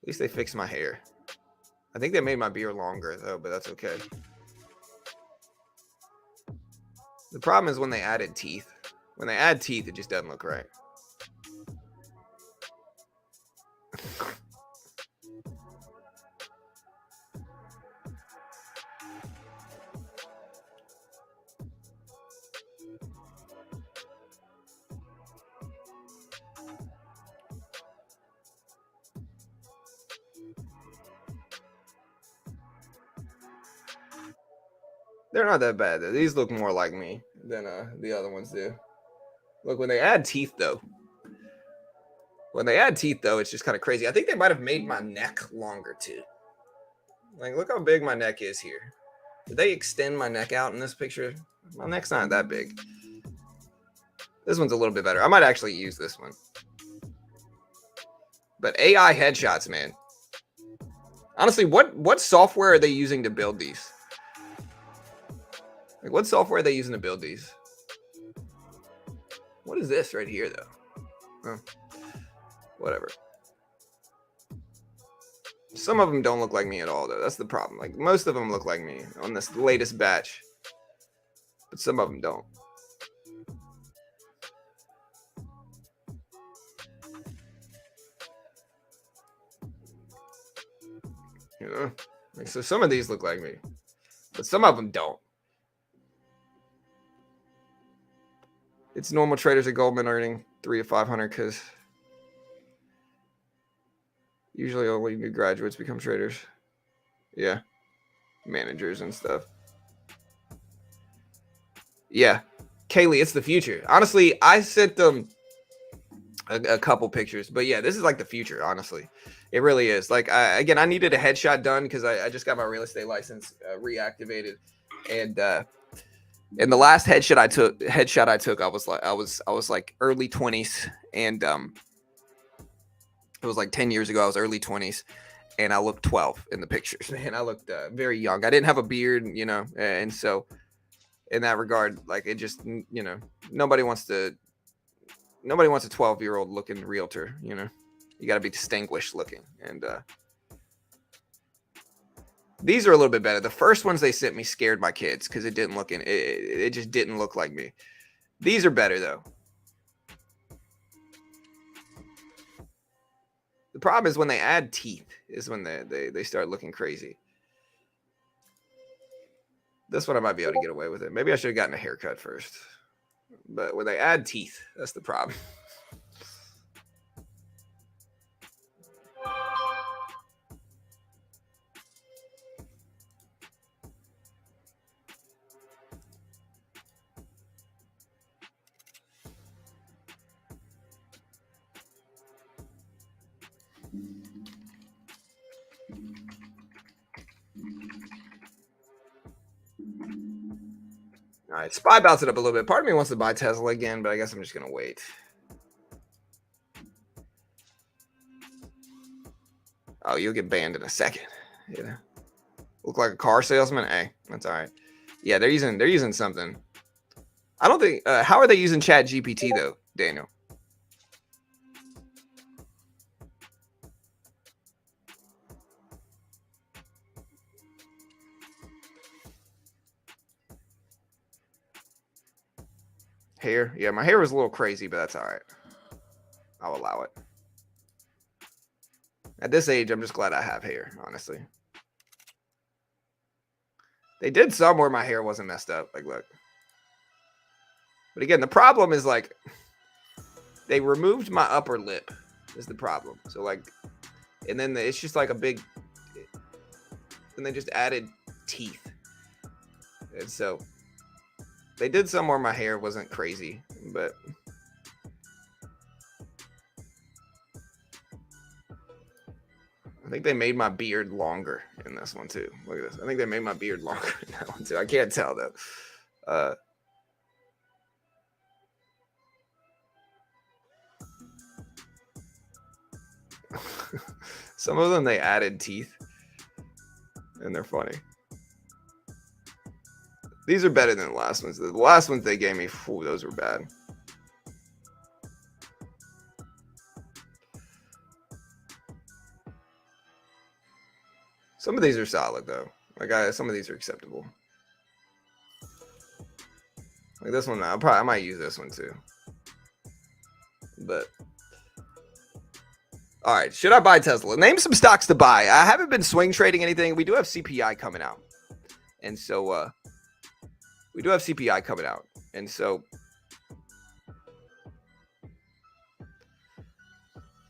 least they fixed my hair. I think they made my beard longer, though, but that's okay. The problem is when they added teeth. When they add teeth, it just doesn't look right. They're not that bad. These look more like me than the other ones do. Look, when they add teeth, though. It's just kind of crazy. I think they might have made my neck longer, too. Like, look how big my neck is here. Did they extend my neck out in this picture? My neck's not that big. This one's a little bit better. I might actually use this one. But AI headshots, man. Honestly, what software are they using to build these? Like, what software are they using to build these? What is this right here, though? Whatever. Some of them don't look like me at all, though. That's the problem. Like, most of them look like me on this latest batch. But some of them don't. You know? Like, so some of these look like me. But some of them don't. It's normal traders at Goldman earning 300 to 500 because usually only new graduates become traders. Yeah. Managers and stuff. Yeah. Kaylee, it's the future. Honestly, I sent them a couple pictures. But yeah, this is like the future, honestly. It really is. Like, I needed a headshot done because I just got my real estate license reactivated. And the last headshot I took, I was like early 20s. And it was like 10 years ago. I was early 20s. And I looked 12 in the pictures. Man, I looked very young. I didn't have a beard, you know. And so in that regard, like, it just, you know, nobody wants a 12-year-old looking realtor, you know. You got to be distinguished looking. And these are a little bit better. The first ones they sent me scared my kids because it didn't look in. It just didn't look like me. These are better though. The problem is when they add teeth is when they start looking crazy. This one I might be able to get away with it. Maybe I should have gotten a haircut first. But when they add teeth, that's the problem. All right, SPY bounced it up a little bit. Part of me wants to buy Tesla again, but I guess I'm just going to wait. Oh, you'll get banned in a second. Yeah. Look like a car salesman? Hey, that's all right. Yeah, they're using something. I don't think how are they using Chat GPT though, Daniel? Hair? Yeah, my hair was a little crazy, but that's all right. I'll allow it. At this age, I'm just glad I have hair, honestly. They did some where my hair wasn't messed up. Like, look. But again, the problem is like they removed my upper lip is the problem. So like, and then it's just like a big, and they just added teeth. And so they did some where my hair wasn't crazy, but I think they made my beard longer in this one too. Look at this. I think they made my beard longer in that one too. I can't tell though. Some of them they added teeth, and they're funny. These are better than the last ones. The last ones they gave me, whew, those were bad. Some of these are solid though. Like some of these are acceptable. Like this one, I might use this one too. But all right, should I buy Tesla? Name some stocks to buy. I haven't been swing trading anything. We do have CPI coming out, and so we do have CPI coming out, and so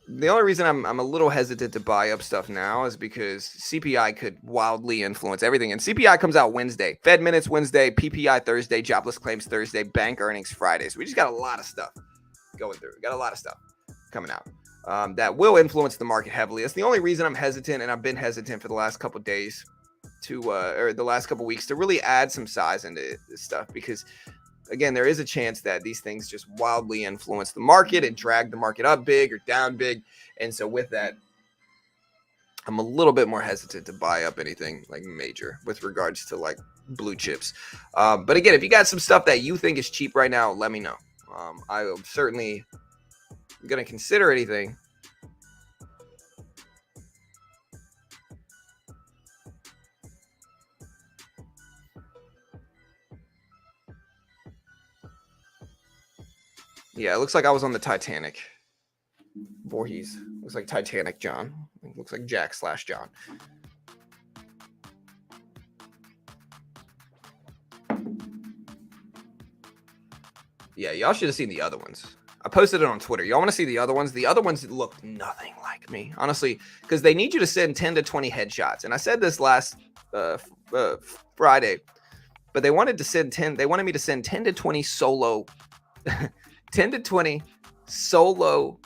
the only reason I'm a little hesitant to buy up stuff now is because CPI could wildly influence everything. And CPI comes out Wednesday, Fed minutes Wednesday, PPI Thursday, jobless claims Thursday, bank earnings Friday. So we just got a lot of stuff going through. We got a lot of stuff coming out that will influence the market heavily. That's the only reason I'm hesitant, and I've been hesitant for the last couple of days to or the last couple of weeks to really add some size into this stuff, because again, there is a chance that these things just wildly influence the market and drag the market up big or down big. And so with that, I'm a little bit more hesitant to buy up anything like major with regards to like blue chips. But again, if you got some stuff that you think is cheap right now, let me know. I am certainly going to consider anything. Yeah, it looks like I was on the Titanic. Voorhees. Looks like Titanic John. It looks like Jack/John. Yeah, y'all should have seen the other ones. I posted it on Twitter. Y'all want to see the other ones? The other ones look nothing like me, honestly, because they need you to send 10 to 20 headshots. And I said this last Friday, but they wanted to send 10. They wanted me to send 10 to 20 solo 10 to 20 solo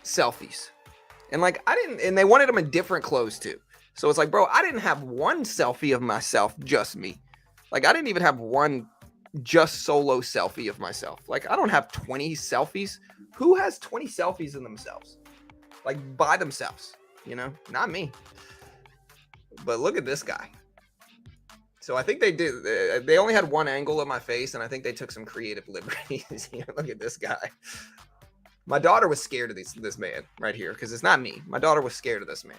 selfies. And like, I didn't, and they wanted them in different clothes too. So it's like, bro, I didn't have one selfie of myself, just me. Like, I didn't even have one just solo selfie of myself. Like, I don't have 20 selfies. Who has 20 selfies of themselves? Like, by themselves, you know, not me. But look at this guy. So I think they did. They only had one angle of my face, and I think they took some creative liberties. Look at this guy. My daughter was scared of this man right here because it's not me. My daughter was scared of this man.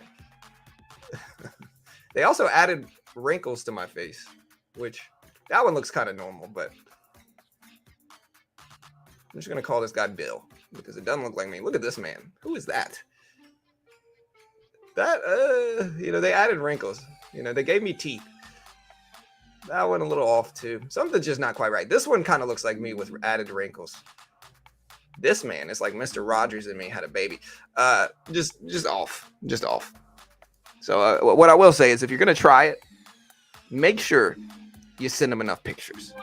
They also added wrinkles to my face, which that one looks kind of normal, but I'm just going to call this guy Bill because it doesn't look like me. Look at this man. Who is that? That, they added wrinkles. They gave me teeth. That one a little off too. Something's just not quite right. This one kind of looks like me with added wrinkles. This man is like Mr. Rogers and me had a baby. Just off. Just off. So what I will say is if you're going to try it, make sure you send them enough pictures.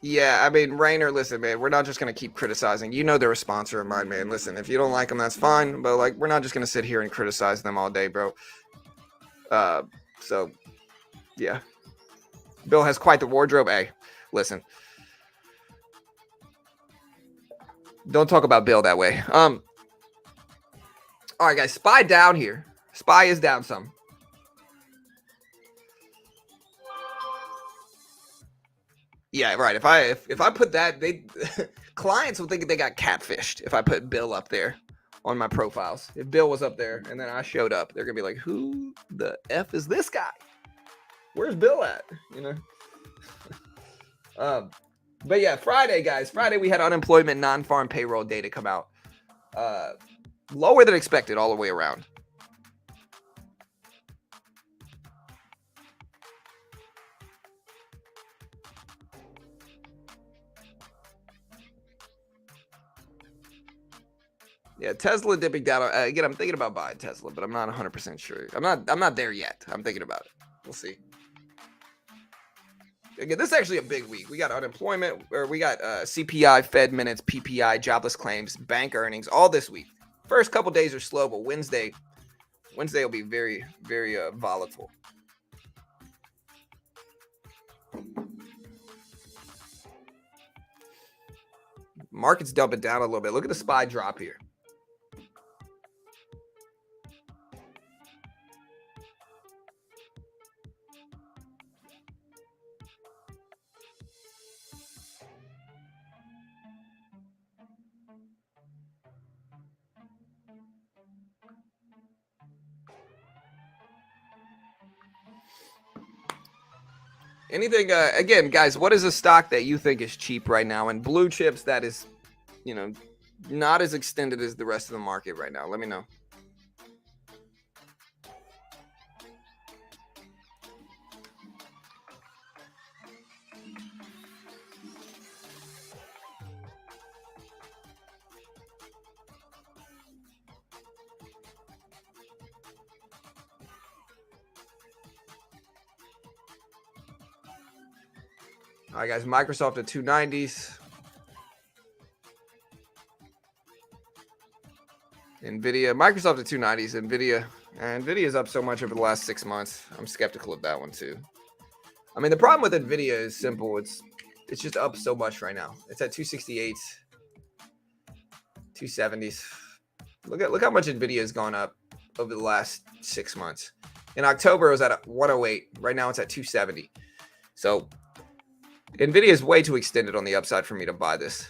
Yeah, I mean, Rainer, listen, man, we're not just going to keep criticizing. They're a sponsor of mine, man. Listen, if you don't like them, that's fine. But, like, we're not just going to sit here and criticize them all day, bro. So, yeah. Bill has quite the wardrobe. Hey, listen. Don't talk about Bill that way. All right, guys, SPY down here. SPY is down some. Yeah, right. If I put that, clients will think they got catfished if I put Bill up there on my profiles. If Bill was up there and then I showed up, they're gonna be like, "Who the F is this guy? Where's Bill at?" But yeah, Friday, guys. Friday we had unemployment non-farm payroll data come out. Lower than expected all the way around. Yeah, Tesla dipping down. Again, I'm thinking about buying Tesla, but I'm not 100% sure. I'm not there yet. I'm thinking about it. We'll see. Again, this is actually a big week. We got unemployment, or we got CPI, Fed minutes, PPI, jobless claims, bank earnings, all this week. First couple days are slow, but Wednesday will be very, very volatile. Market's dumping down a little bit. Look at the SPY drop here. Anything, again, guys, what is a stock that you think is cheap right now? And blue chips that is, not as extended as the rest of the market right now? Let me know. All right, guys, Microsoft at 290s. Microsoft at 290s. Nvidia is up so much over the last 6 months. I'm skeptical of that one too. I mean, the problem with Nvidia is simple. It's just up so much right now. It's at 268s, 270s. Look how much Nvidia has gone up over the last 6 months. In October, it was at 108. Right now, it's at 270. So Nvidia is way too extended on the upside for me to buy this.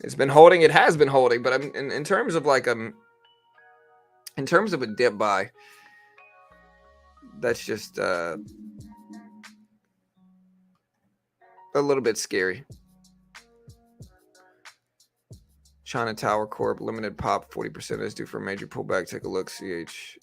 It's been holding. It has been holding, but I'm in terms of like in terms of a dip buy, that's just a little bit scary. China Tower Corp limited pop 40% is due for a major pullback. Take a look. CH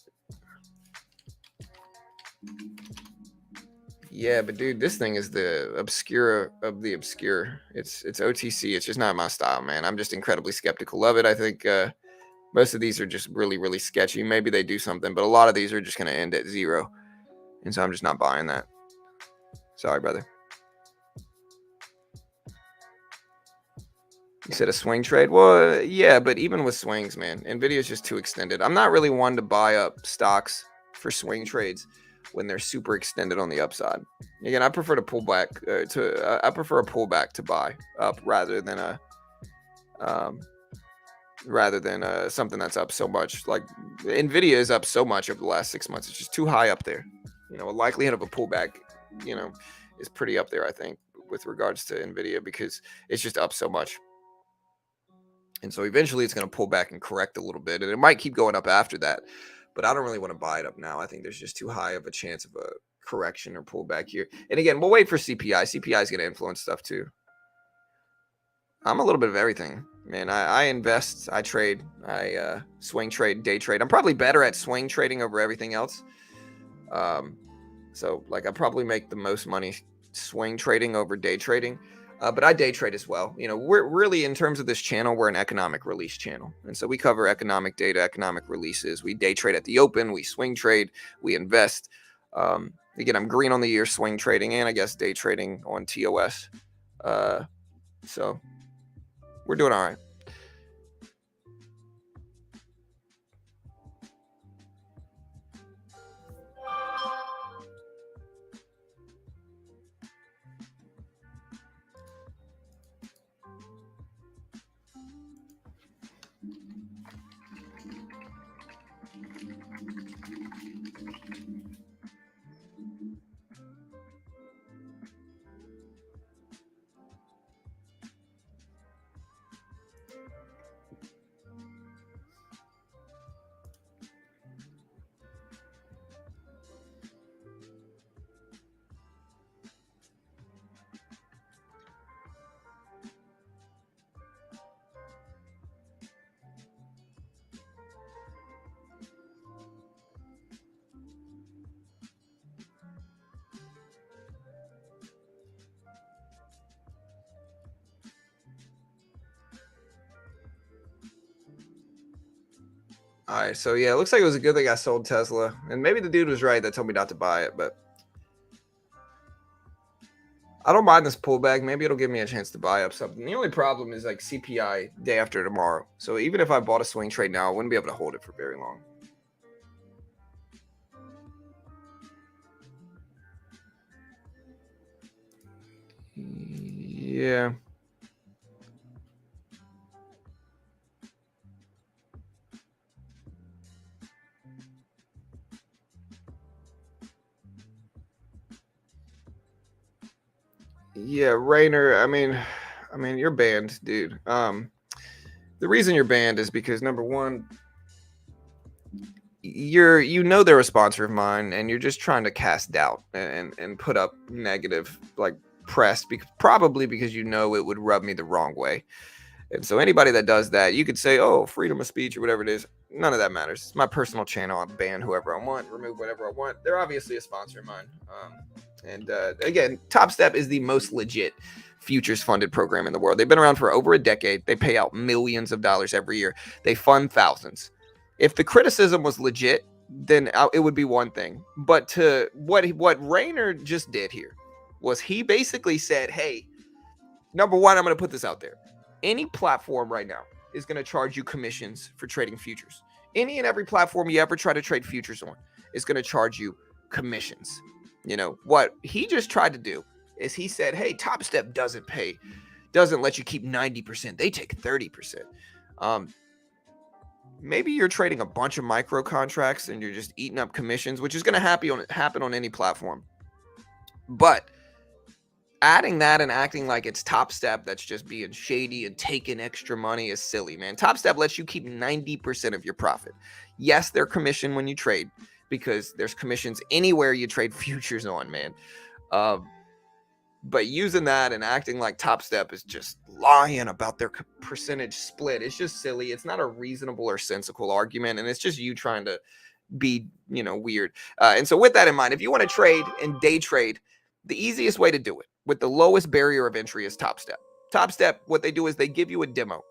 Yeah, but dude, this thing is the obscure of the obscure. It's OTC. It's just not my style, man. I'm just incredibly skeptical of it. I think most of these are just really, really sketchy. Maybe they do something, but a lot of these are just going to end at zero, and so I'm just not buying that. Sorry, brother. You said a swing trade? Well, yeah, but even with swings, man, Nvidia's just too extended. I'm not really one to buy up stocks for swing trades when they're super extended on the upside. Again, I prefer to pull back I prefer a pullback to buy up um, rather than something that's up so much. Like Nvidia is up so much over the last 6 months; it's just too high up there. A likelihood of a pullback, you know, is pretty up there. I think with regards to Nvidia because it's just up so much. And so eventually it's going to pull back and correct a little bit. And it might keep going up after that. But I don't really want to buy it up now. I think there's just too high of a chance of a correction or pullback here. And again, we'll wait for CPI. CPI is going to influence stuff too. I'm a little bit of everything, man. I invest, I trade, I swing trade, day trade. I'm probably better at swing trading over everything else. So like I probably make the most money swing trading over day trading. But I day trade as well. We're really, in terms of this channel, we're an economic release channel. And so we cover economic data, economic releases. We day trade at the open, we swing trade, we invest. Again, I'm green on the year swing trading and I guess day trading on TOS. So we're doing all right. All right, so yeah, it looks like it was a good thing I sold Tesla, and maybe the dude was right that told me not to buy it, but I don't mind this pullback. Maybe it'll give me a chance to buy up something. The only problem is like CPI day after tomorrow. So even if I bought a swing trade now, I wouldn't be able to hold it for very long. Yeah. Yeah, Rainer, I mean you're banned, dude. The reason you're banned is because number one, they're a sponsor of mine and you're just trying to cast doubt and put up negative like press probably because it would rub me the wrong way. And so anybody that does that, you could say, oh, freedom of speech or whatever it is. None of that matters. It's my personal channel. I ban whoever I want, remove whatever I want. They're obviously a sponsor of mine. And again, Top Step is the most legit futures funded program in the world. They've been around for over a decade. They pay out millions of dollars every year. They fund thousands. If the criticism was legit, then it would be one thing. But to what Rayner just did here was he basically said, hey, number one, I'm going to put this out there. Any platform right now is going to charge you commissions for trading futures. Any and every platform you ever try to trade futures on is going to charge you commissions. What he just tried to do is he said, hey, Top Step doesn't let you keep 90%. They take 30%. Maybe you're trading a bunch of micro contracts and you're just eating up commissions, which is going to happen on any platform. But adding that and acting like it's Top Step that's just being shady and taking extra money is silly, man. Top Step lets you keep 90% of your profit. Yes, they're commission when you trade because there's commissions anywhere you trade futures on, man. But using that and acting like Top Step is just lying about their percentage split, it's just silly. It's not a reasonable or sensible argument, and it's just you trying to be, weird. And so with that in mind, if you want to trade and day trade The easiest way to do it with the lowest barrier of entry is Top Step. Top Step, what they do is they give you a demo.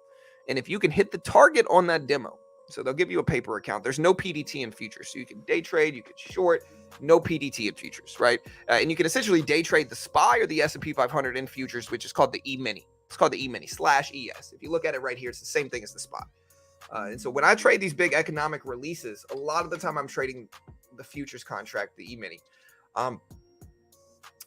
And if you can hit the target on that demo, so they'll give you a paper account. There's no PDT in futures. So you can day trade, you can short, no PDT in futures, right? And you can essentially day trade the SPY or the S&P 500 in futures, which is called the E-mini. It's called the E-mini /ES. If you look at it right here, it's the same thing as the SPY. And so when I trade these big economic releases, a lot of the time I'm trading the futures contract, the E-mini.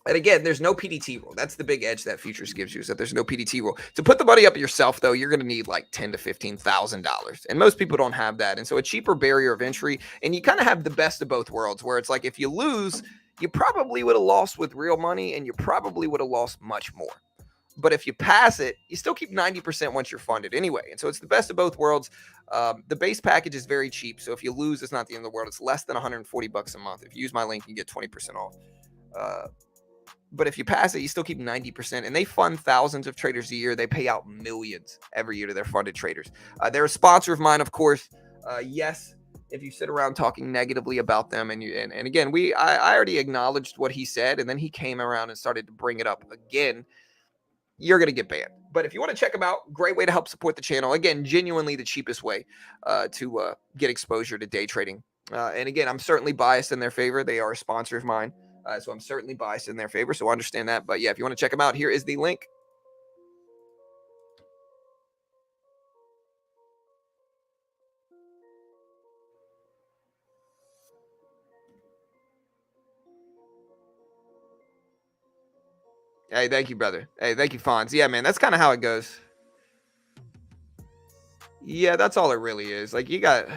And again, there's no PDT rule. That's the big edge that futures gives you, is that there's no PDT rule. To put the money up yourself, though, you're going to need like $10,000 to $15,000, and most people don't have that. And so a cheaper barrier of entry, and you kind of have the best of both worlds, where it's like if you lose, you probably would have lost with real money, and you probably would have lost much more. But if you pass it, you still keep 90% once you're funded anyway. And so it's the best of both worlds. The base package is very cheap, so if you lose, it's not the end of the world. It's less than $140 a month. If you use my link, you get 20% off. But if you pass it, you still keep 90%. And they fund thousands of traders a year. They pay out millions every year to their funded traders. They're a sponsor of mine, of course. Yes, if you sit around talking negatively about them, and again, I already acknowledged what he said, and then he came around and started to bring it up again, you're going to get banned. But if you want to check them out, great way to help support the channel. Again, genuinely the cheapest way to get exposure to day trading. And again, I'm certainly biased in their favor. They are a sponsor of mine. So I'm certainly biased in their favor. So understand that. But yeah, if you want to check them out, here is the link. Hey, thank you, brother. Hey, thank you, Fonz. Yeah, man, that's kind of how it goes. Yeah, that's all it really is. Like, you got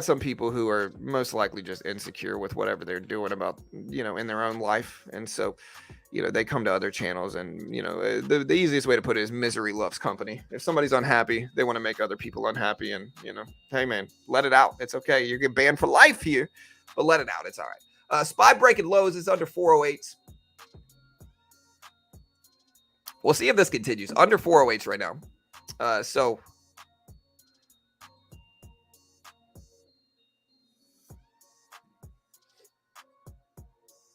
some people who are most likely just insecure with whatever they're doing about, in their own life. And so, they come to other channels, and, the easiest way to put it is misery loves company. If somebody's unhappy, they want to make other people unhappy. And, hey, man, let it out. It's okay. You get banned for life here, but let it out. It's all right. SPY breaking lows is under 408s. We'll see if this continues. Under 408s right now. So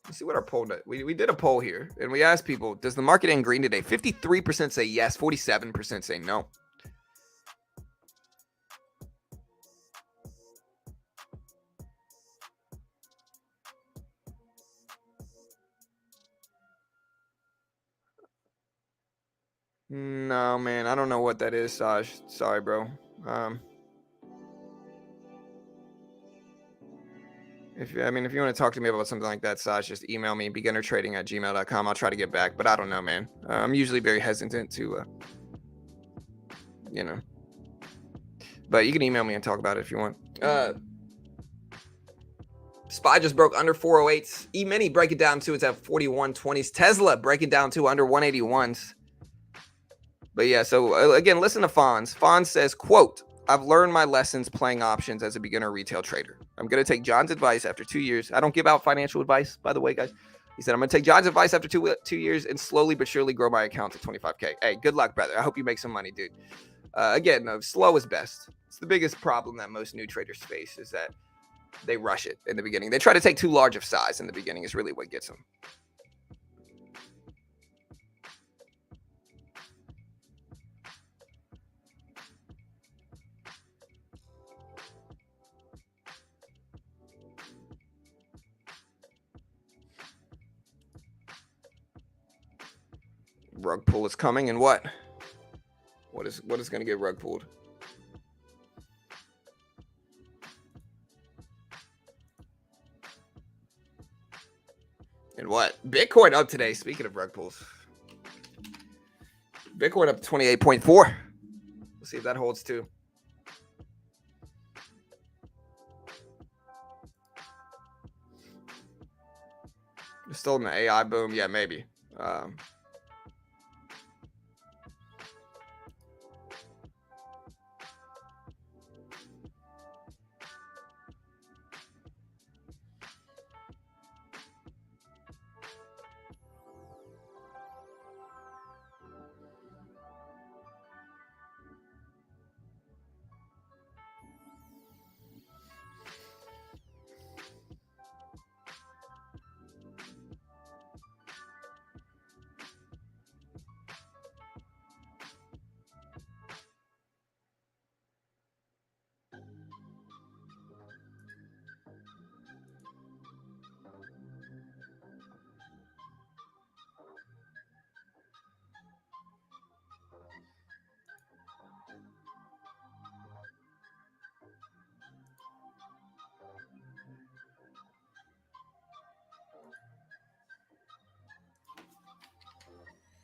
let's see what our poll did. We did a poll here, and we asked people, does the market end green today? 53% say yes, 47% say no. No, man, I don't know what that is, Saj. Sorry, bro. If you want to talk to me about something like that, Saj, just email me, beginnertrading@gmail.com. I'll try to get back, but I don't know, man. I'm usually very hesitant to, but you can email me and talk about it if you want. SPY just broke under 408s. E-mini break it down to, it's at 4120s. Tesla break it down to under 181s. But yeah, so again, listen to Fonz. Fonz says, quote, I've learned my lessons playing options as a beginner retail trader. I'm going to take John's advice after 2 years. I don't give out financial advice, by the way, guys. He said, I'm going to take John's advice after two years and slowly but surely grow my account to 25K. Hey, good luck, brother. I hope you make some money, dude. Again, no, slow is best. It's the biggest problem that most new traders face, is that they rush it in the beginning. They try to take too large of size in the beginning is really what gets them. Rug pull is coming, and what? What is going to get rug pulled? And what? Bitcoin up today. Speaking of rug pulls, Bitcoin up 28.4. Let's see if that holds too. Still in the AI boom? Yeah, maybe.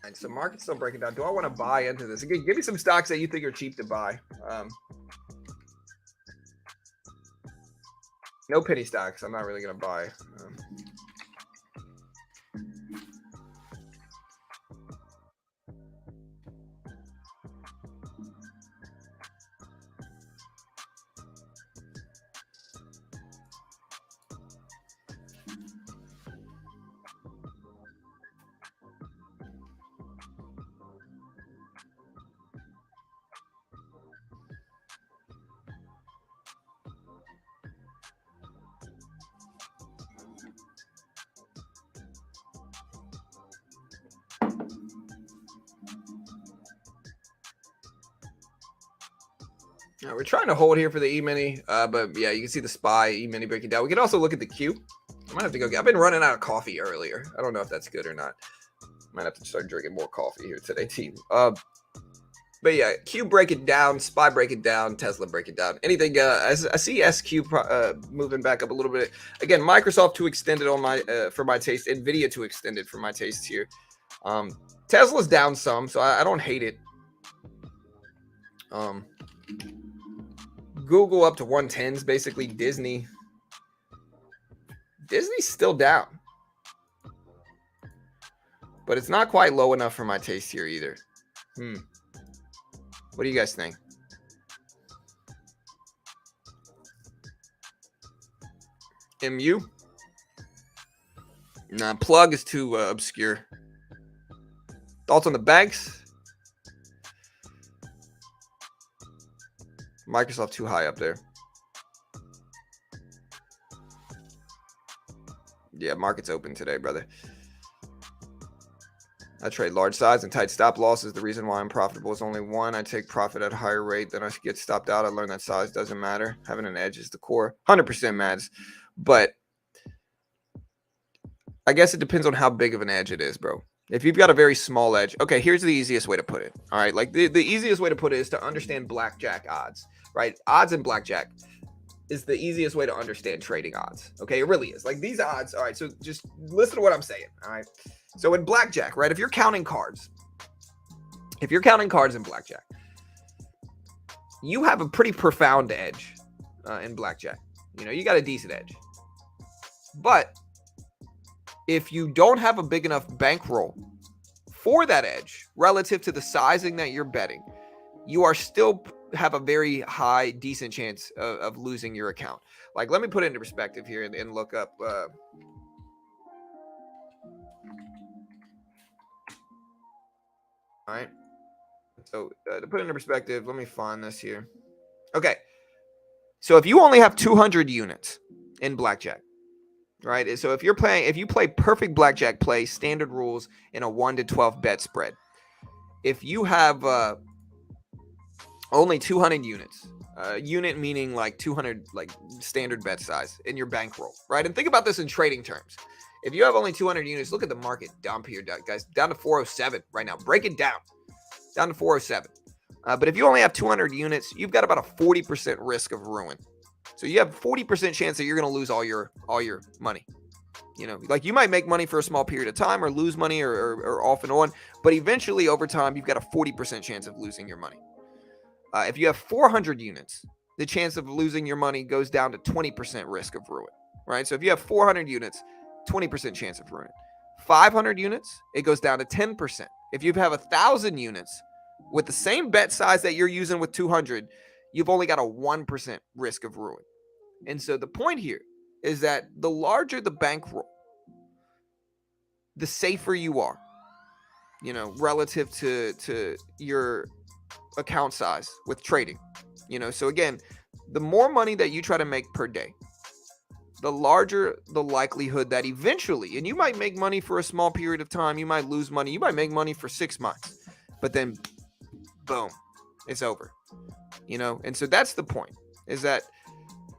right, so market's still breaking down. Do I want to buy into this? Again, give me some stocks that you think are cheap to buy. No penny stocks. I'm not really going to buy. We're trying to hold here for the E-mini, but yeah, you can see the SPY E-mini breaking down. We can also look at the Q. I might have to go get. I've been running out of coffee earlier. I don't know if that's good or not. Might have to start drinking more coffee here today, team. But yeah, Q break it down, SPY break it down, Tesla break it down. Anything? I see SQ moving back up a little bit. Again, Microsoft too extended on my for my taste. Nvidia too extended for my taste here. Tesla's down some, so I don't hate it. Google up to 110s, basically. Disney's still down, but it's not quite low enough for my taste here either. What do you guys think? MU? Nah, plug is too obscure. Thoughts on the banks? Microsoft too high up there. Yeah, market's open today, brother. I trade large size and tight stop losses. The reason why I'm profitable is only one. I take profit at a higher rate than I get stopped out. I learned that size doesn't matter. Having an edge is the core. 100% Mads. But I guess it depends on how big of an edge it is, bro. If you've got a very small edge, okay, here's the easiest way to put it. All right, like the easiest way to put it is to understand blackjack odds, right? Odds in blackjack is the easiest way to understand trading odds. Okay, it really is. Like these odds, all right, so just listen to what I'm saying, all right? So in blackjack, right, if you're counting cards in blackjack, you have a pretty profound edge in blackjack. You know, you got a decent edge. But if you don't have a big enough bankroll for that edge relative to the sizing that you're betting, you are still have a very high, decent chance of losing your account. Like, let me put it into perspective here and look up. All right. So to put it into perspective, let me find this here. Okay. So if you only have 200 units in blackjack, right? So if you play perfect blackjack play, standard rules in a 1 to 12 bet spread, if you have only 200 units, unit meaning like 200 like standard bet size in your bankroll, right? And think about this in trading terms. If you have only 200 units, look at the market dump here, guys, down to 407 right now. Break it down to 407. But if you only have 200 units, you've got about a 40% risk of ruin. So you have 40% chance that you're going to lose all your money. You know, like you might make money for a small period of time or lose money or off and on, but eventually over time, you've got a 40% chance of losing your money. If you have 400 units, the chance of losing your money goes down to 20% risk of ruin, right? So if you have 400 units, 20% chance of ruin. 500 units, it goes down to 10%. If you have 1,000 units with the same bet size that you're using with 200, you've only got a 1% risk of ruin. And so the point here is that the larger the bankroll, the safer you are, you know, relative to your account size with trading. You know, so again, the more money that you try to make per day, the larger the likelihood that eventually, and you might make money for a small period of time, you might lose money, you might make money for 6 months, but then boom, it's over. You know, and so that's the point, is that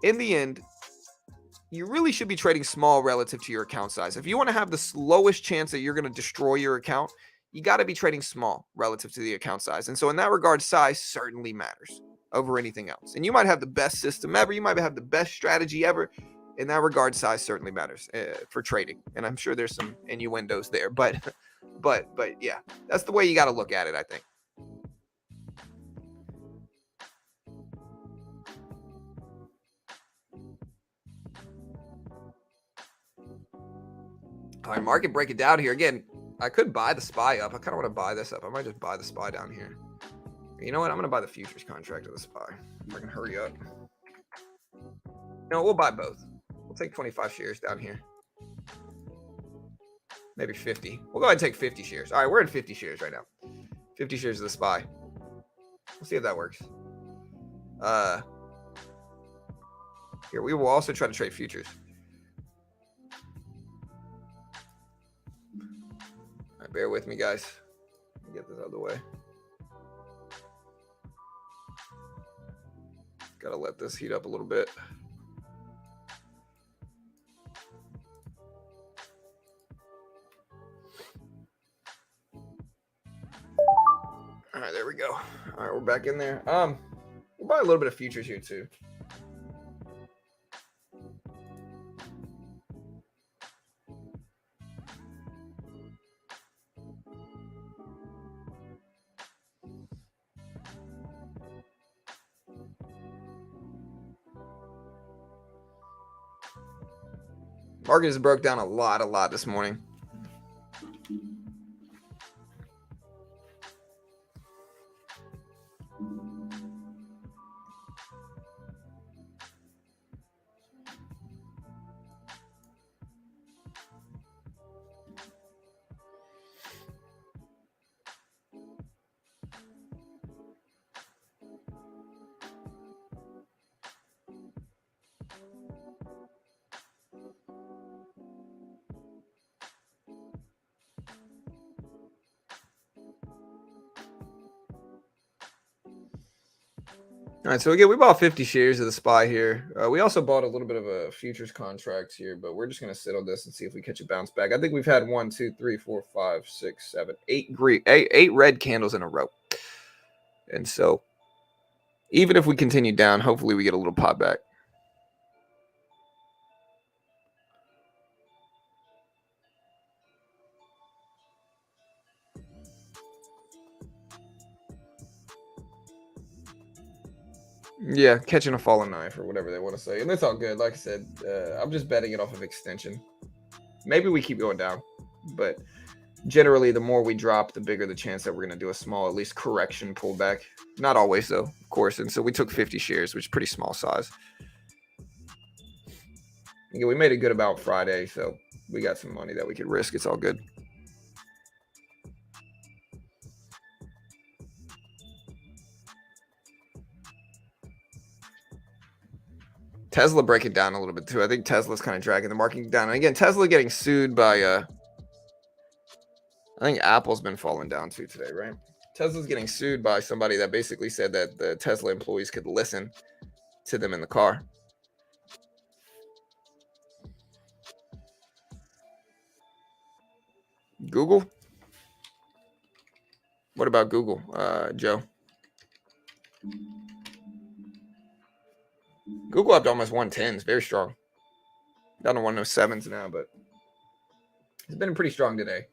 in the end, you really should be trading small relative to your account size. If you want to have the lowest chance that you're going to destroy your account, you got to be trading small relative to the account size. And so in that regard, size certainly matters over anything else. And you might have the best system ever. You might have the best strategy ever. In that regard, size certainly matters for trading. And I'm sure there's some innuendos there. But But yeah, that's the way you got to look at it, I think. All right, market break it down here. Again, I could buy the SPY up. I kind of want to buy this up. I might just buy the SPY down here. You know what? I'm going to buy the futures contract of the SPY. If I can hurry up. No, we'll buy both. We'll take 25 shares down here. Maybe 50. We'll go ahead and take 50 shares. All right, we're in 50 shares right now. 50 shares of the SPY. We'll see if that works. Here, we will also try to trade futures. All right, bear with me, guys. Get this out of the way. Gotta let this heat up a little bit. All right, there we go. All right, we're back in there. We'll buy a little bit of futures here too. Market has broke down a lot this morning. All right, so again, we bought 50 shares of the SPY here. We also bought a little bit of a futures contract here, but we're just going to sit on this and see if we catch a bounce back. I think we've had 1, 2, 3, 4, 5, 6, 7, 8 red candles in a row. And so even if we continue down, hopefully we get a little pop back. Yeah, catching a falling knife or whatever they want to say. And that's all good. Like I said, I'm just betting it off of extension. Maybe we keep going down, but generally the more we drop, the bigger the chance that we're going to do a small, at least correction pullback. Not always though, of course. And so we took 50 shares, which is pretty small size. Again, we made a good amount Friday, so we got some money that we could risk. It's all good. Tesla breaking down a little bit too. I think Tesla's kind of dragging the market down. And again, Tesla getting sued by I think Apple's been falling down too today, right? Tesla's getting sued by somebody that basically said that the Tesla employees could listen to them in the car. Google? What about Google, Joe? Google up to almost 110s, very strong. Down to 107s now, but it's been pretty strong today.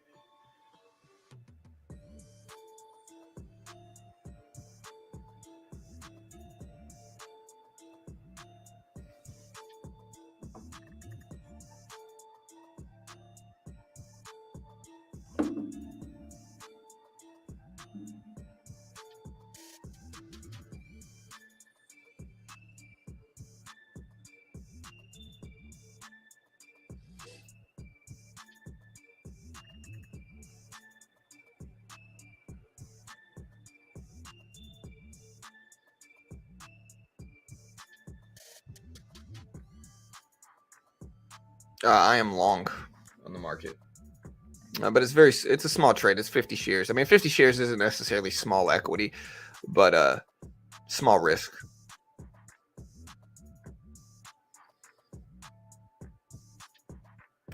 I am long on the market. But it's a small trade. It's 50 shares. I mean, 50 shares isn't necessarily small equity, but small risk.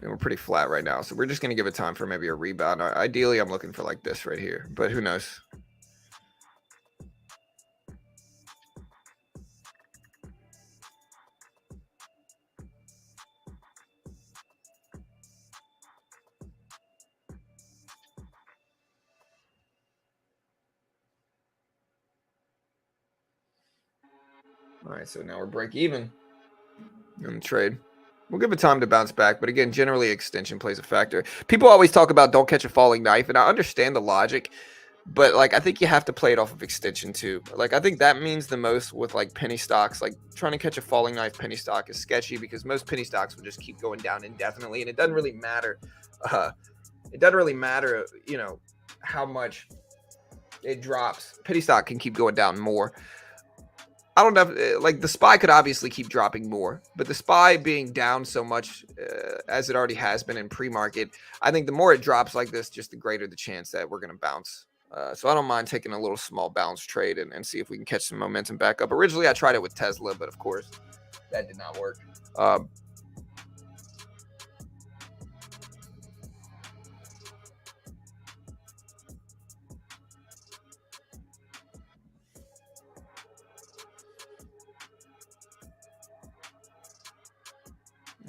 And we're pretty flat right now, so we're just going to give it time for maybe a rebound. Ideally, I'm looking for like this right here, but who knows? All right, so now we're break even in the trade. We'll give it time to bounce back, but again, generally extension plays a factor. People always talk about don't catch a falling knife, and I understand the logic, but like I think you have to play it off of extension too. Like I think that means the most with like penny stocks. Like trying to catch a falling knife penny stock is sketchy because most penny stocks will just keep going down indefinitely, and it doesn't really matter. You know, how much it drops. Penny stock can keep going down more. I don't know. Like the SPY could obviously keep dropping more, but the SPY being down so much as it already has been in pre-market, I think the more it drops like this, just the greater the chance that we're going to bounce. So I don't mind taking a little small bounce trade and see if we can catch some momentum back up. Originally, I tried it with Tesla, but of course, that did not work.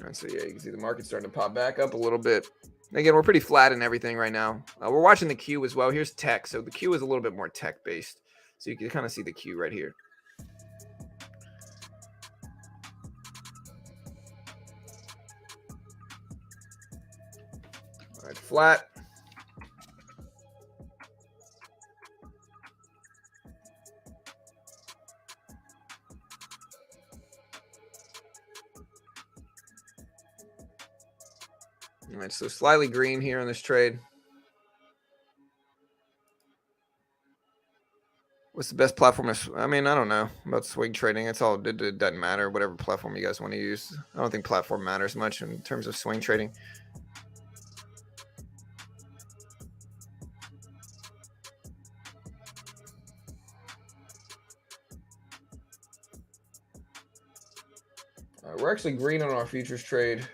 And so yeah, you can see the market starting to pop back up a little bit. Again, we're pretty flat in everything right now. We're watching the Q as well. Here's tech. So the Q is a little bit more tech based. So you can kind of see the Q right here. All right, flat. All right, so slightly green here on this trade. What's the best platform? I mean, I don't know about swing trading. It's all, it doesn't matter. Whatever platform you guys want to use. I don't think platform matters much in terms of swing trading. We're actually green on our futures trade.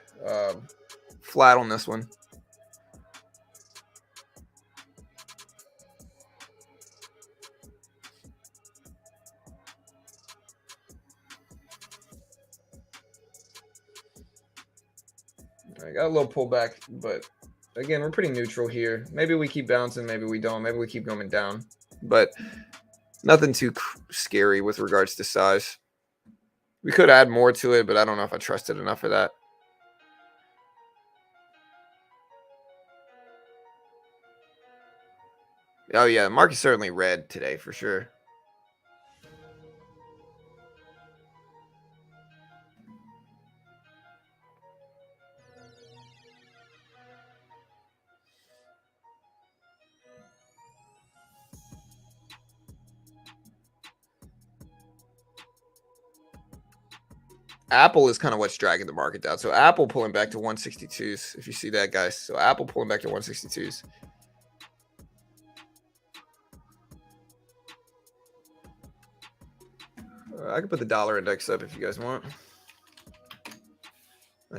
Flat on this one. I got a little pullback, but again, we're pretty neutral here. Maybe we keep bouncing, maybe we don't. Maybe we keep going down, but nothing too scary with regards to size. We could add more to it, but I don't know if I trusted enough of that. Oh yeah, the market's certainly red today for sure. Apple is kind of what's dragging the market down. So Apple pulling back to 162s, if you see that, guys. So Apple pulling back to 162s. I can put the dollar index up if you guys want.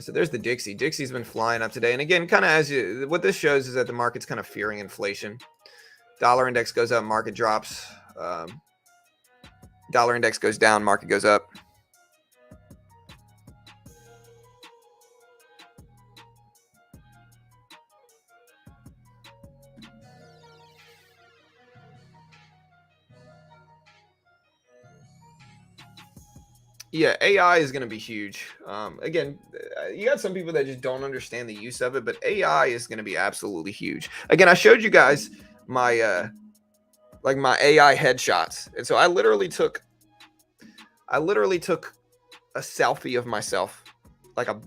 So there's the Dixie. Dixie's been flying up today. And again, kind of as you, what this shows is that the market's kind of fearing inflation. Dollar index goes up, market drops. Dollar index goes down, market goes up. Yeah, AI is going to be huge. Again, you got some people that just don't understand the use of it, but AI is going to be absolutely huge. Again, I showed you guys my like my AI headshots, and so I literally took a selfie of myself, like a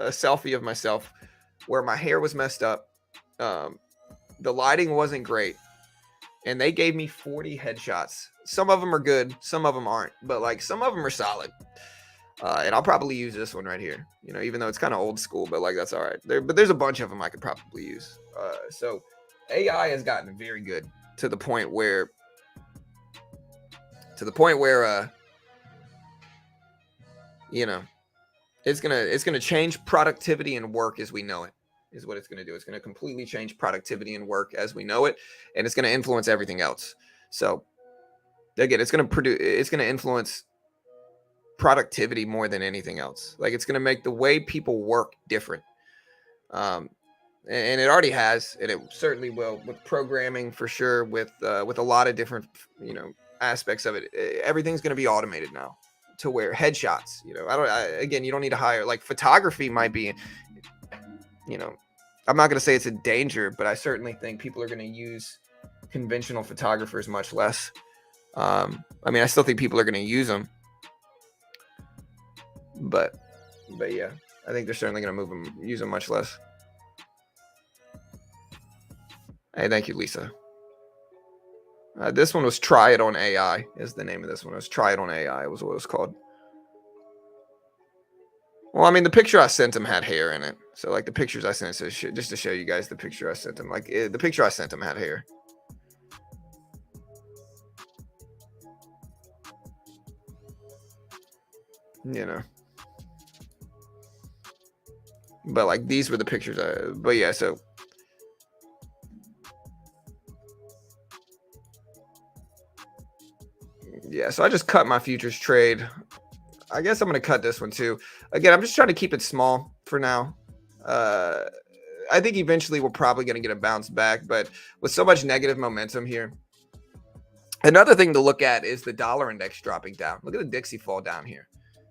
selfie of myself, where my hair was messed up, the lighting wasn't great, and they gave me 40 headshots. Some of them are good, some of them aren't, but like some of them are solid. And I'll probably use this one right here, you know, even though it's kind of old school, but like that's all right. But there's a bunch of them I could probably use. So AI has gotten very good to the point where you know, it's gonna change productivity and work as we know it. Is what it's going to do. It's going to completely change productivity and work as we know it, and it's going to influence everything else. So again, it's going to influence productivity more than anything else. Like it's going to make the way people work different. And it already has, and it certainly will with programming for sure, with a lot of different, you know, aspects of it. Everything's going to be automated now. to where headshots, again, you don't need to hire, like, photography might be, I'm not going to say it's a danger, but I certainly think people are going to use conventional photographers much less. I mean, I still think people are going to use them, but yeah, I think they're certainly going to use them much less. Hey, thank you, Lisa. This one was Try It on AI is the name of this one. It was Try It on AI was what it was called. Well, I mean, the picture I sent him had hair in it. So, like, the pictures I sent, so just to show you guys the picture I sent him, like, the picture I sent him had hair. But, like, these were the pictures. But yeah, so. Yeah, so I just cut my futures trade. I guess I'm going to cut this one too. Again, I'm just trying to keep it small for now. I think eventually we're probably going to get a bounce back, but with so much negative momentum here. Another thing to look at is the dollar index dropping down. Look at the Dixie fall down here.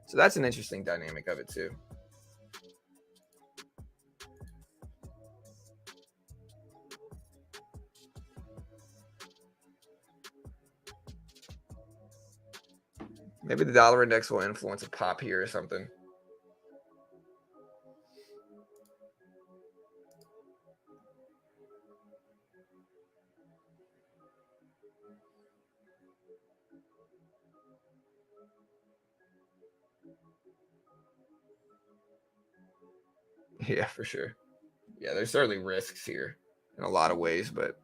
So that's an interesting dynamic of it too. Maybe the dollar index will influence a pop here or something. Yeah, for sure. Yeah, there's certainly risks here in a lot of ways, but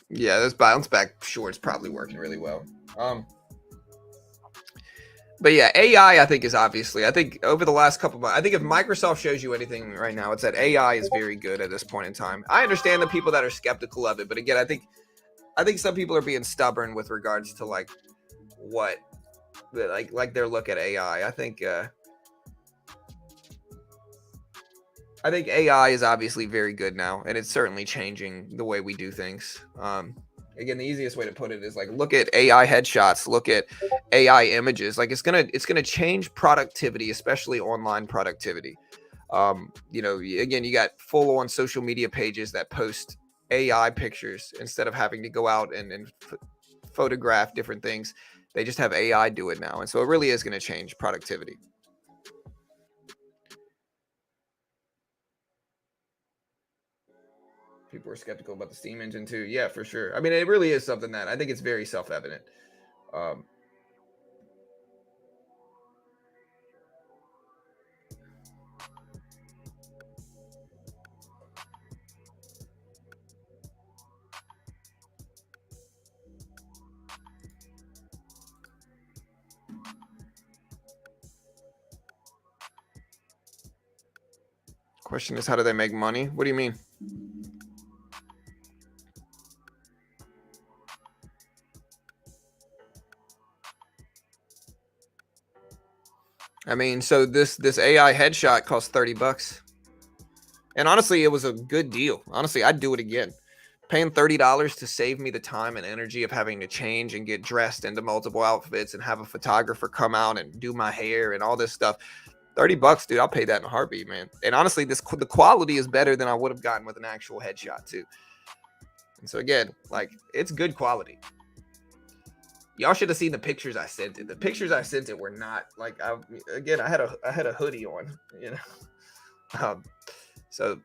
yeah, this bounce back short's probably working really well. But yeah, AI, I think, is obviously, I think over the last couple of months, I think if Microsoft shows you anything right now, it's that AI is very good at this point in time. I understand the people that are skeptical of it, but again, I think some people are being stubborn with regards to like what, like their look at AI. I think AI is obviously very good now, and it's certainly changing the way we do things. Again, the easiest way to put it is like look at AI headshots, look at AI images. Like it's gonna change productivity, especially online productivity. Again, you got full on social media pages that post AI pictures instead of having to go out and photograph different things. They just have AI do it now, and so it really is going to change productivity. People are skeptical about the steam engine too. Yeah, for sure. I mean, it really is something that I think it's very self-evident. Um, Question is, how do they make money? What do you mean? I mean, so this AI headshot cost $30, and honestly, it was a good deal. Honestly, I'd do it again. Paying $30 to save me the time and energy of having to change and get dressed into multiple outfits and have a photographer come out and do my hair and all this stuff. $30, dude, I'll pay that in a heartbeat, man. And honestly, the quality is better than I would have gotten with an actual headshot too. And so again, like it's good quality. Y'all should have seen the pictures I sent it. The pictures I sent it were not like I had a hoodie on, so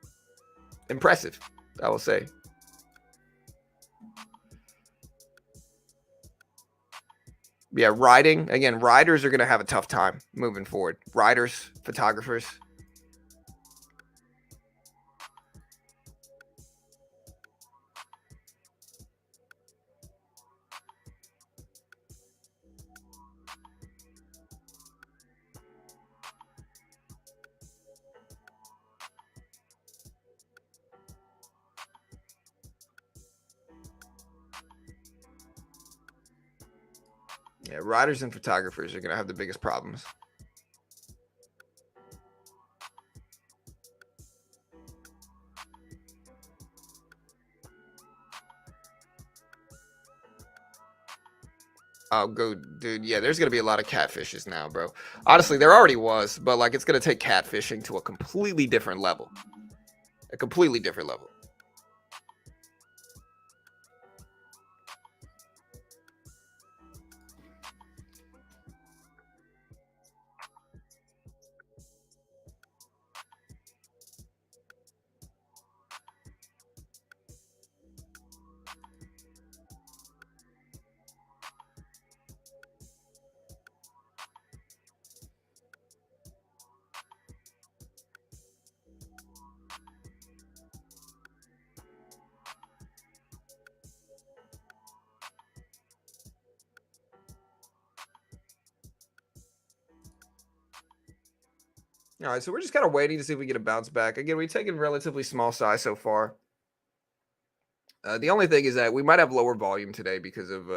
impressive, I will say. Yeah, riding again. Riders are gonna have a tough time moving forward. Riders, photographers. Yeah, writers and photographers are going to have the biggest problems. Oh, go, dude. Yeah, there's going to be a lot of catfishes now, bro. Honestly, there already was, but like it's going to take catfishing to a completely different level. A completely different level. All right, so we're just kind of waiting to see if we get a bounce back. Again, we've taken relatively small size so far. The only thing is that we might have lower volume today because of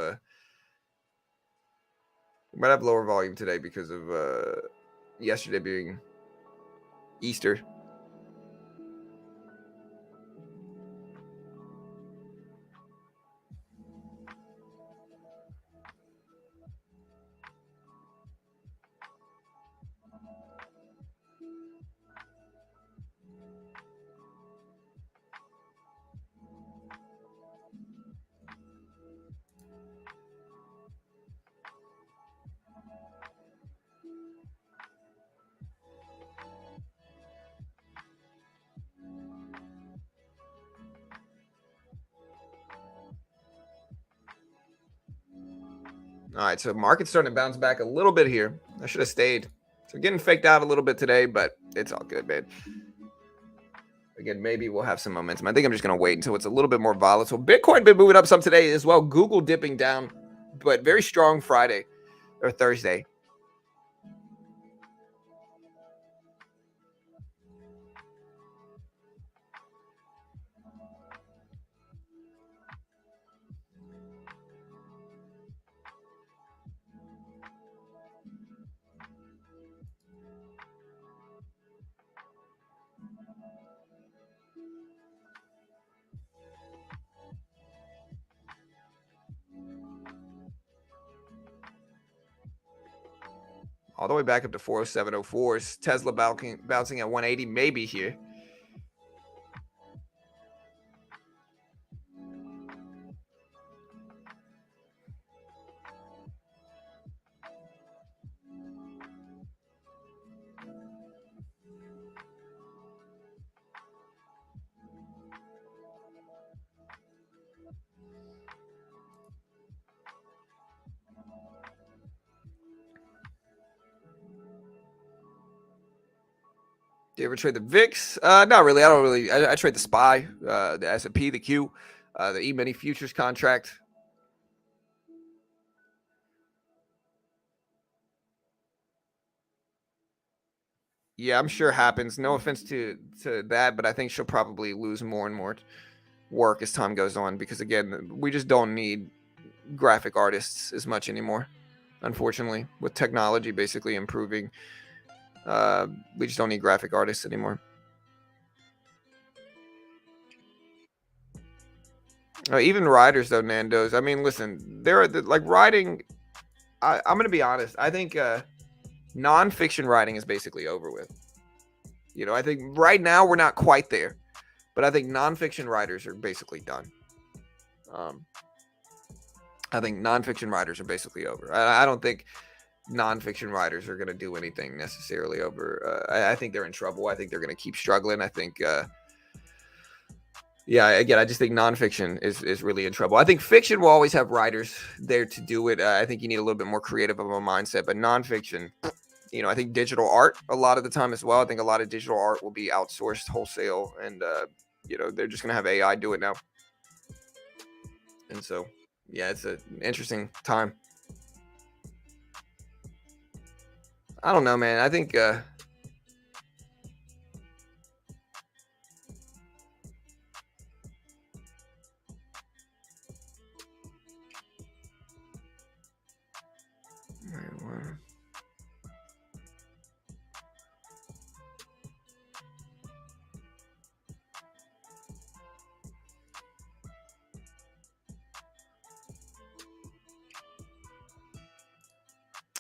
yesterday being Easter. All right, so market's starting to bounce back a little bit here. I should have stayed. So getting faked out a little bit today, but it's all good, man. Again, maybe we'll have some momentum. I think I'm just going to wait until it's a little bit more volatile. Bitcoin been moving up some today as well. Google dipping down, but very strong Friday or Thursday. All the way back up to 407.04s. Tesla bouncing at 180, maybe here. Do you ever trade the VIX? Not really. I don't really. I trade the SPY, the S&P, the Q, the E-mini futures contract. Yeah, I'm sure happens. No offense to that, but I think she'll probably lose more and more work as time goes on because again, we just don't need graphic artists as much anymore. Unfortunately, with technology basically improving, we just don't need graphic artists anymore. Even writers, though, Nando's. I mean, listen, there are like writing. I'm gonna be honest. I think nonfiction writing is basically over with. You know, I think right now we're not quite there, but I think nonfiction writers are basically done. Um, I think nonfiction writers are basically over. I don't think nonfiction writers are going to do anything necessarily over. I think they're in trouble. I think they're going to keep struggling. I think, yeah, again, I just think nonfiction is really in trouble. I think fiction will always have writers there to do it. I think you need a little bit more creative of a mindset, but nonfiction, you know, I think digital art a lot of the time as well. I think a lot of digital art will be outsourced wholesale, and you know, they're just going to have AI do it now. And so, yeah, it's an interesting time. I don't know, man. I think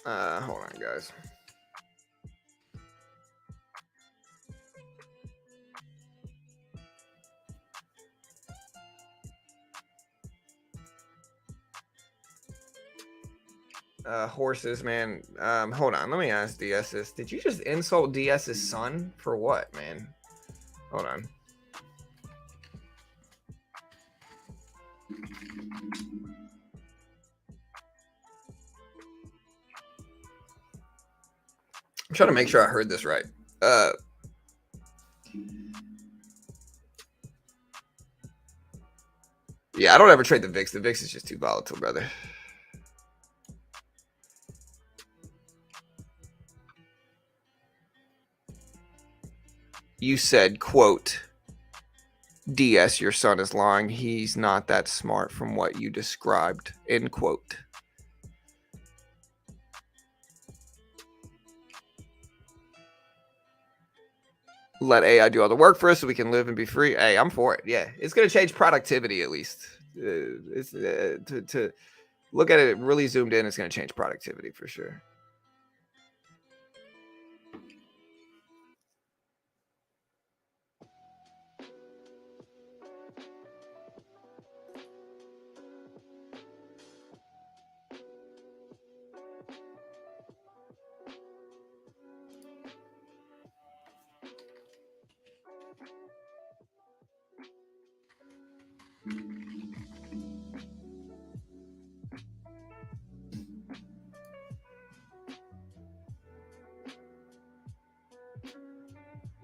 Hold on, guys. Horses, man. Hold on. Let me ask DS this. Did you just insult DS's son for what, man? Hold on. I'm trying to make sure I heard this right. Yeah, I don't ever trade the VIX. The VIX is just too volatile, brother. You said, quote, DS, your son is lying. He's not that smart from what you described, end quote. Let AI do all the work for us so we can live and be free. Hey, I'm for it. Yeah, it's going to change productivity at least. To look at it really zoomed in, it's going to change productivity for sure.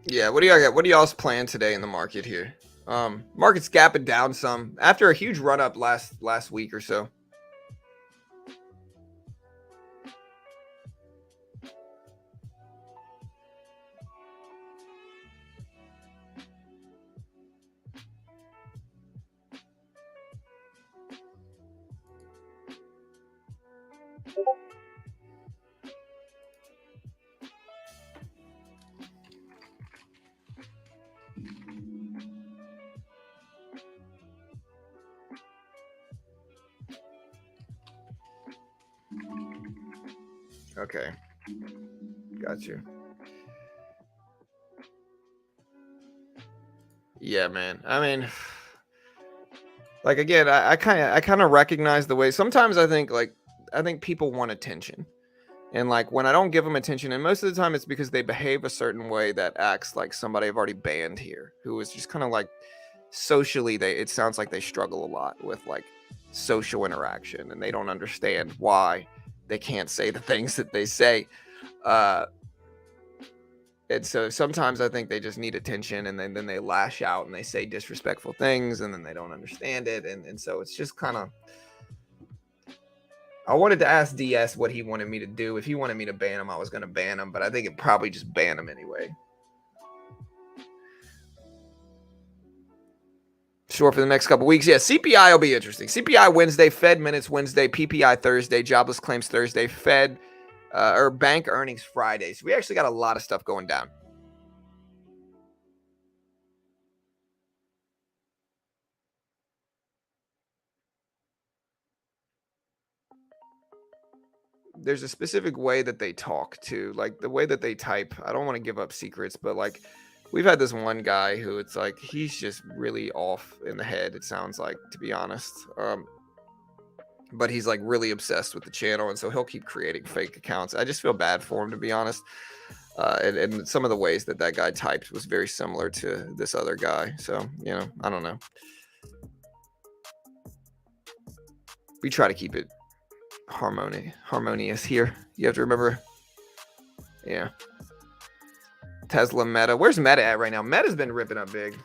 Yeah, what do y'all got? What do y'all's plan today in the market here? Market's gapping down some after a huge run up last week or so. Okay, got you. Yeah, man. I mean, like again, I kind of recognize the way. Sometimes I think people want attention, and like when I don't give them attention, and most of the time it's because they behave a certain way that acts like somebody I've already banned here, who is just kind of like socially. It sounds like they struggle a lot with like social interaction, and they don't understand why they can't say the things that they say. Uh, And so sometimes I think they just need attention, and then they lash out and they say disrespectful things, and then they don't understand it. And so it's just kind of, I wanted to ask DS what he wanted me to do. If he wanted me to ban him, I was going to ban him, but I think it probably just ban him anyway. Sure, for the next couple weeks. Yeah, CPI will be interesting. CPI Wednesday, Fed minutes Wednesday, PPI Thursday, jobless claims Thursday, Fed or bank earnings Friday. So we actually got a lot of stuff going down. There's a specific way that they talk to, like the way that they type. I don't want to give up secrets, but like we've had this one guy who it's like he's just really off in the head, it sounds like, to be honest. But he's like really obsessed with the channel, and so he'll keep creating fake accounts. I just feel bad for him, to be honest. And some of the ways that guy typed was very similar to this other guy. So, you know, I don't know. We try to keep it harmonious here. You have to remember. Yeah. Tesla Meta. Where's Meta at right now? Meta's been ripping up big.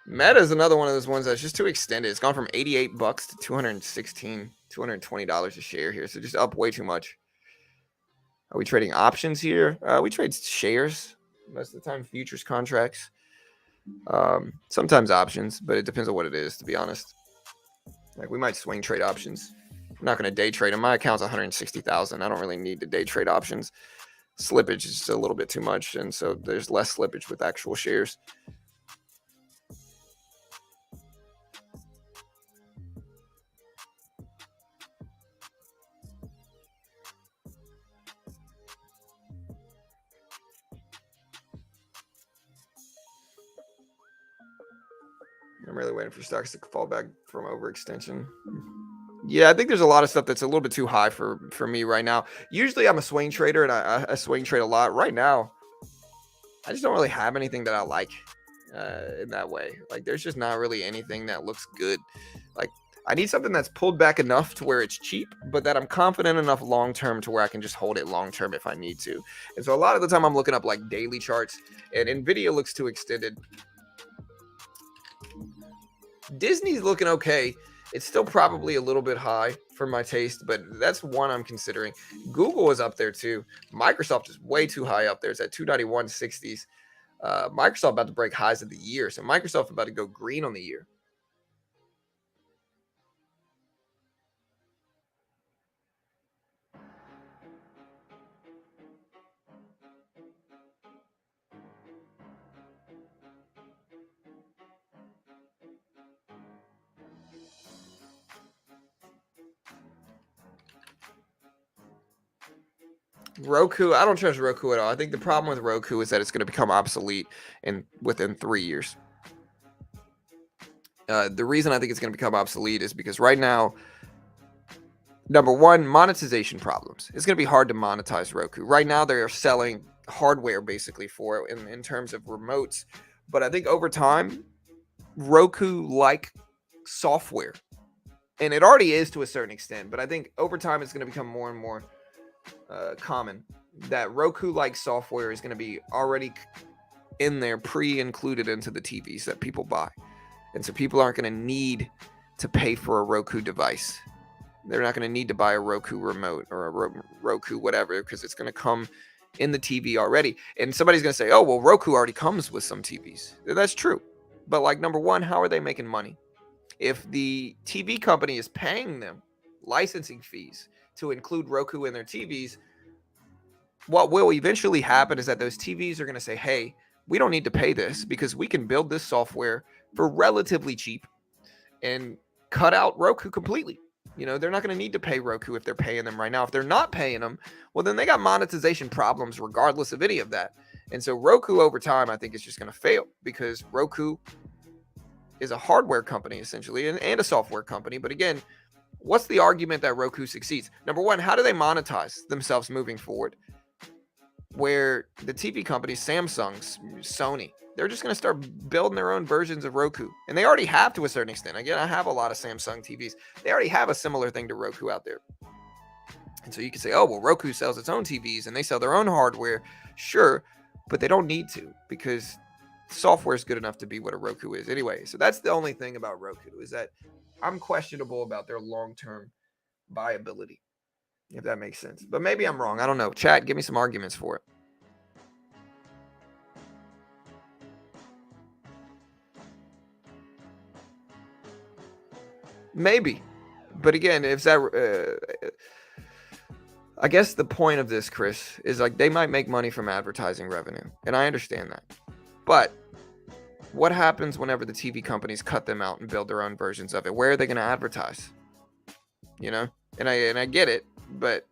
Meta is another one of those ones that's just too extended. It's gone from $88 to $216, $220 a share here. So just up way too much. Are we trading options here? We trade shares most of the time, futures contracts. Sometimes options, but it depends on what it is, to be honest. Like we might swing trade options. I'm not going to day trade them. My account's 160,000. I don't really need to day trade options. Slippage is just a little bit too much, and so there's less slippage with actual shares. I'm really waiting for stocks to fall back from overextension. Yeah, I think there's a lot of stuff that's a little bit too high for me right now. Usually I'm a swing trader, and I swing trade a lot. Right now, I just don't really have anything that I like in that way. Like, there's just not really anything that looks good. Like, I need something that's pulled back enough to where it's cheap, but that I'm confident enough long term to where I can just hold it long term if I need to. And so a lot of the time I'm looking up like daily charts, and Nvidia looks too extended. Disney's looking okay. It's still probably a little bit high for my taste, but that's one I'm considering. Google is up there too. Microsoft is way too high up there. It's at 291.60s. Microsoft about to break highs of the year. So Microsoft about to go green on the year. Roku, I don't trust Roku at all. I think the problem with Roku is that it's going to become obsolete within 3 years. The reason I think it's going to become obsolete is because right now, number one, monetization problems. It's going to be hard to monetize Roku. Right now, they're selling hardware basically for it in terms of remotes. But I think over time, Roku-like software, and it already is to a certain extent, but I think over time it's going to become more and more common that Roku-like software is going to be already in there, pre-included into the TVs that people buy. And so people aren't going to need to pay for a Roku device. They're not going to need to buy a Roku remote or a Roku whatever, because it's going to come in the TV already. And somebody's going to say, oh, well, Roku already comes with some TVs. That's true. But like, number one, how are they making money? If the TV company is paying them licensing fees to include Roku in their TVs, what will eventually happen is that those TVs are going to say, hey, we don't need to pay this because we can build this software for relatively cheap and cut out Roku completely. You know, they're not going to need to pay Roku if they're paying them right now. If they're not paying them, well, then they got monetization problems regardless of any of that. And so Roku over time, I think, is just going to fail because Roku is a hardware company essentially and a software company. But again, what's the argument that Roku succeeds? Number one, how do they monetize themselves moving forward? Where the TV companies, Samsung, Sony, they're just going to start building their own versions of Roku. And they already have to a certain extent. Again, I have a lot of Samsung TVs. They already have a similar thing to Roku out there. And so you can say, oh, well, Roku sells its own TVs and they sell their own hardware. Sure, but they don't need to because software is good enough to be what a Roku is anyway. So that's the only thing about Roku is that I'm questionable about their long-term viability, if that makes sense. But maybe I'm wrong. I don't know. Chat, give me some arguments for it. Maybe. But again, if that I guess the point of this, Chris, is like they might make money from advertising revenue. And I understand that. But what happens whenever the TV companies cut them out and build their own versions of it? Where are they going to advertise? You know? And I get it, but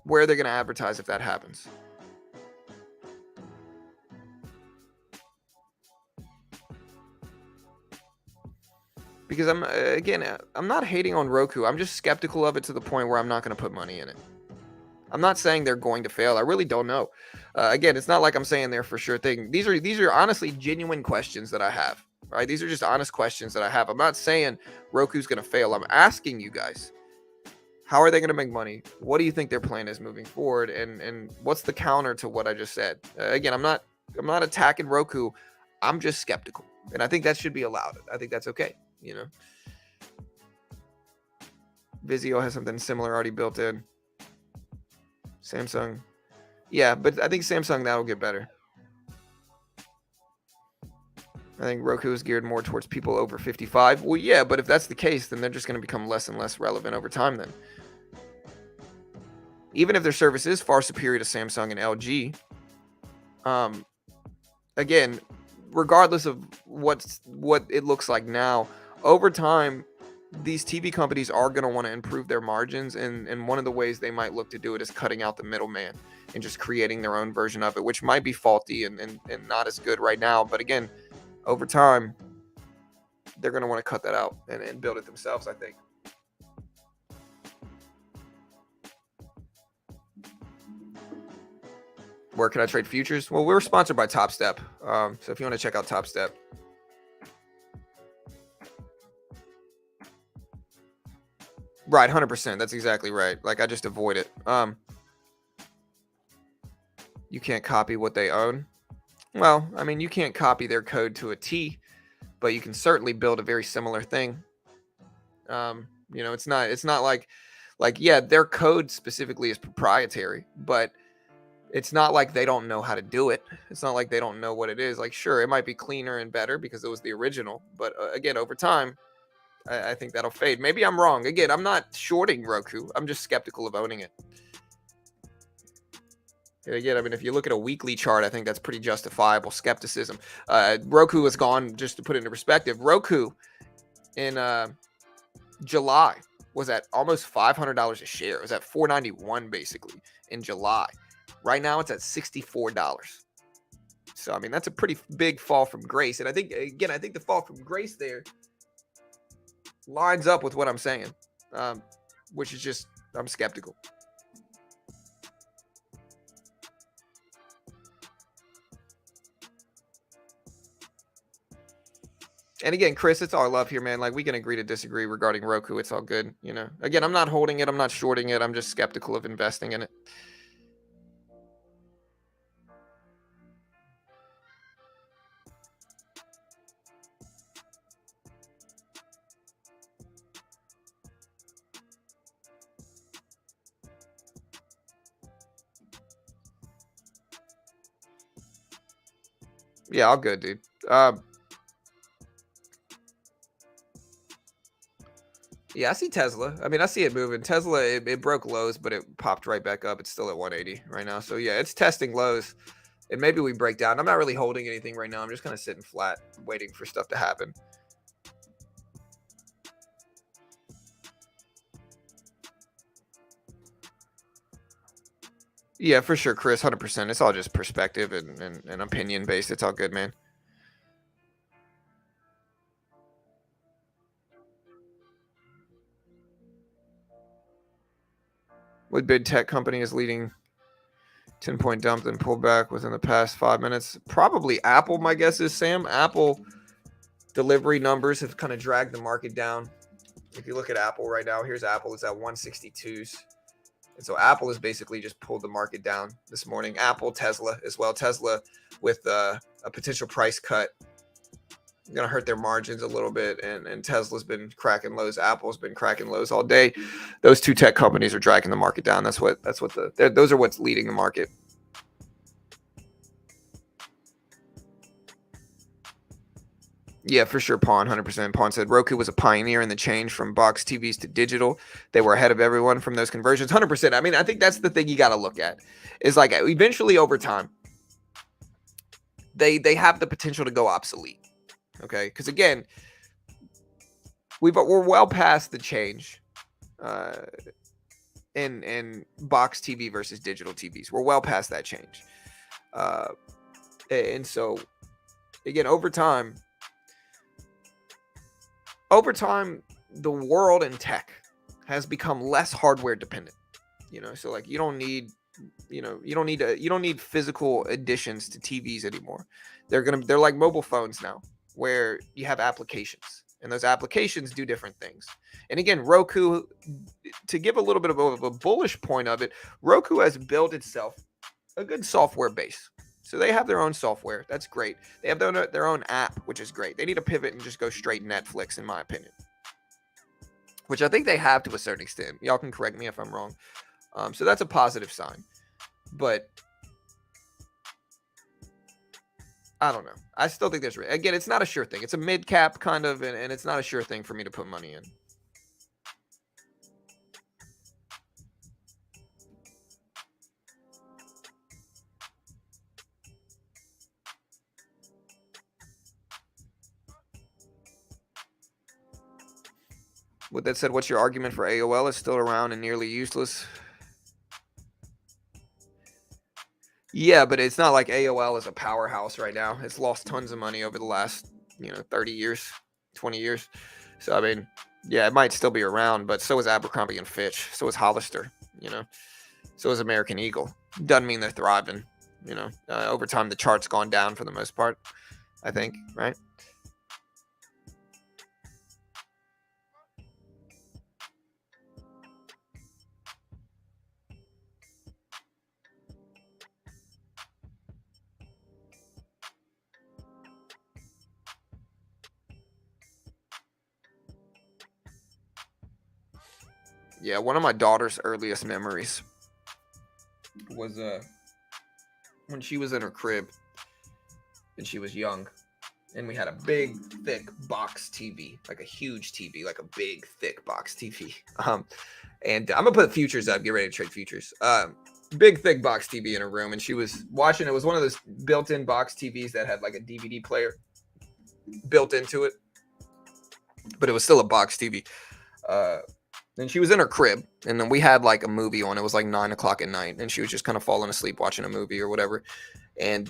where are they going to advertise if that happens? Because I'm not hating on Roku. I'm just skeptical of it to the point where I'm not going to put money in it. I'm not saying they're going to fail. I really don't know. Again, it's not like I'm saying they're for sure thing. These are honestly genuine questions that I have. Right? These are just honest questions that I have. I'm not saying Roku's going to fail. I'm asking you guys, how are they going to make money? What do you think their plan is moving forward? And what's the counter to what I just said? Again, I'm not attacking Roku. I'm just skeptical, and I think that should be allowed. I think that's okay. You know, Vizio has something similar already built in. Samsung, yeah, but I think Samsung that'll get better. I think Roku is geared more towards people over 55. Well, yeah, but if that's the case, then they're just going to become less and less relevant over time then. even if their service is far superior to Samsung and LG. Again, regardless of what it looks like now, over time, these TV companies are going to want to improve their margins, and one of the ways they might look to do it is cutting out the middleman and just creating their own version of it, which might be faulty and not as good right now. But again, over time, they're going to want to cut that out and build it themselves, I think. Where can I trade futures? Well, we're sponsored by Top Step. So if you want to check out Top Step. Right, 100%. That's exactly right. Like, I just avoid it. You can't copy what they own. Well, I mean, you can't copy their code to a T, but you can certainly build a very similar thing. It's not like yeah, their code specifically is proprietary, but it's not like they don't know how to do it. It's not like they don't know what it is. Like, sure, it might be cleaner and better because it was the original, but again, over time, I think that'll fade. Maybe I'm wrong. Again, I'm not shorting Roku. I'm just skeptical of owning it. And again, I mean, if you look at a weekly chart, I think that's pretty justifiable skepticism. Roku has gone, just to put it into perspective, Roku in July was at almost $500 a share. It was at $491 basically in July. Right now, it's at $64. So, I mean, that's a pretty big fall from grace. And I think the fall from grace there lines up with what I'm saying, which is just, I'm skeptical. And again, Chris, it's all love here, man. Like, we can agree to disagree regarding Roku. It's all good, you know. Again, I'm not holding it. I'm not shorting it. I'm just skeptical of investing in it. Yeah, all good, dude. Yeah, I see Tesla. I mean, I see it moving. Tesla, it broke lows, but it popped right back up. It's still at 180 right now. So yeah, it's testing lows. And maybe we break down. I'm not really holding anything right now. I'm just kind of sitting flat, waiting for stuff to happen. Yeah, for sure, Chris, 100%. It's all just perspective and opinion based. It's all good, man. What big tech company is leading 10-point dump then pulled back within the past 5 minutes? Probably Apple, my guess is, Sam. Apple delivery numbers have kind of dragged the market down. If you look at Apple right now, here's Apple. It's at 162s. And so Apple has basically just pulled the market down this morning. Apple, Tesla as well. Tesla with a potential price cut going to hurt their margins a little bit. And Tesla's been cracking lows. Apple's been cracking lows all day. Those two tech companies are dragging the market down. Those are what's leading the market. Yeah, for sure, Pawn, 100%. Pawn said Roku was a pioneer in the change from box TVs to digital. They were ahead of everyone from those conversions, 100%. I mean, I think that's the thing you got to look at is like eventually over time, they have the potential to go obsolete. Okay, because again, we're well past the change in box TV versus digital TVs. We're well past that change, and so again, over time, the world in tech has become less hardware dependent. You know, so like you don't need physical additions to TVs anymore. They're like mobile phones now, where you have applications, and those applications do different things. And again, Roku, to give a little bit of a bullish point of it, Roku has built itself a good software base. So they have their own software. That's great. They have their own app, which is great. They need to pivot and just go straight Netflix, in my opinion, which I think they have to a certain extent. Y'all can correct me if I'm wrong. So that's a positive sign. But I don't know. I still think again, it's not a sure thing. It's a mid-cap kind of, and it's not a sure thing for me to put money in. With that said, what's your argument for AOL is still around and nearly useless? Yeah, but it's not like AOL is a powerhouse right now. It's lost tons of money over the last, 30 years, 20 years. So, I mean, yeah, it might still be around, but so is Abercrombie and Fitch. So is Hollister, you know. So is American Eagle. Doesn't mean they're thriving, Over time, the chart's gone down for the most part, I think, right? Yeah, one of my daughter's earliest memories was when she was in her crib and she was young, and we had a big, thick box TV, like a huge TV, like a big, thick box TV. And I'm gonna put futures up. Get ready to trade futures. Big, thick box TV in her room, and she was watching. It was one of those built-in box TVs that had like a DVD player built into it, but it was still a box TV. And she was in her crib, and then we had like a movie on. It was like 9 o'clock at night, and she was just kind of falling asleep watching a movie or whatever. And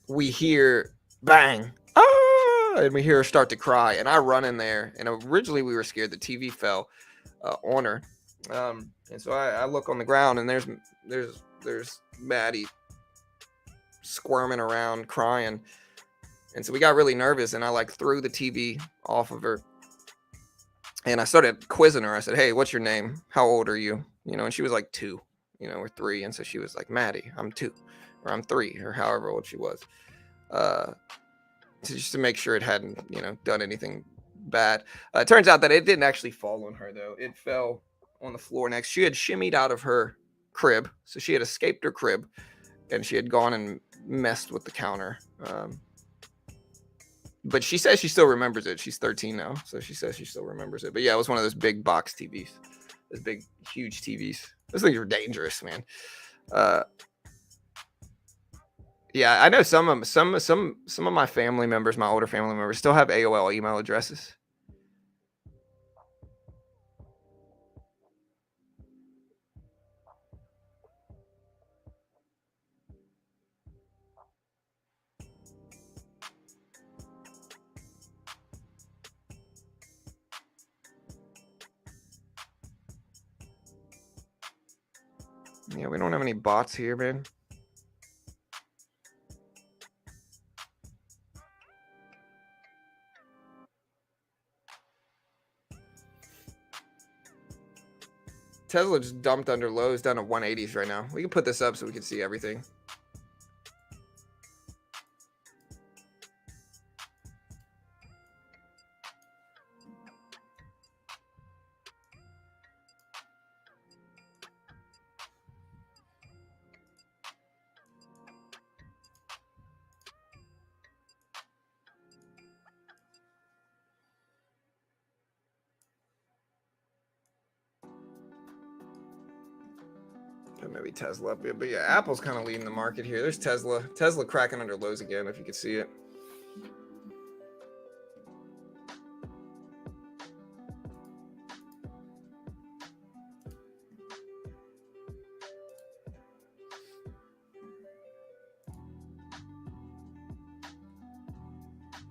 we hear bang, and we hear her start to cry. And I run in there, and originally we were scared the TV fell on her. And so I look on the ground, and there's Maddie squirming around, crying. And so we got really nervous, and I like threw the TV off of her. And I started quizzing her. I said, "Hey, what's your name? How old are you?" And she was like 2, or 3. And so she was like, "Maddie, I'm 2, or I'm 3, or however old she was." Just to make sure it hadn't, done anything bad. It turns out that it didn't actually fall on her, though. It fell on the floor next. She had shimmied out of her crib. So she had escaped her crib, and she had gone and messed with the counter. But she says she still remembers it. She's 13 now, so she says she still remembers it. But yeah, it was one of those big box TVs, those big, huge TVs. Those things are dangerous, man. Yeah, I know some of my family members, my older family members, still have AOL email addresses. Yeah, we don't have any bots here, man. Tesla just dumped under lows down to 180s right now. We can put this up so we can see everything. Maybe Tesla up here, but yeah, Apple's kind of leading the market here. There's Tesla cracking under lows again, if you can see it.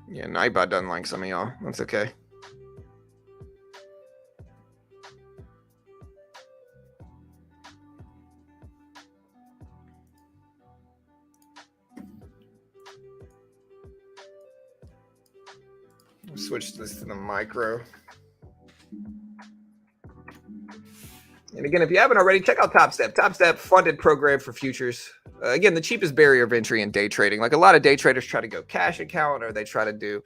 Yeah, Nightbot doesn't like some of y'all. That's okay. Switch this to the micro. And again, if you haven't already, check out TopStep. TopStep, funded program for futures. Again, the cheapest barrier of entry in day trading. Like a lot of day traders try to go cash account, or they try to do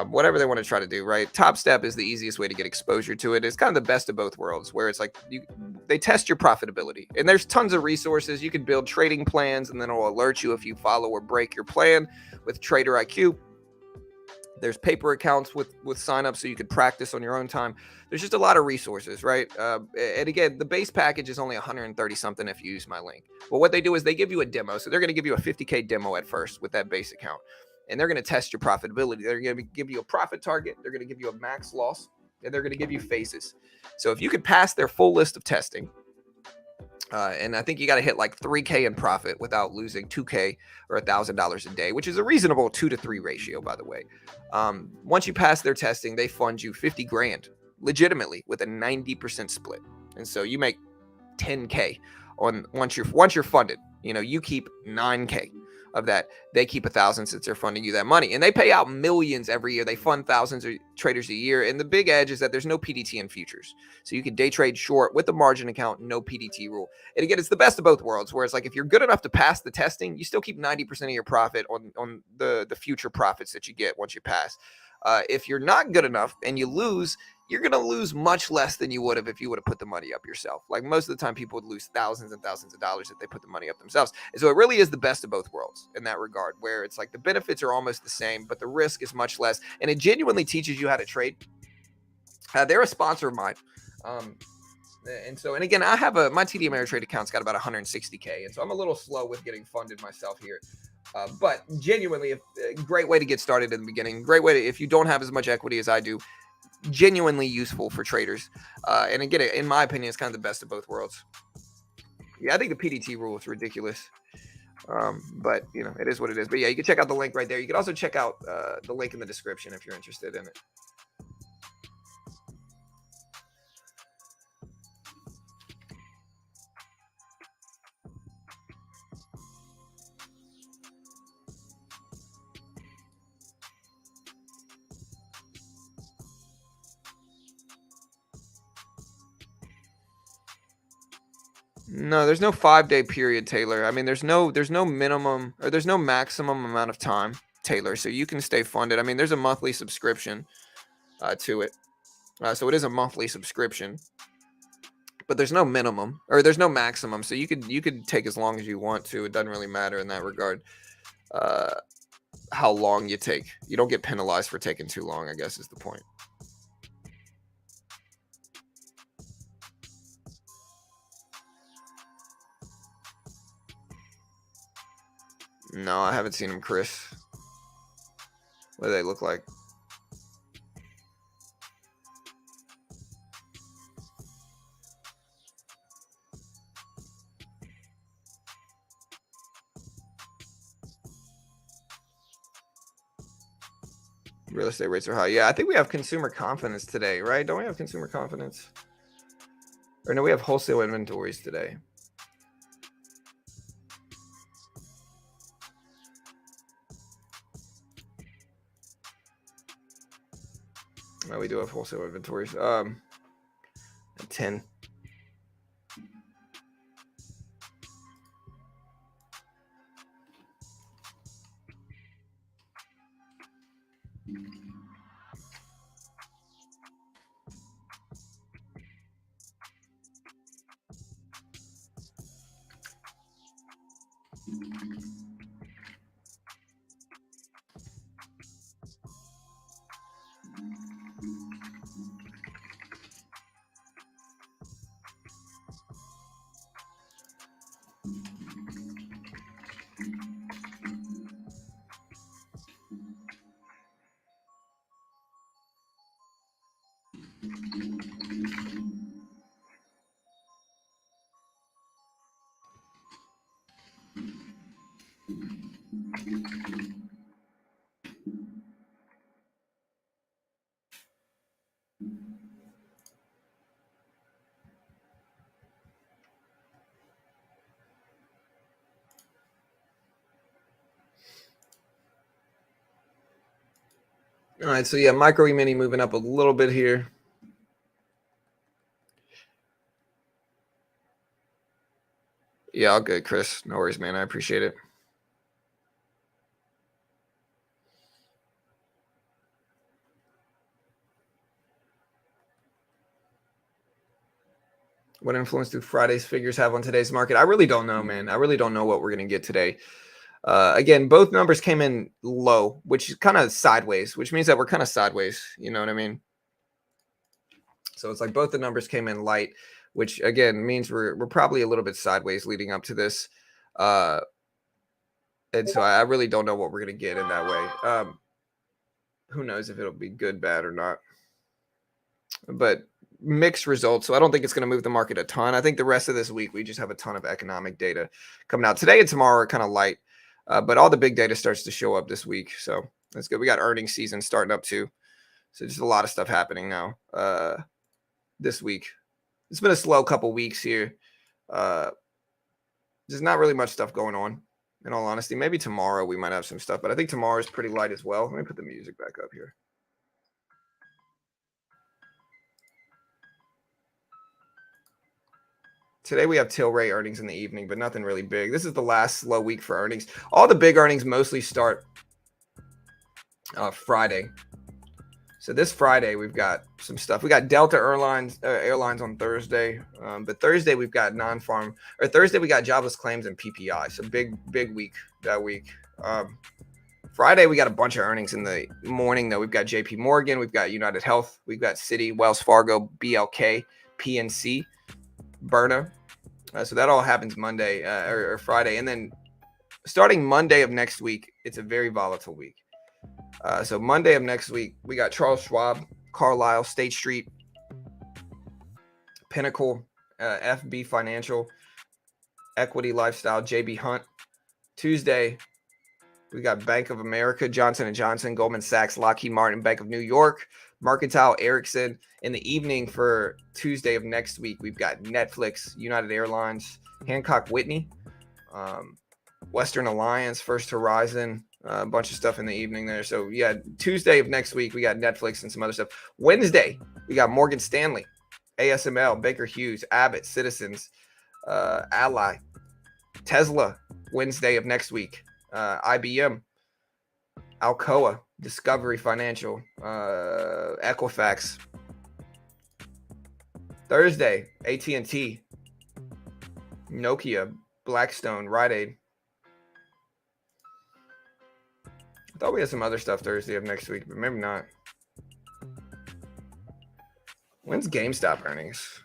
whatever they want to try to do, right? TopStep is the easiest way to get exposure to it. It's kind of the best of both worlds, where it's like they test your profitability. And there's tons of resources. You can build trading plans, and then it'll alert you if you follow or break your plan with Trader IQ. There's paper accounts with signups so you could practice on your own time. There's just a lot of resources, right? And again, the base package is only 130 something if you use my link. But what they do is they give you a demo. So they're going to give you a 50K demo at first with that base account. and they're going to test your profitability. They're going to give you a profit target. They're going to give you a max loss, and they're going to give you phases. So if you could pass their full list of testing, and I think you got to hit like 3K in profit without losing 2K or $1,000 a day, which is a reasonable 2 to 3 ratio, by the way. Once you pass their testing, they fund you 50 grand legitimately with a 90% split. And so you make 10K on once you're funded. You keep 9K of that. They keep 1,000 since they're funding you that money, and they pay out millions every year. They fund thousands of traders a year, and the big edge is that there's no PDT in futures, so you can day trade short with the margin account, no PDT rule. And again, it's the best of both worlds, where it's like if you're good enough to pass the testing, you still keep 90% of your profit on the future profits that you get once you pass. If you're not good enough and you lose, you're going to lose much less than you would have if you would have put the money up yourself. Like most of the time, people would lose thousands and thousands of dollars if they put the money up themselves. And so it really is the best of both worlds in that regard, where it's like the benefits are almost the same, but the risk is much less. And it genuinely teaches you how to trade. They're a sponsor of mine. And again, I have my TD Ameritrade account's got about 160K. And so I'm a little slow with getting funded myself here. But genuinely, a great way to get started in the beginning. Great way to, if you don't have as much equity as I do, genuinely useful for traders. And again, in my opinion, it's kind of the best of both worlds. Yeah, I think the PDT rule is ridiculous. But it is what it is. But yeah, you can check out the link right there. You can also check out the link in the description if you're interested in it. No, there's no 5-day period, Taylor. I mean, there's no minimum, or there's no maximum amount of time, Taylor. So you can stay funded. I mean, there's a monthly subscription to it. So it is a monthly subscription, but there's no minimum, or there's no maximum. So you could take as long as you want to. It doesn't really matter in that regard. How long you take. You don't get penalized for taking too long, I guess is the point. No, I haven't seen them, Chris. What do they look like? Real estate rates are high. Yeah, I think we have consumer confidence today, right? Don't we have consumer confidence? Or no, we have wholesale inventories today. No, we do have wholesale inventories. 10. All right, so yeah, micro E-mini moving up a little bit here. Yeah, all good, Chris. No worries, man. I appreciate it. What influence do Friday's figures have on today's market? I really don't know, man. I really don't know what we're going to get today. Again, both numbers came in low, which is kind of sideways, which means that we're kind of sideways. You know what I mean? So it's like both the numbers came in light, which again means we're probably a little bit sideways leading up to this. And so I really don't know what we're going to get in that way. Who knows if it'll be good, bad, or not. But mixed results. So I don't think it's going to move the market a ton. I think the rest of this week, we just have a ton of economic data coming out. Today and tomorrow are kind of light, but all the big data starts to show up this week. So that's good. We got earnings season starting up too. So just a lot of stuff happening now this week. It's been a slow couple weeks here. There's not really much stuff going on, in all honesty. Maybe tomorrow we might have some stuff, but I think tomorrow is pretty light as well. Let me put the music back up here. Today we have Tilray earnings in the evening, but nothing really big. This is the last slow week for earnings. All the big earnings mostly start Friday. So this Friday we've got some stuff. We got Delta Airlines on Thursday, but Thursday we've got non-farm. Or Thursday we got jobless claims and PPI. So big week that week. Friday we got a bunch of earnings in the morning though. We've got J.P. Morgan, we've got United Health, we've got Citi, Wells Fargo, BLK, PNC, Berna. So that all happens Monday or Friday. And then starting Monday of next week, it's a very volatile week. So Monday of next week, we got Charles Schwab, Carlisle, State Street, Pinnacle, FB Financial, Equity Lifestyle, JB Hunt. Tuesday, we got Bank of America, Johnson & Johnson, Goldman Sachs, Lockheed Martin, Bank of New York, Mercantile, Ericsson. In the evening for Tuesday of next week, we've got Netflix, United Airlines, Hancock Whitney, Western Alliance, First Horizon, a bunch of stuff in the evening there. So yeah, Tuesday of next week, we got Netflix and some other stuff. Wednesday, we got Morgan Stanley, ASML, Baker Hughes, Abbott, Citizens, Ally, Tesla. Wednesday of next week, IBM, Alcoa, Discovery Financial, Equifax. Thursday, AT&T, Nokia, Blackstone, Rite Aid. I thought we had some other stuff Thursday of next week, but maybe not. When's GameStop earnings?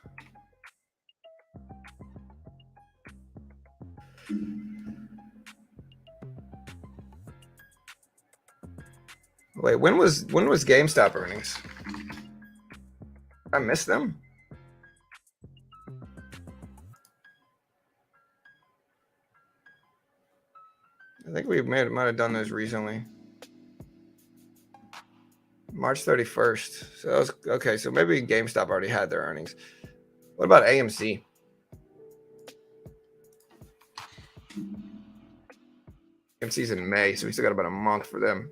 Wait, when was GameStop earnings? I missed them. I think we might have done those recently. March 31st. So that was okay. So maybe GameStop already had their earnings. What about AMC? AMC's in May, so we still got about a month for them.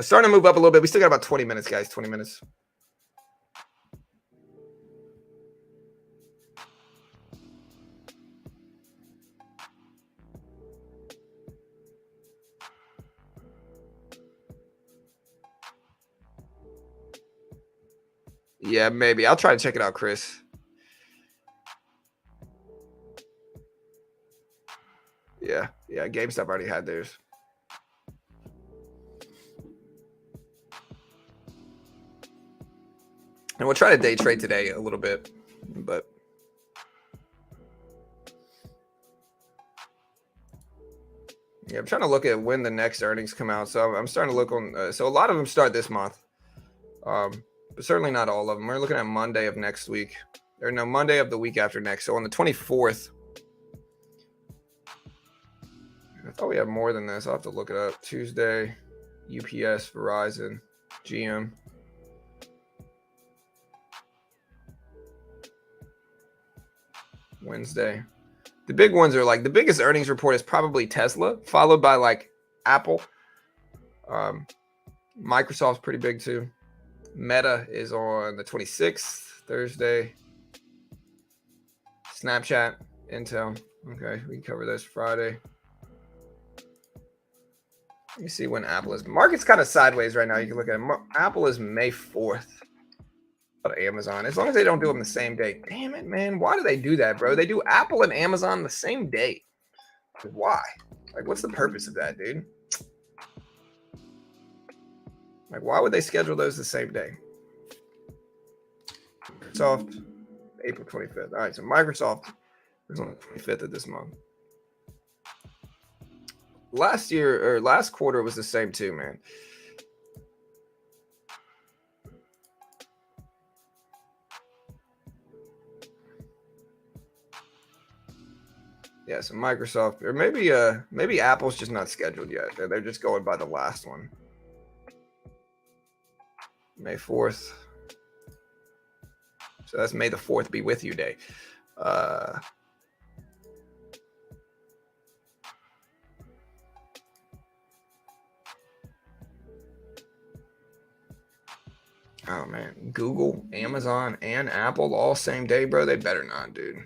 Starting to move up a little bit. We still got about 20 minutes, guys. 20 minutes. Yeah, maybe. I'll try to check it out, Chris. Yeah, GameStop already had theirs. And we'll try to day trade today a little bit, but yeah, I'm trying to look at when the next earnings come out. So I'm starting to look on. So a lot of them start this month, but certainly not all of them. We're looking at Monday of next week, or no, Monday of the week after next. So on the 24th. I thought we had more than this. I'll have to look it up. Tuesday, UPS, Verizon, GM. Wednesday. The big ones are like the biggest earnings report is probably Tesla, followed by like Apple. Microsoft's pretty big too. Meta is on the 26th, Thursday. Snapchat, Intel. Okay, we can cover this Friday. Let me see when Apple is. Market's kind of sideways right now. You can look at it. Apple is May 4th. Amazon, as long as they don't do them the same day. Damn it, man. Why do they do that, bro? They do Apple and Amazon the same day. Why? Like, what's the purpose of that, dude? Like, why would they schedule those the same day? Microsoft, April 25th. All right, so Microsoft is on the 25th of this month. last year or last quarter was the same too, man. Yeah, so Microsoft, or maybe Apple's just not scheduled yet. They're just going by the last one. May 4th. So that's May the 4th be with you day. Oh man, Google, Amazon, and Apple all same day, bro. They better not, dude.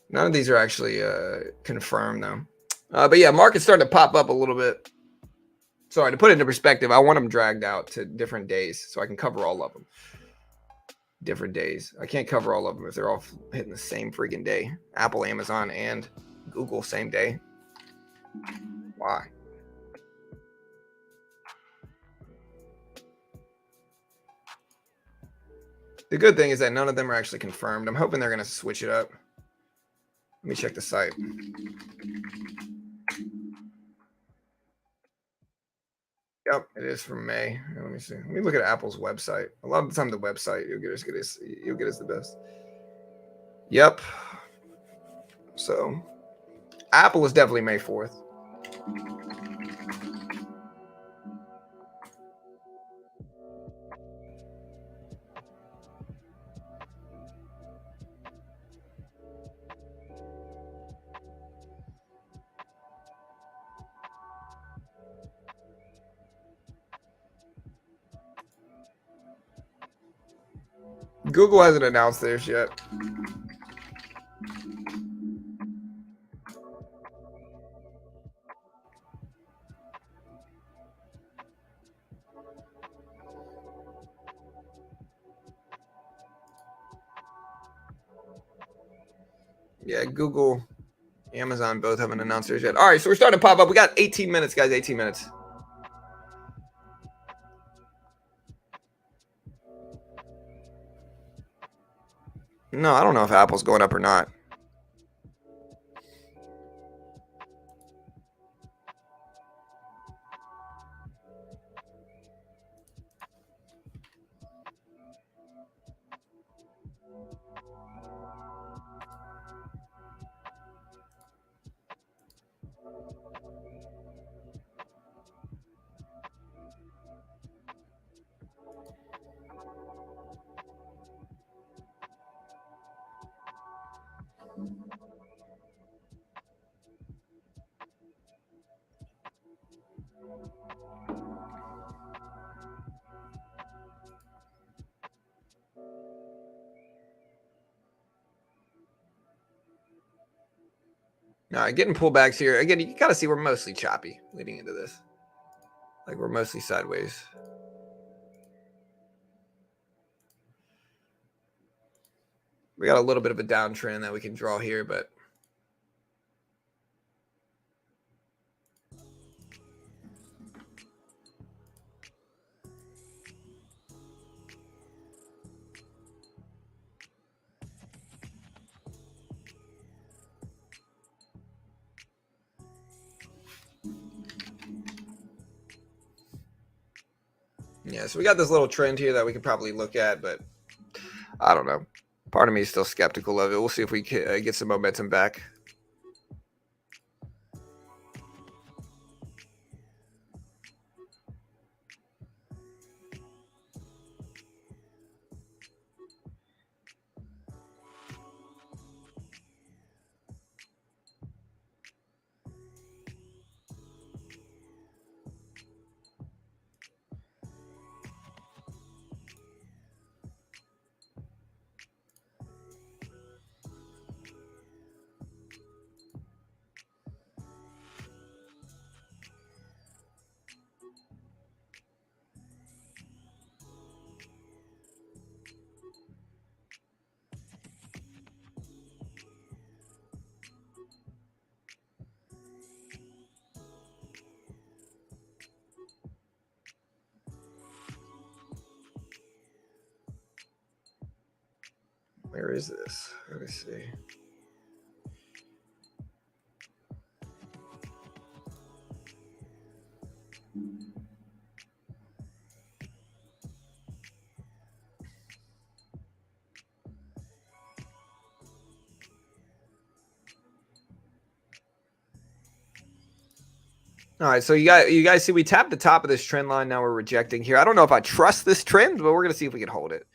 None of these are actually confirmed though. But yeah, market's starting to pop up a little bit. Sorry, to put it into perspective, I want them dragged out to different days so I can cover all of them. Different days. I can't cover all of them if they're all hitting the same freaking day. Apple, Amazon, and Google same day. Why? The good thing is that none of them are actually confirmed. I'm hoping they're going to switch it up. Let me check the site. Yep, it is from May. Let me see. Let me look at Apple's website. A lot of the time, the website you'll get us the best. Yep. So, Apple is definitely May 4th. Google hasn't announced theirs yet. Yeah, Google, Amazon both haven't announced theirs yet. All right, so we're starting to pop up. We got 18 minutes, guys. 18 minutes. No, I don't know if Apple's going up or not. All right, getting pullbacks here. Again, you can kind of see we're mostly choppy leading into this. Like we're mostly sideways. We got a little bit of a downtrend that we can draw here, but yeah, so we got this little trend here that we could probably look at, but I don't know. Part of me is still skeptical of it. We'll see if we can get some momentum back. Where is this? Let me see. All right, so you guys see we tapped the top of this trend line. Now we're rejecting here. I don't know if I trust this trend, but we're gonna see if we can hold it.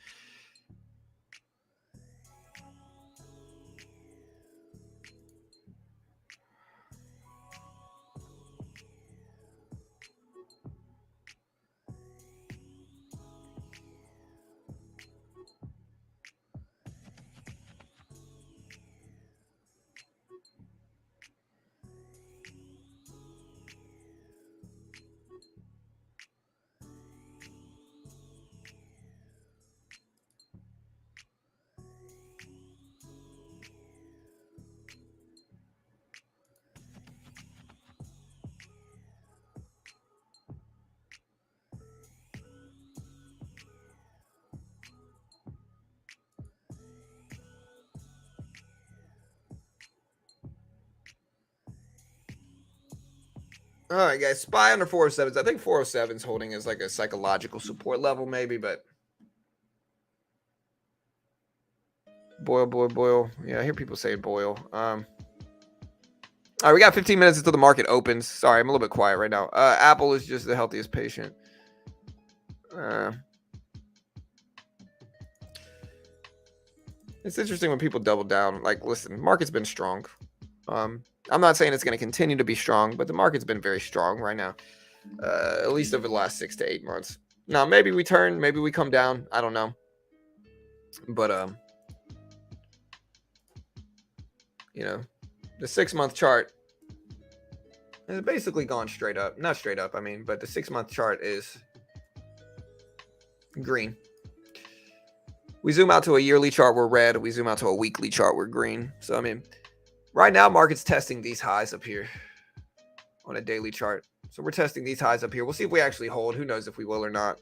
All right, guys, SPY under 407s. I think 407s holding is like a psychological support level, maybe, but boil. Yeah, I hear people say boil. All right, we got 15 minutes until the market opens. Sorry, I'm a little bit quiet right now. Apple is just the healthiest patient. It's interesting when people double down. Like, listen, market's been strong. I'm not saying it's going to continue to be strong, but the market's been very strong right now, at least over the last 6 to 8 months. Now, maybe we turn, maybe we come down. I don't know. But, you know, the 6-month chart has basically gone straight up. Not straight up, I mean, but the 6-month chart is green. We zoom out to a yearly chart, we're red. We zoom out to a weekly chart, we're green. So, I mean, right now, market's testing these highs up here on a daily chart. So we're testing these highs up here. We'll see if we actually hold. Who knows if we will or not.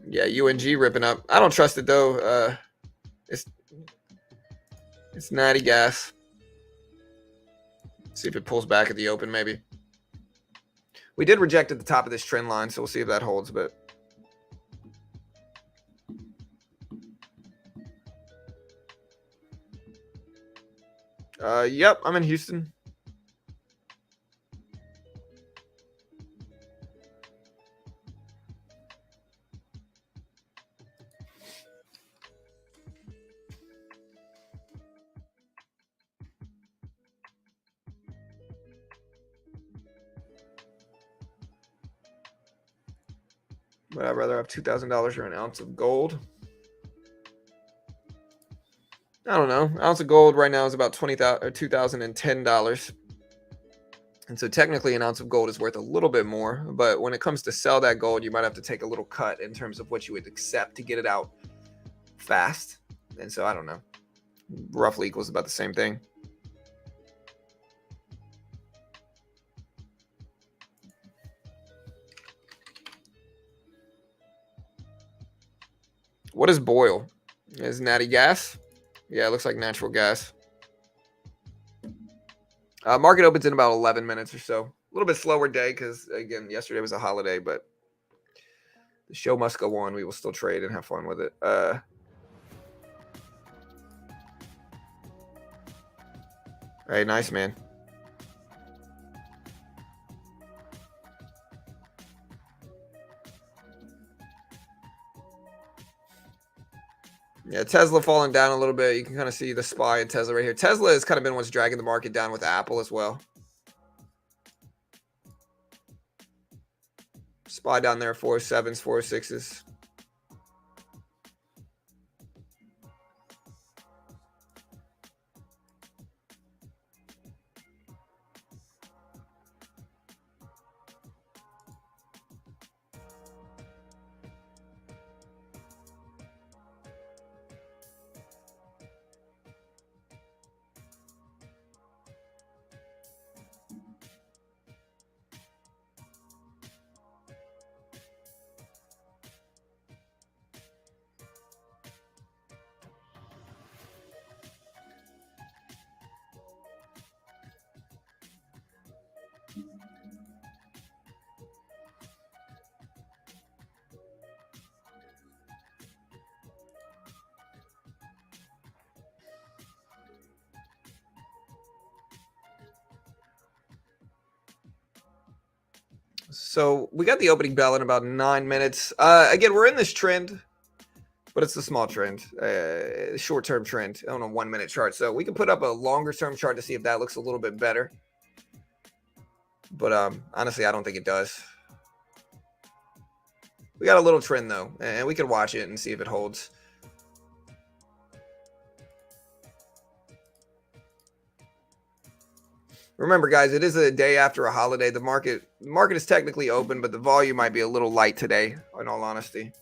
Yeah, UNG ripping up. I don't trust it though. It's natty gas. See if it pulls back at the open, maybe. We did reject at the top of this trend line, so we'll see if that holds. But yep, I'm in Houston. But I'd rather have $2,000 or an ounce of gold. I don't know. An ounce of gold right now is about $2,010. And so technically an ounce of gold is worth a little bit more. But when it comes to sell that gold, you might have to take a little cut in terms of what you would accept to get it out fast. And so I don't know. Roughly equals about the same thing. What is boil? Is natty gas? Yeah, it looks like natural gas. Market opens in about 11 minutes or so. A little bit slower day because, again, yesterday was a holiday, but the show must go on. We will still trade and have fun with it. Hey, nice, man. Yeah, Tesla falling down a little bit. You can kind of see the SPY and Tesla right here. Tesla has kind of been what's dragging the market down with Apple as well. SPY down there, 407s, 406s. So we got the opening bell in about 9 minutes. Again, we're in this trend, but it's a small trend, short-term trend on a 1 minute chart. So we can put up a longer-term chart to see if that looks a little bit better. But honestly, I don't think it does. We got a little trend though, and we can watch it and see if it holds. Remember, guys, it is a day after a holiday. The market is technically open, but the volume might be a little light today, in all honesty.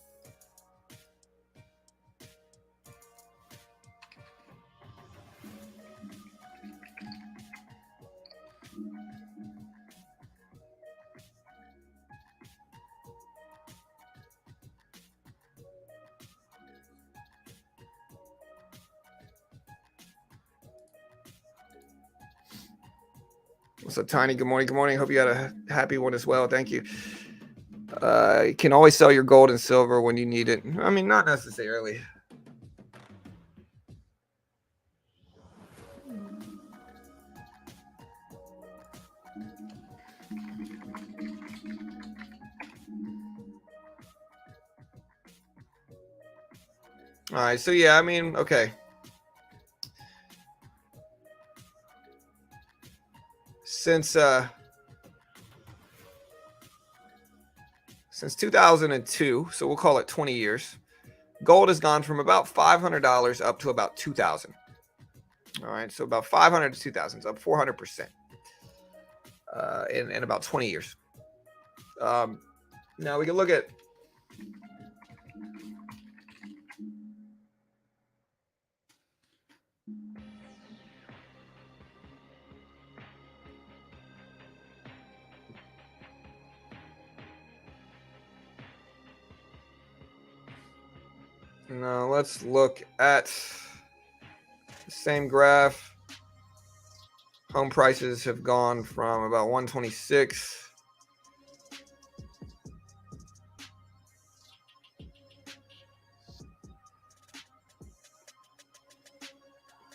What's up, Tiny? Good morning. Good morning. Hope you had a happy one as well. Thank you. You can always sell your gold and silver when you need it. I mean, not necessarily. All right. So, yeah, I mean, okay. Since 2002, so we'll call it 20 years, gold has gone from about $500 up to about $2,000. All right, so about 500 to 2,000, so up 400% in about 20 years. Now we can look at now let's look at the same graph. Home prices have gone from about 126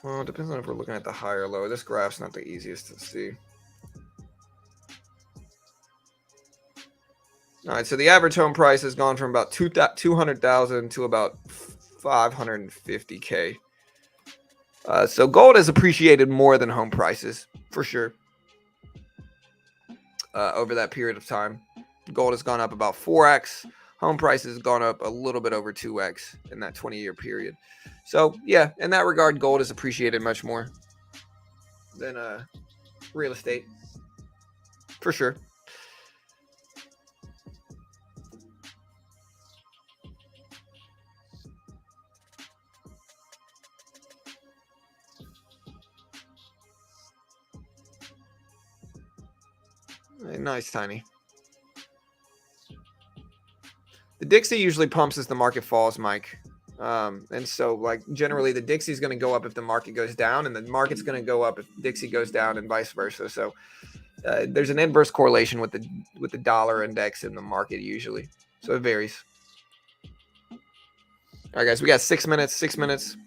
well, it depends on if we're looking at the high or low. This graph's not the easiest to see. All right, so the average home price has gone from about 200,000 to about 550K. So gold has appreciated more than home prices, for sure, over that period of time. Gold has gone up about 4x. Home prices have gone up a little bit over 2x in that 20-year period. So, yeah, in that regard, gold has appreciated much more than real estate, for sure. Nice, Tiny. The Dixie usually pumps as the market falls, Mike. And so, like, generally the Dixie is going to go up if the market goes down, and the market's going to go up if Dixie goes down, and vice versa. So there's an inverse correlation with the dollar index in the market usually. So it varies. All right, guys, we got 6 minutes. 6 minutes.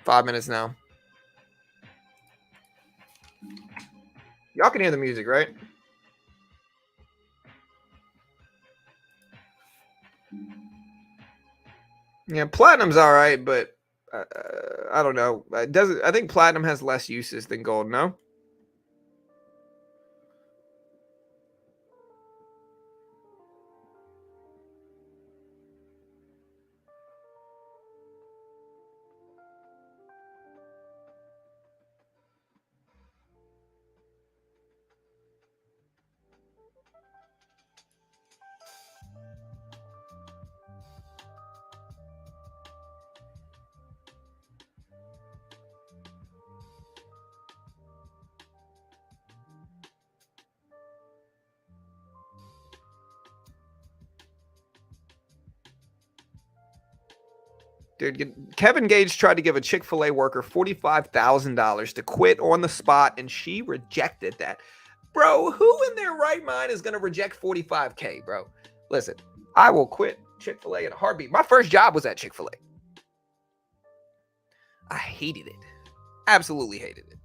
5 minutes now. Y'all can hear the music, right? Yeah, platinum's all right, but I don't know. I think platinum has less uses than gold, no? Dude, Kevin Gage tried to give a Chick-fil-A worker $45,000 to quit on the spot, and she rejected that. Bro, who in their right mind is going to reject 45K, bro? Listen, I will quit Chick-fil-A in a heartbeat. My first job was at Chick-fil-A. I hated it. Absolutely hated it.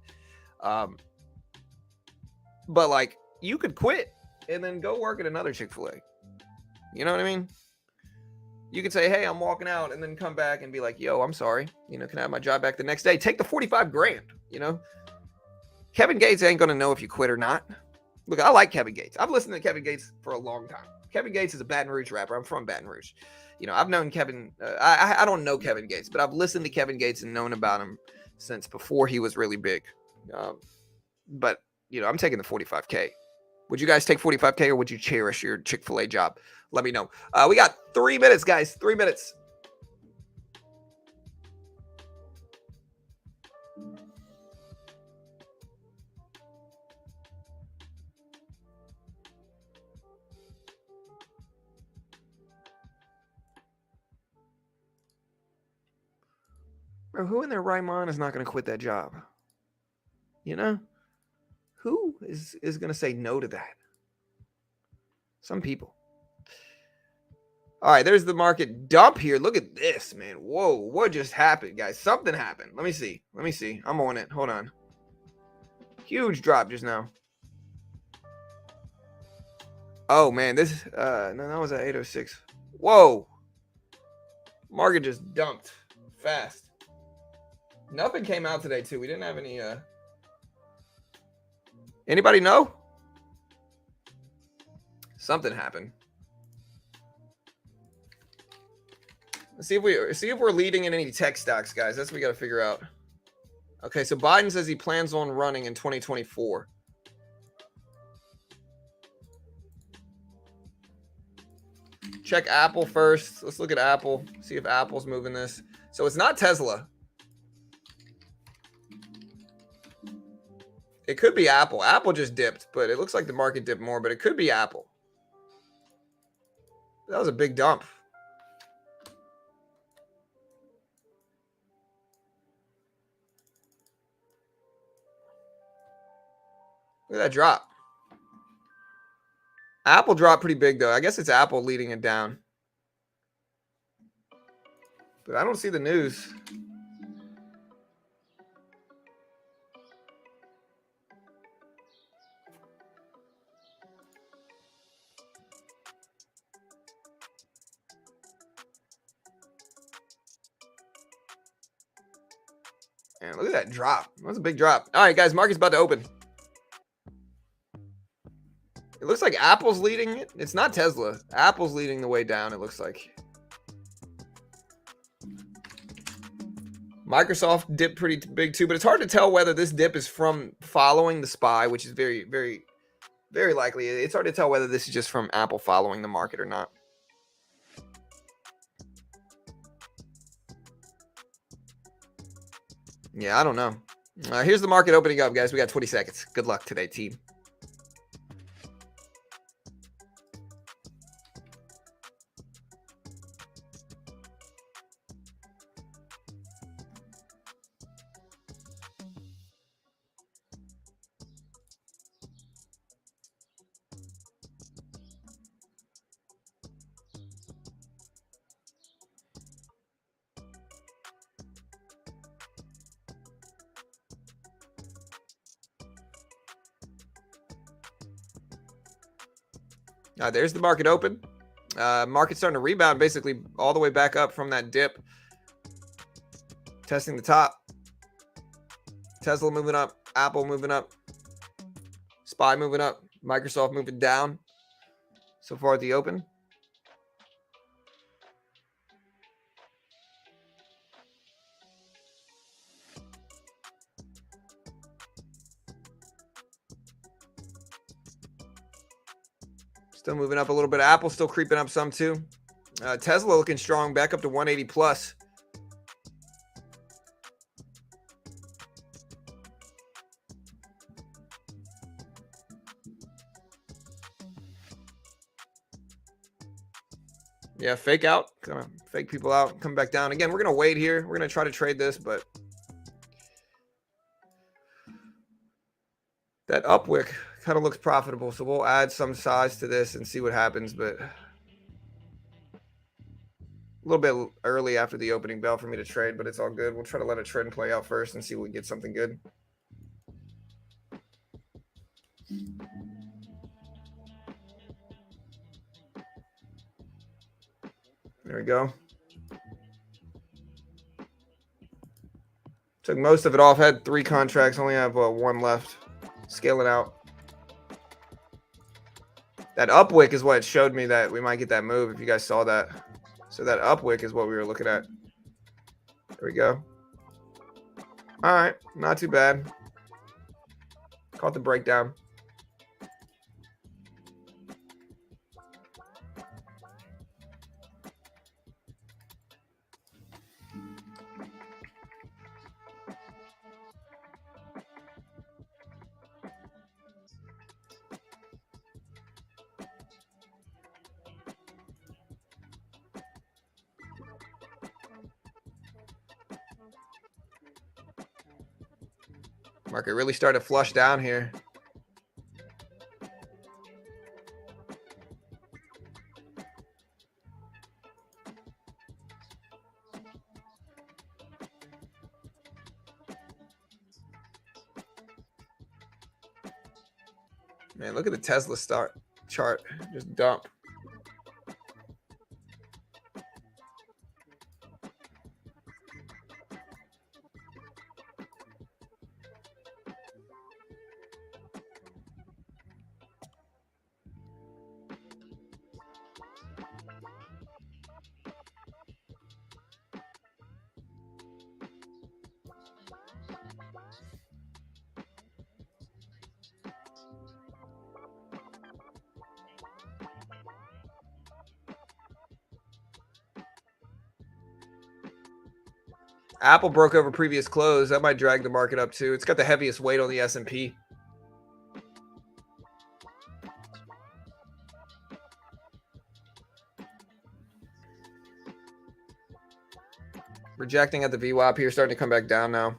But like, you could quit and then go work at another Chick-fil-A. You know what I mean? You could say, hey, I'm walking out, and then come back and be like, yo, I'm sorry. You know, can I have my job back the next day? Take the 45 grand, you know? Kevin Gates ain't going to know if you quit or not. Look, I like Kevin Gates. I've listened to Kevin Gates for a long time. Kevin Gates is a Baton Rouge rapper. I'm from Baton Rouge. You know, I've known Kevin. I don't know Kevin Gates, but I've listened to Kevin Gates and known about him since before he was really big. But, you know, I'm taking the 45K. Would you guys take 45K or would you cherish your Chick-fil-A job? Let me know. We got 3 minutes, guys. 3 minutes. Bro, who in their right mind is not going to quit that job? You know? Who is going to say no to that? Some people. All right, there's the market dump here. Look at this, man. Whoa, what just happened, guys? Something happened. Let me see. I'm on it. Hold on. Huge drop just now. Oh, man. This, no, that was at 806. Whoa. Market just dumped fast. Nothing came out today, too. We didn't have any, anybody know? Something happened. Let's see if we're leading in any tech stocks, guys. That's what we got to figure out. Okay, so Biden says he plans on running in 2024. Check Apple first. Let's look at Apple. See if Apple's moving this. So it's not Tesla. It could be Apple. Apple just dipped, but it looks like the market dipped more, but it could be Apple. That was a big dump. Look at that drop. Apple dropped pretty big, though. I guess it's Apple leading it down. But I don't see the news. Man, look at that drop. That was a big drop. All right, guys, market's about to open. It looks like Apple's leading it. It's not Tesla. Apple's leading the way down, it looks like. Microsoft dipped pretty big too, but it's hard to tell whether this dip is from following the SPY, which is very, very, very likely. It's hard to tell whether this is just from Apple following the market or not. Yeah, I don't know. Here's the market opening up, guys. We got 20 seconds. Good luck today, team. There's the market open. Market's starting to rebound basically all the way back up from that dip. Testing the top. Tesla moving up. Apple moving up. SPY moving up. Microsoft moving down. So far at the open. Still moving up a little bit. Apple still creeping up some too. Tesla looking strong, back up to 180 plus. Yeah, fake out. Kind of fake people out. Come back down. Again, we're going to wait here. We're going to try to trade this, but that upwick kind of looks profitable. So we'll add some size to this and see what happens. But a little bit early after the opening bell for me to trade, but it's all good. We'll try to let a trend play out first and see if we get something good. There we go. Took most of it off. Had 3 contracts. Only have 1 left. Scaling out. That upwick is what showed me that we might get that move, if you guys saw that. So that upwick is what we were looking at. There we go. All right. Not too bad. Caught the breakdown. Market really started to flush down here. Man, look at the Tesla chart. Just dump. Apple broke over previous close. That might drag the market up too. It's got the heaviest weight on the S&P. Rejecting at the VWAP here, starting to come back down now.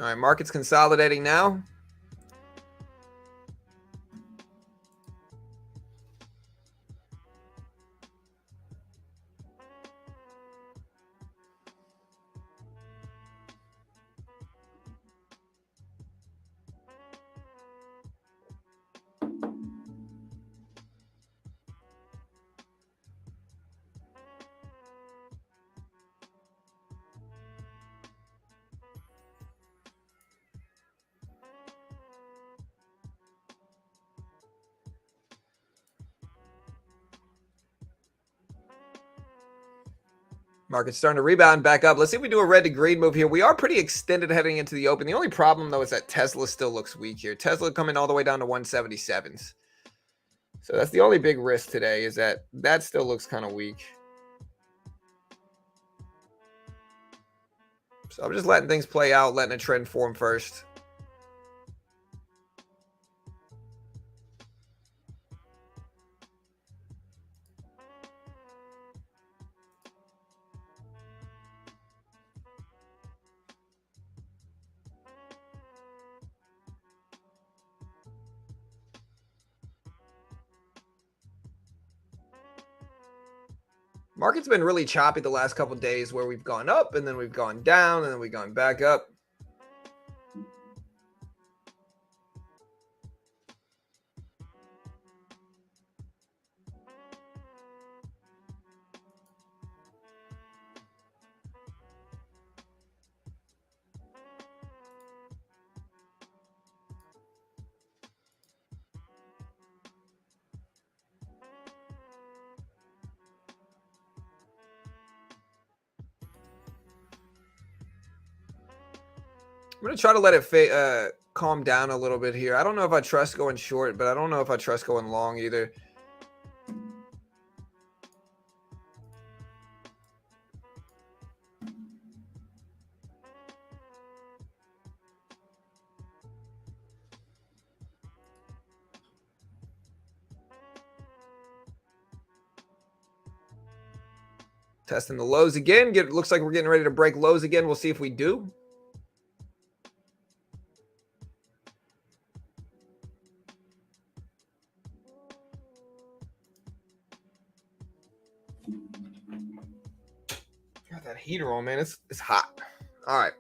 All right, market's consolidating now. Market's starting to rebound back up. Let's see if we do a red to green move here. We are pretty extended heading into the open. The only problem, though, is that Tesla still looks weak here. Tesla coming all the way down to 177s. So that's the only big risk today, is that still looks kind of weak. So I'm just letting things play out, letting a trend form first. Market's been really choppy the last couple of days, where we've gone up and then we've gone down and then we've gone back up. I'm going to try to let it calm down a little bit here. I don't know if I trust going short, but I don't know if I trust going long either. Testing the lows again. Looks like we're getting ready to break lows again. We'll see if we do. Got that heater on, man. It's hot. All right.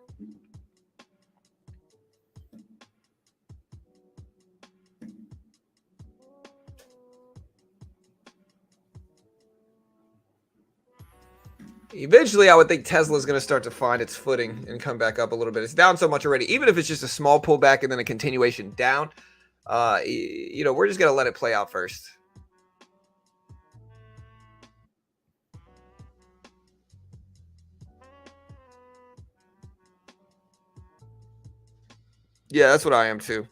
Eventually, I would think Tesla is going to start to find its footing and come back up a little bit. It's down so much already. Even if it's just a small pullback and then a continuation down, we're just going to let it play out first. Yeah, that's what I am too.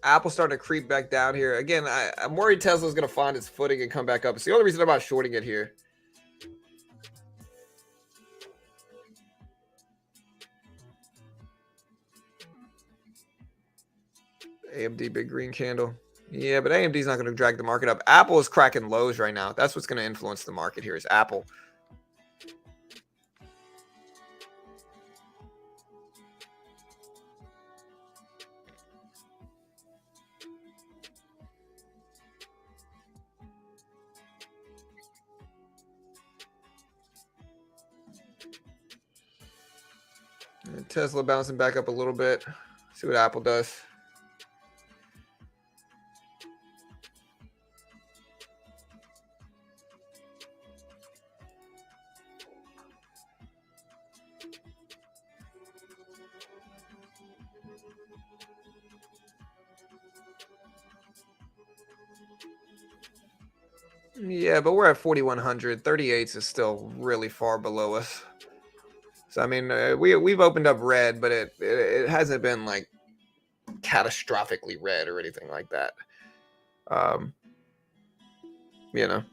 Apple starting to creep back down here. Again, I'm worried Tesla's going to find its footing and come back up. It's the only reason I'm not shorting it here. AMD big green candle. Yeah, but AMD's not going to drag the market up. Apple is cracking lows right now. That's what's going to influence the market here is Apple. And Tesla bouncing back up a little bit. See what Apple does. Yeah, but we're at 4,100. 38s is still really far below us. So I mean, we've opened up red, but it hasn't been like catastrophically red or anything like that. You know.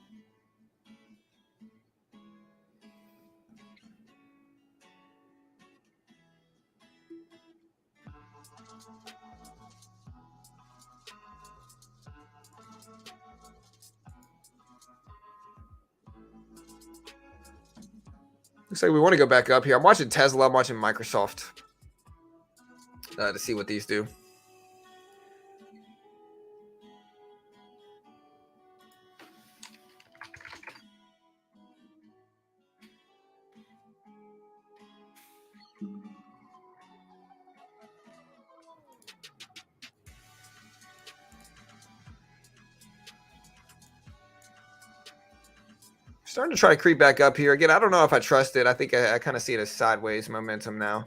Looks like we want to go back up here. I'm watching Tesla. I'm watching Microsoft to see what these do. Starting to try to creep back up here. Again, I don't know if I trust it. I think I kind of see it as sideways momentum now.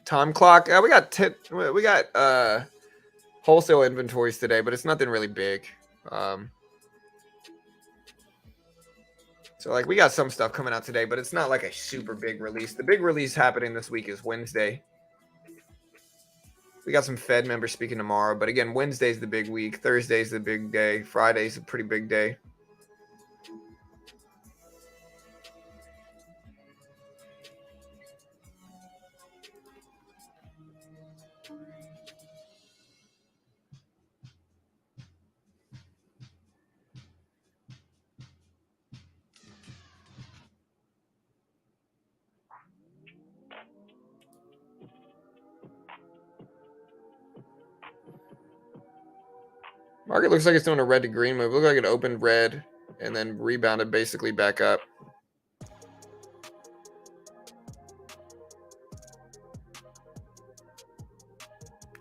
Time clock. We got wholesale inventories today, but it's nothing really big. So like we got some stuff coming out today, but it's not like a super big release. The big release happening this week is Wednesday. We got some Fed members speaking tomorrow, but again, Wednesday's the big week. Thursday's the big day. Friday's a pretty big day. Market looks like it's doing a red to green move. Looked like it opened red and then rebounded basically back up.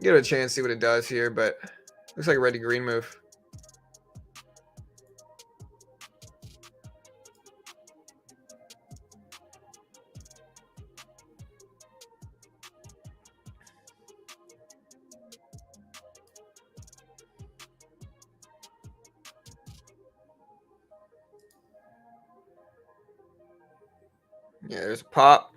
Give it a chance, see what it does here, but looks like a red to green move. Yeah, there's a pop.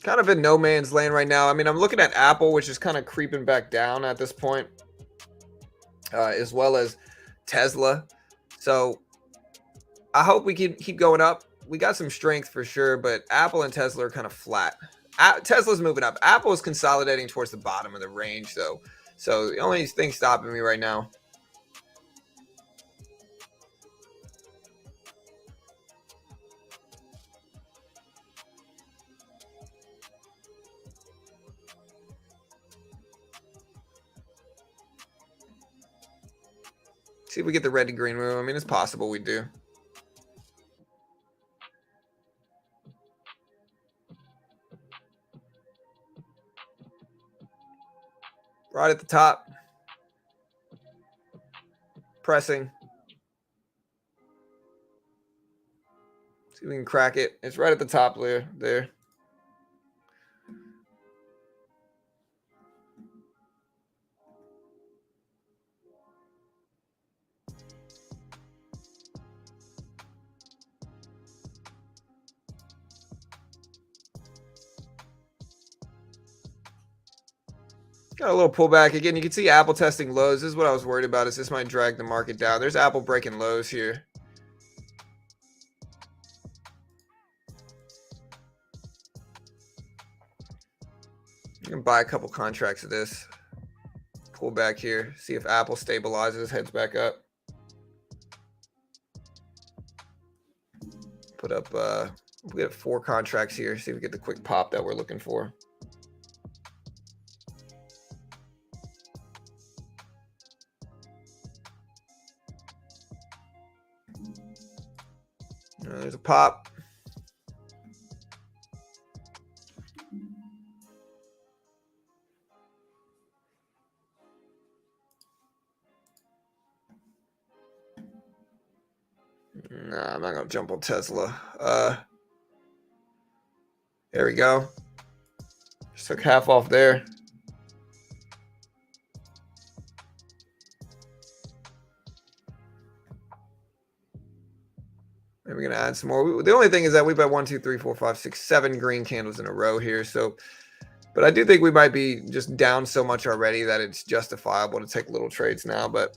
Kind of in no man's land right now. I mean, I'm looking at Apple, which is kind of creeping back down at this point, as well as Tesla. So I hope we can keep going up. We got some strength for sure, but Apple and Tesla are kind of flat. Tesla's moving up. Apple is consolidating towards the bottom of the range, though. So the only thing stopping me right now. See if we get the red to green move. I mean, it's possible we do. Right at the top. Pressing. See if we can crack it. It's right at the top there. Got a little pullback again. You can see Apple testing lows. This is what I was worried about. Is this might drag the market down? There's Apple breaking lows here. You can buy a couple contracts of this. Pull back here. See if Apple stabilizes, heads back up. Put up. We have 4 contracts here. See if we get the quick pop that we're looking for. There's a pop. Nah, I'm not gonna jump on Tesla. There we go. Just took half off there. And we're gonna add some more. The only thing is that we've got 1, 2, 3, 4, 5, 6, 7 green candles in a row here. So, but I do think we might be just down so much already that it's justifiable to take little trades now. But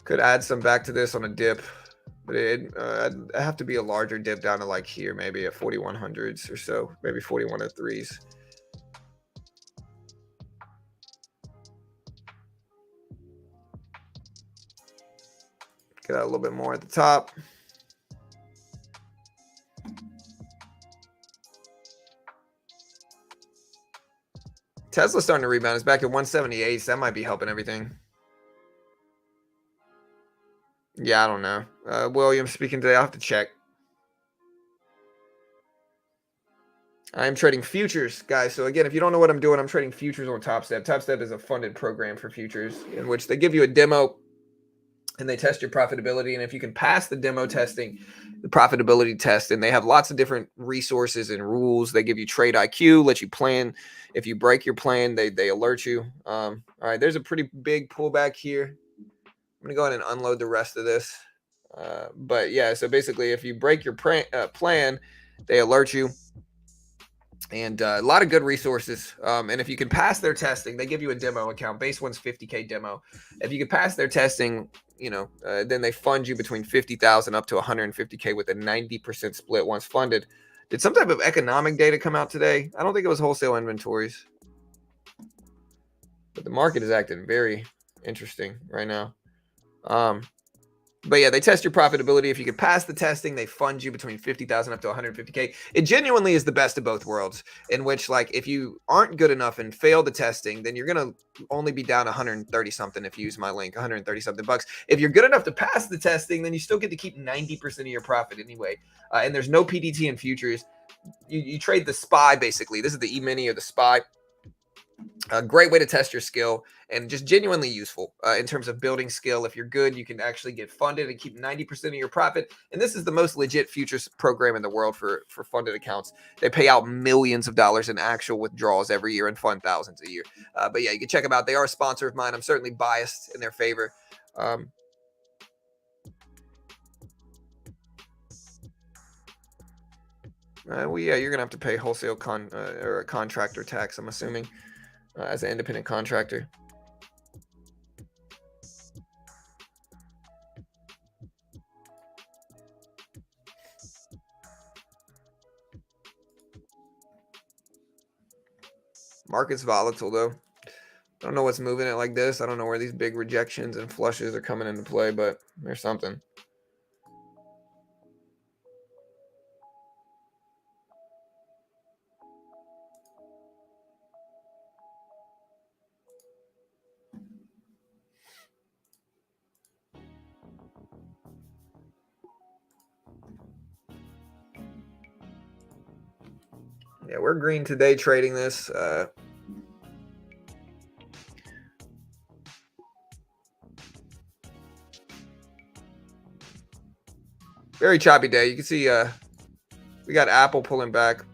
could add some back to this on a dip. But I'd have to be a larger dip down to like here, maybe at 4100s or so, maybe 4103s. Get out a little bit more at the top. Tesla's starting to rebound. It's back at 178. So that might be helping everything. Yeah, I don't know. William speaking today. I'll have to check. I'm trading futures, guys. So again, if you don't know what I'm doing, I'm trading futures on TopStep. TopStep is a funded program for futures in which they give you a demo and they test your profitability. And if you can pass the demo testing, the profitability test, and they have lots of different resources and rules. They give you trade IQ, let you plan. If you break your plan, they alert you. All right, there's a pretty big pullback here. I'm gonna go ahead and unload the rest of this. But yeah, so basically, if you break your plan, they alert you. and a lot of good resources. And if you can pass their testing, they give you a demo account. Base one's 50K demo. If you can pass their testing, then they fund you between 50,000 up to 150K with a 90% split once funded. Did some type of economic data come out today? I don't think it was wholesale inventories, but the market is acting very interesting right now. But yeah, they test your profitability. If you can pass the testing, they fund you between 50,000 up to 150K. It genuinely is the best of both worlds, in which, like, if you aren't good enough and fail the testing, then you're going to only be down 130 something if you use my link, 130 something bucks. If you're good enough to pass the testing, then you still get to keep 90% of your profit anyway. And there's no PDT in futures. You trade the SPY, basically. This is the E-mini or the SPY. A great way to test your skill, and just genuinely useful in terms of building skill. If you're good, you can actually get funded and keep 90% of your profit. And this is the most legit futures program in the world for funded accounts. They pay out millions of dollars in actual withdrawals every year and fund thousands a year. But yeah, you can check them out. They are a sponsor of mine. I'm certainly biased in their favor. Well, yeah, you're gonna have to pay wholesale or a contractor tax, I'm assuming, as an independent contractor. Market's volatile though. I don't know what's moving it like this. I don't know where these big rejections and flushes are coming into play, but there's something. Yeah, we're green today trading this. Very choppy day. You can see we got Apple pulling back,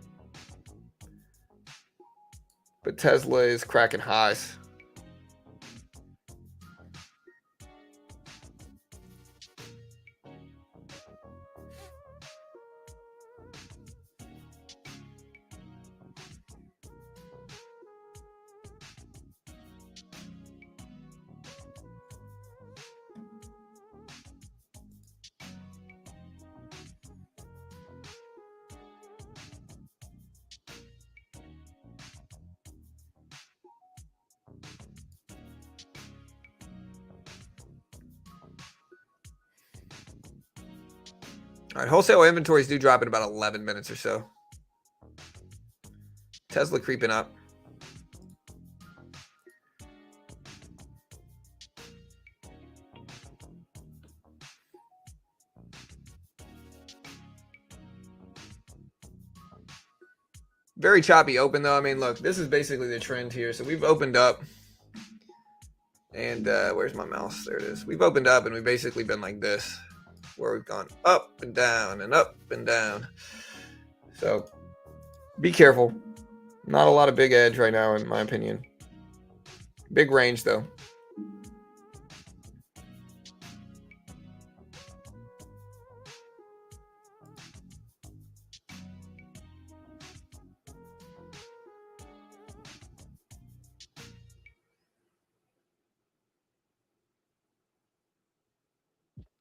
but Tesla is cracking highs. All right, wholesale inventories do drop in about 11 minutes or so. Tesla creeping up. Very choppy open though. I mean, look, this is basically the trend here. So we've opened up, and where's my mouse? There it is. We've opened up, and we've basically been like this, where we've gone up and down and up and down. So be careful. Not a lot of big edge right now, in my opinion. Big range though.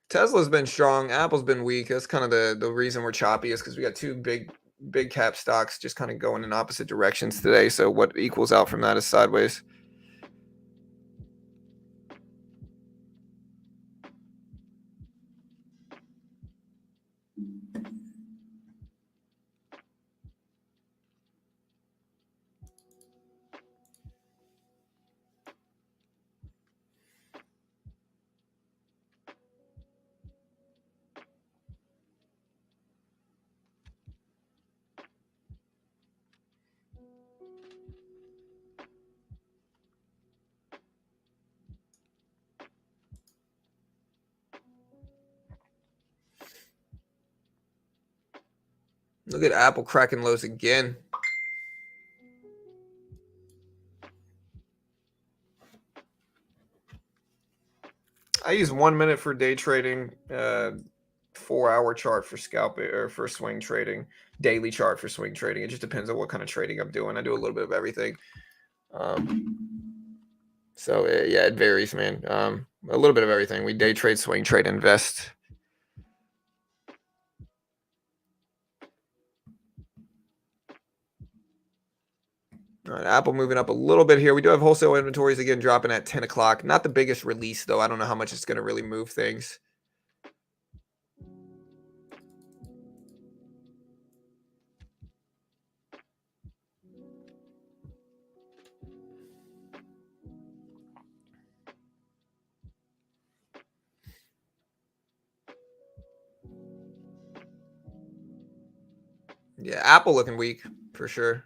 Tesla's been strong. Apple's been weak. That's kind of the reason we're choppy, is because we got two big cap stocks just kind of going in opposite directions today. So what equals out from that is sideways. Look at Apple cracking lows again. I use 1 minute for day trading, 4-hour chart for scalping or for swing trading, daily chart for swing trading. It just depends on what kind of trading I'm doing. I do a little bit of everything. So yeah, it varies, man. A little bit of everything. We day trade, swing trade, invest. All right, Apple moving up a little bit here. We do have wholesale inventories again dropping at 10 o'clock. Not the biggest release, though. I don't know how much it's going to really move things. Yeah, Apple looking weak for sure.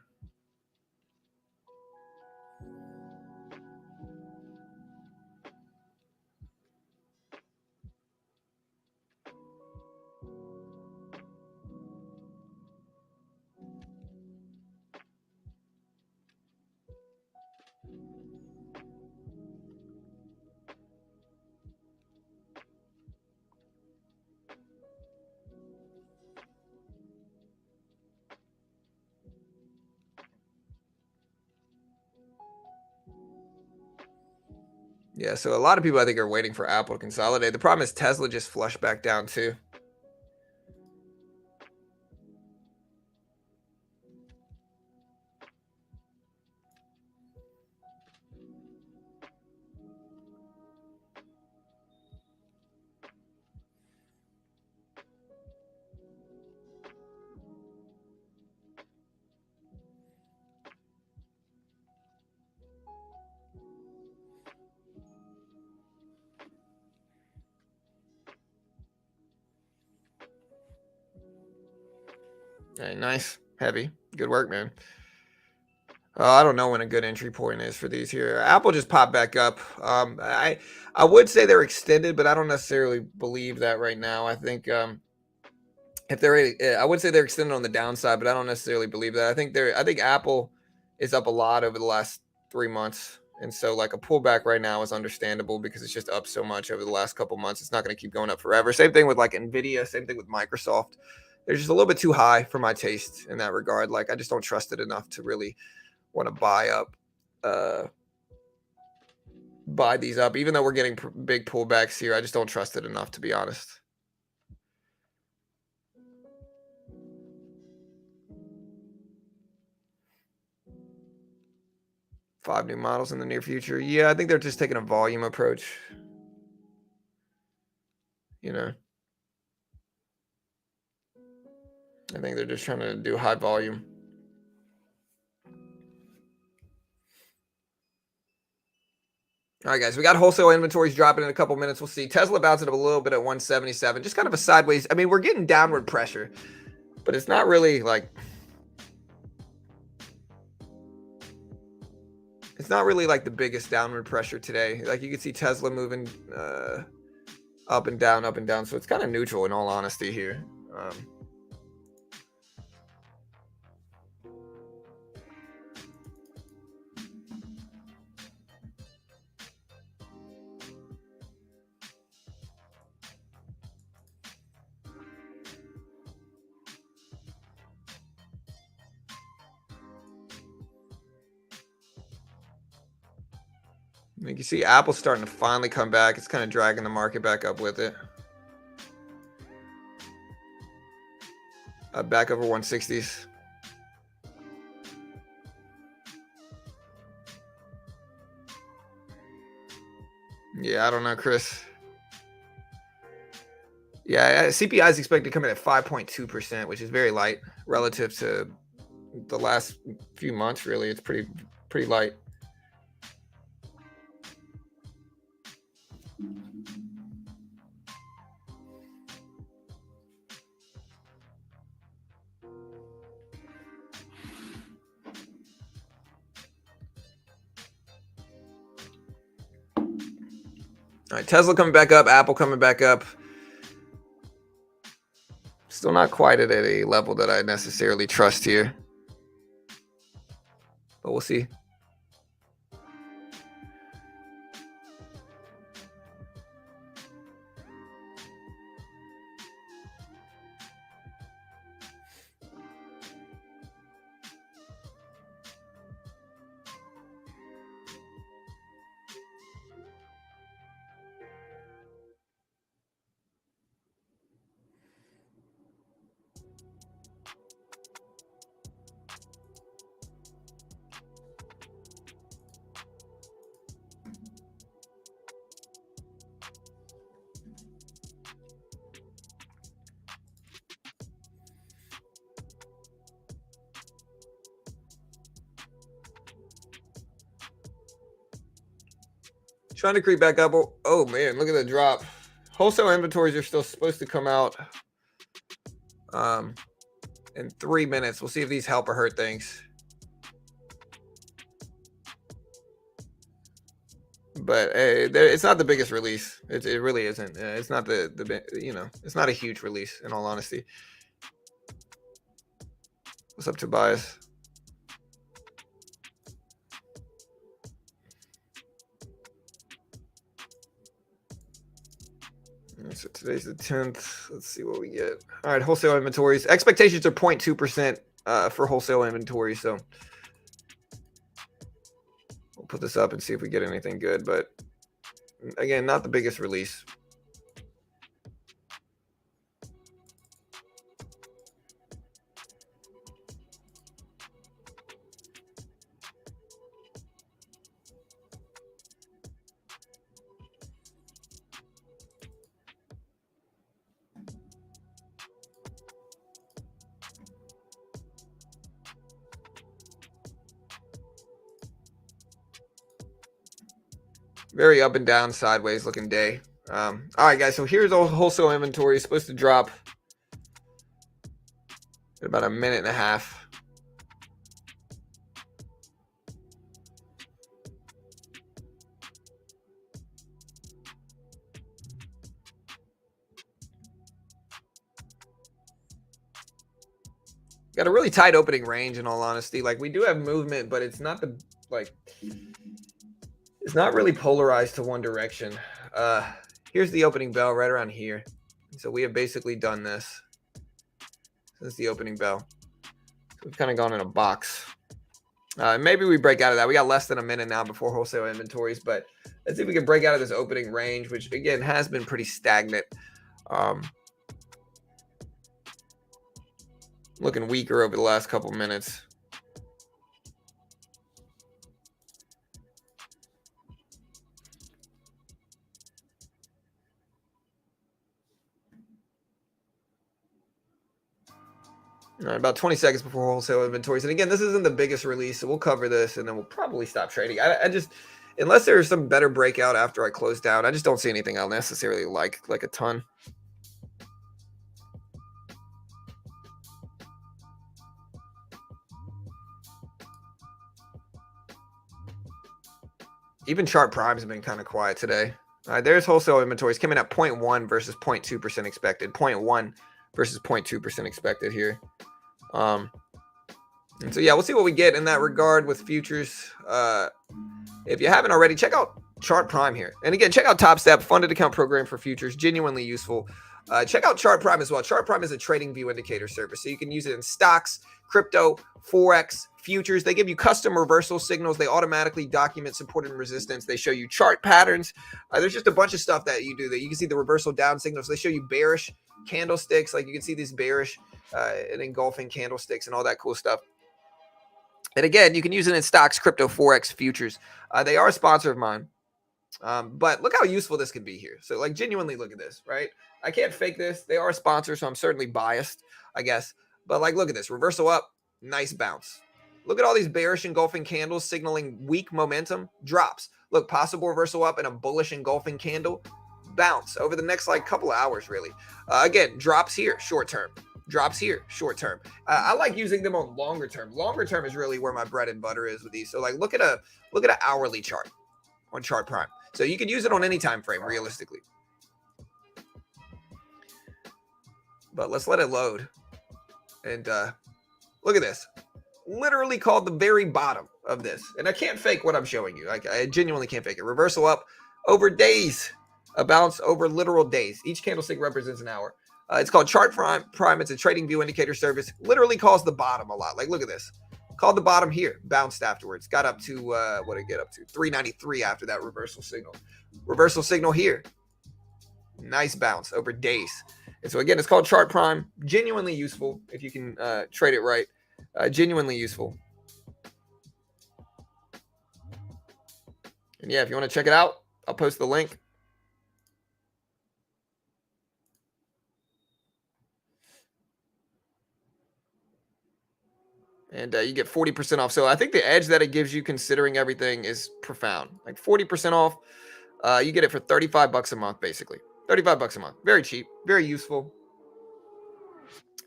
Yeah, so a lot of people I think are waiting for Apple to consolidate. The problem is Tesla just flushed back down too. All right, nice, heavy, good work, man. I don't know when a good entry point is for these here. Apple just popped back up. I would say they're extended, but I don't necessarily believe that right now. I think if they're, I would say they're extended on the downside, but I don't necessarily believe that. I think Apple is up a lot over the last 3 months, and so like a pullback right now is understandable because it's just up so much over the last couple months. It's not going to keep going up forever. Same thing with like Nvidia. Same thing with Microsoft. They're just a little bit too high for my taste in that regard. Like I just don't trust it enough to really want to buy these up, even though we're getting big pullbacks here. I just don't trust it enough, to be honest. Five new models in the near future. Yeah, I think they're just taking a volume approach. You know, I think they're just trying to do high volume. All right, guys, we got wholesale inventories dropping in a couple minutes. We'll see. Tesla bouncing up a little bit at 177. Just kind of a sideways. I mean, we're getting downward pressure, but it's not really like the biggest downward pressure today. Like you can see Tesla moving up and down, up and down. So it's kind of neutral in all honesty here. You can see Apple's starting to finally come back. It's kind of dragging the market back up with it. Back over 160s. Yeah, I don't know, Chris. Yeah, CPI is expected to come in at 5.2%, which is very light relative to the last few months. Really, it's pretty light. All right, Tesla coming back up, Apple coming back up. Still not quite at a level that I necessarily trust here, but we'll see. Trying to creep back up. Oh man, look at the drop. Wholesale inventories are still supposed to come out in 3 minutes. We'll see if these help or hurt things. But it's not the biggest release. It really isn't. It's not it's not a huge release in all honesty. What's up, Tobias? So today's the 10th. Let's see what we get. All right, wholesale inventories. Expectations are 0.2% for wholesale inventory. So we'll put this up and see if we get anything good. But again, not the biggest release. Very up and down, sideways looking day. All right, guys. So here's all wholesale inventory. It's supposed to drop in about a minute and a half. Got a really tight opening range, in all honesty. Like, we do have movement, but it's not it's not really polarized to one direction. Here's the opening bell right around here. So we have basically done this. This is the opening bell. So we've kind of gone in a box. Maybe we break out of that. We got less than a minute now before wholesale inventories, but let's see if we can break out of this opening range, which again has been pretty stagnant. Looking weaker over the last couple minutes. All right, about 20 seconds before wholesale inventories. And again, this isn't the biggest release, so we'll cover this and then we'll probably stop trading. I just, unless there's some better breakout after I close down, I just don't see anything I'll necessarily like a ton. Even chart primes have been kind of quiet today. All right, there's wholesale inventories coming at 0.1 versus 0.2% expected. 0.1 versus 0.2% expected here. And so, yeah, we'll see what we get in that regard with futures. If you haven't already, check out Chart Prime here. And again, check out Top Step, funded account program for futures, genuinely useful. Check out Chart Prime as well. Chart Prime is a trading view indicator service. So you can use it in stocks, crypto, Forex, futures. They give you custom reversal signals. They automatically document support and resistance. They show you chart patterns. There's just a bunch of stuff that you do that you can see the reversal down signals. They show you bearish candlesticks. Like you can see these bearish and engulfing candlesticks and all that cool stuff. And again, you can use it in stocks, crypto, Forex, futures. They are a sponsor of mine. But look how useful this can be here. So like genuinely look at this, right? I can't fake this. They are a sponsor, so I'm certainly biased, I guess. But like, look at this. Reversal up, nice bounce. Look at all these bearish engulfing candles signaling weak momentum, drops. Look, possible reversal up and a bullish engulfing candle, bounce over the next like couple of hours, really. Again, drops here, short term. Drops here, short term. I like using them on longer term. Longer term is really where my bread and butter is with these. So like, look at an hourly chart on Chart Prime. So you can use it on any time frame, realistically. But let's let it load. And look at this. Literally called the very bottom of this. And I can't fake what I'm showing you. Like, I genuinely can't fake it. Reversal up over days. A bounce over literal days. Each candlestick represents an hour. It's called Chart Prime. It's a trading view indicator service. Literally calls the bottom a lot. Like, look at this. Called the bottom here. Bounced afterwards. Got up to, what did it get up to? 393 after that reversal signal. Reversal signal here. Nice bounce over days. And so, again, it's called Chart Prime. Genuinely useful if you can trade it right. Genuinely useful. And, yeah, if you want to check it out, I'll post the link. And you get 40% off. So I think the edge that it gives you considering everything is profound. Like 40% off. You get it for 35 bucks a month, basically. 35 bucks a month. Very cheap, very useful.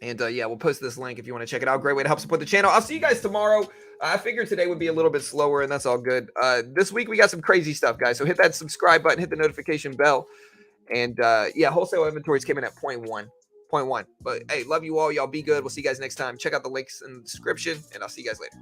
And yeah, we'll post this link if you want to check it out. Great way to help support the channel. I'll see you guys tomorrow. I figured today would be a little bit slower, and that's all good. This week we got some crazy stuff, guys. So hit that subscribe button, hit the notification bell. And yeah, wholesale inventories came in at 0.1. But hey, love you all. Y'all be good. We'll see you guys next time. Check out the links in the description, and I'll see you guys later.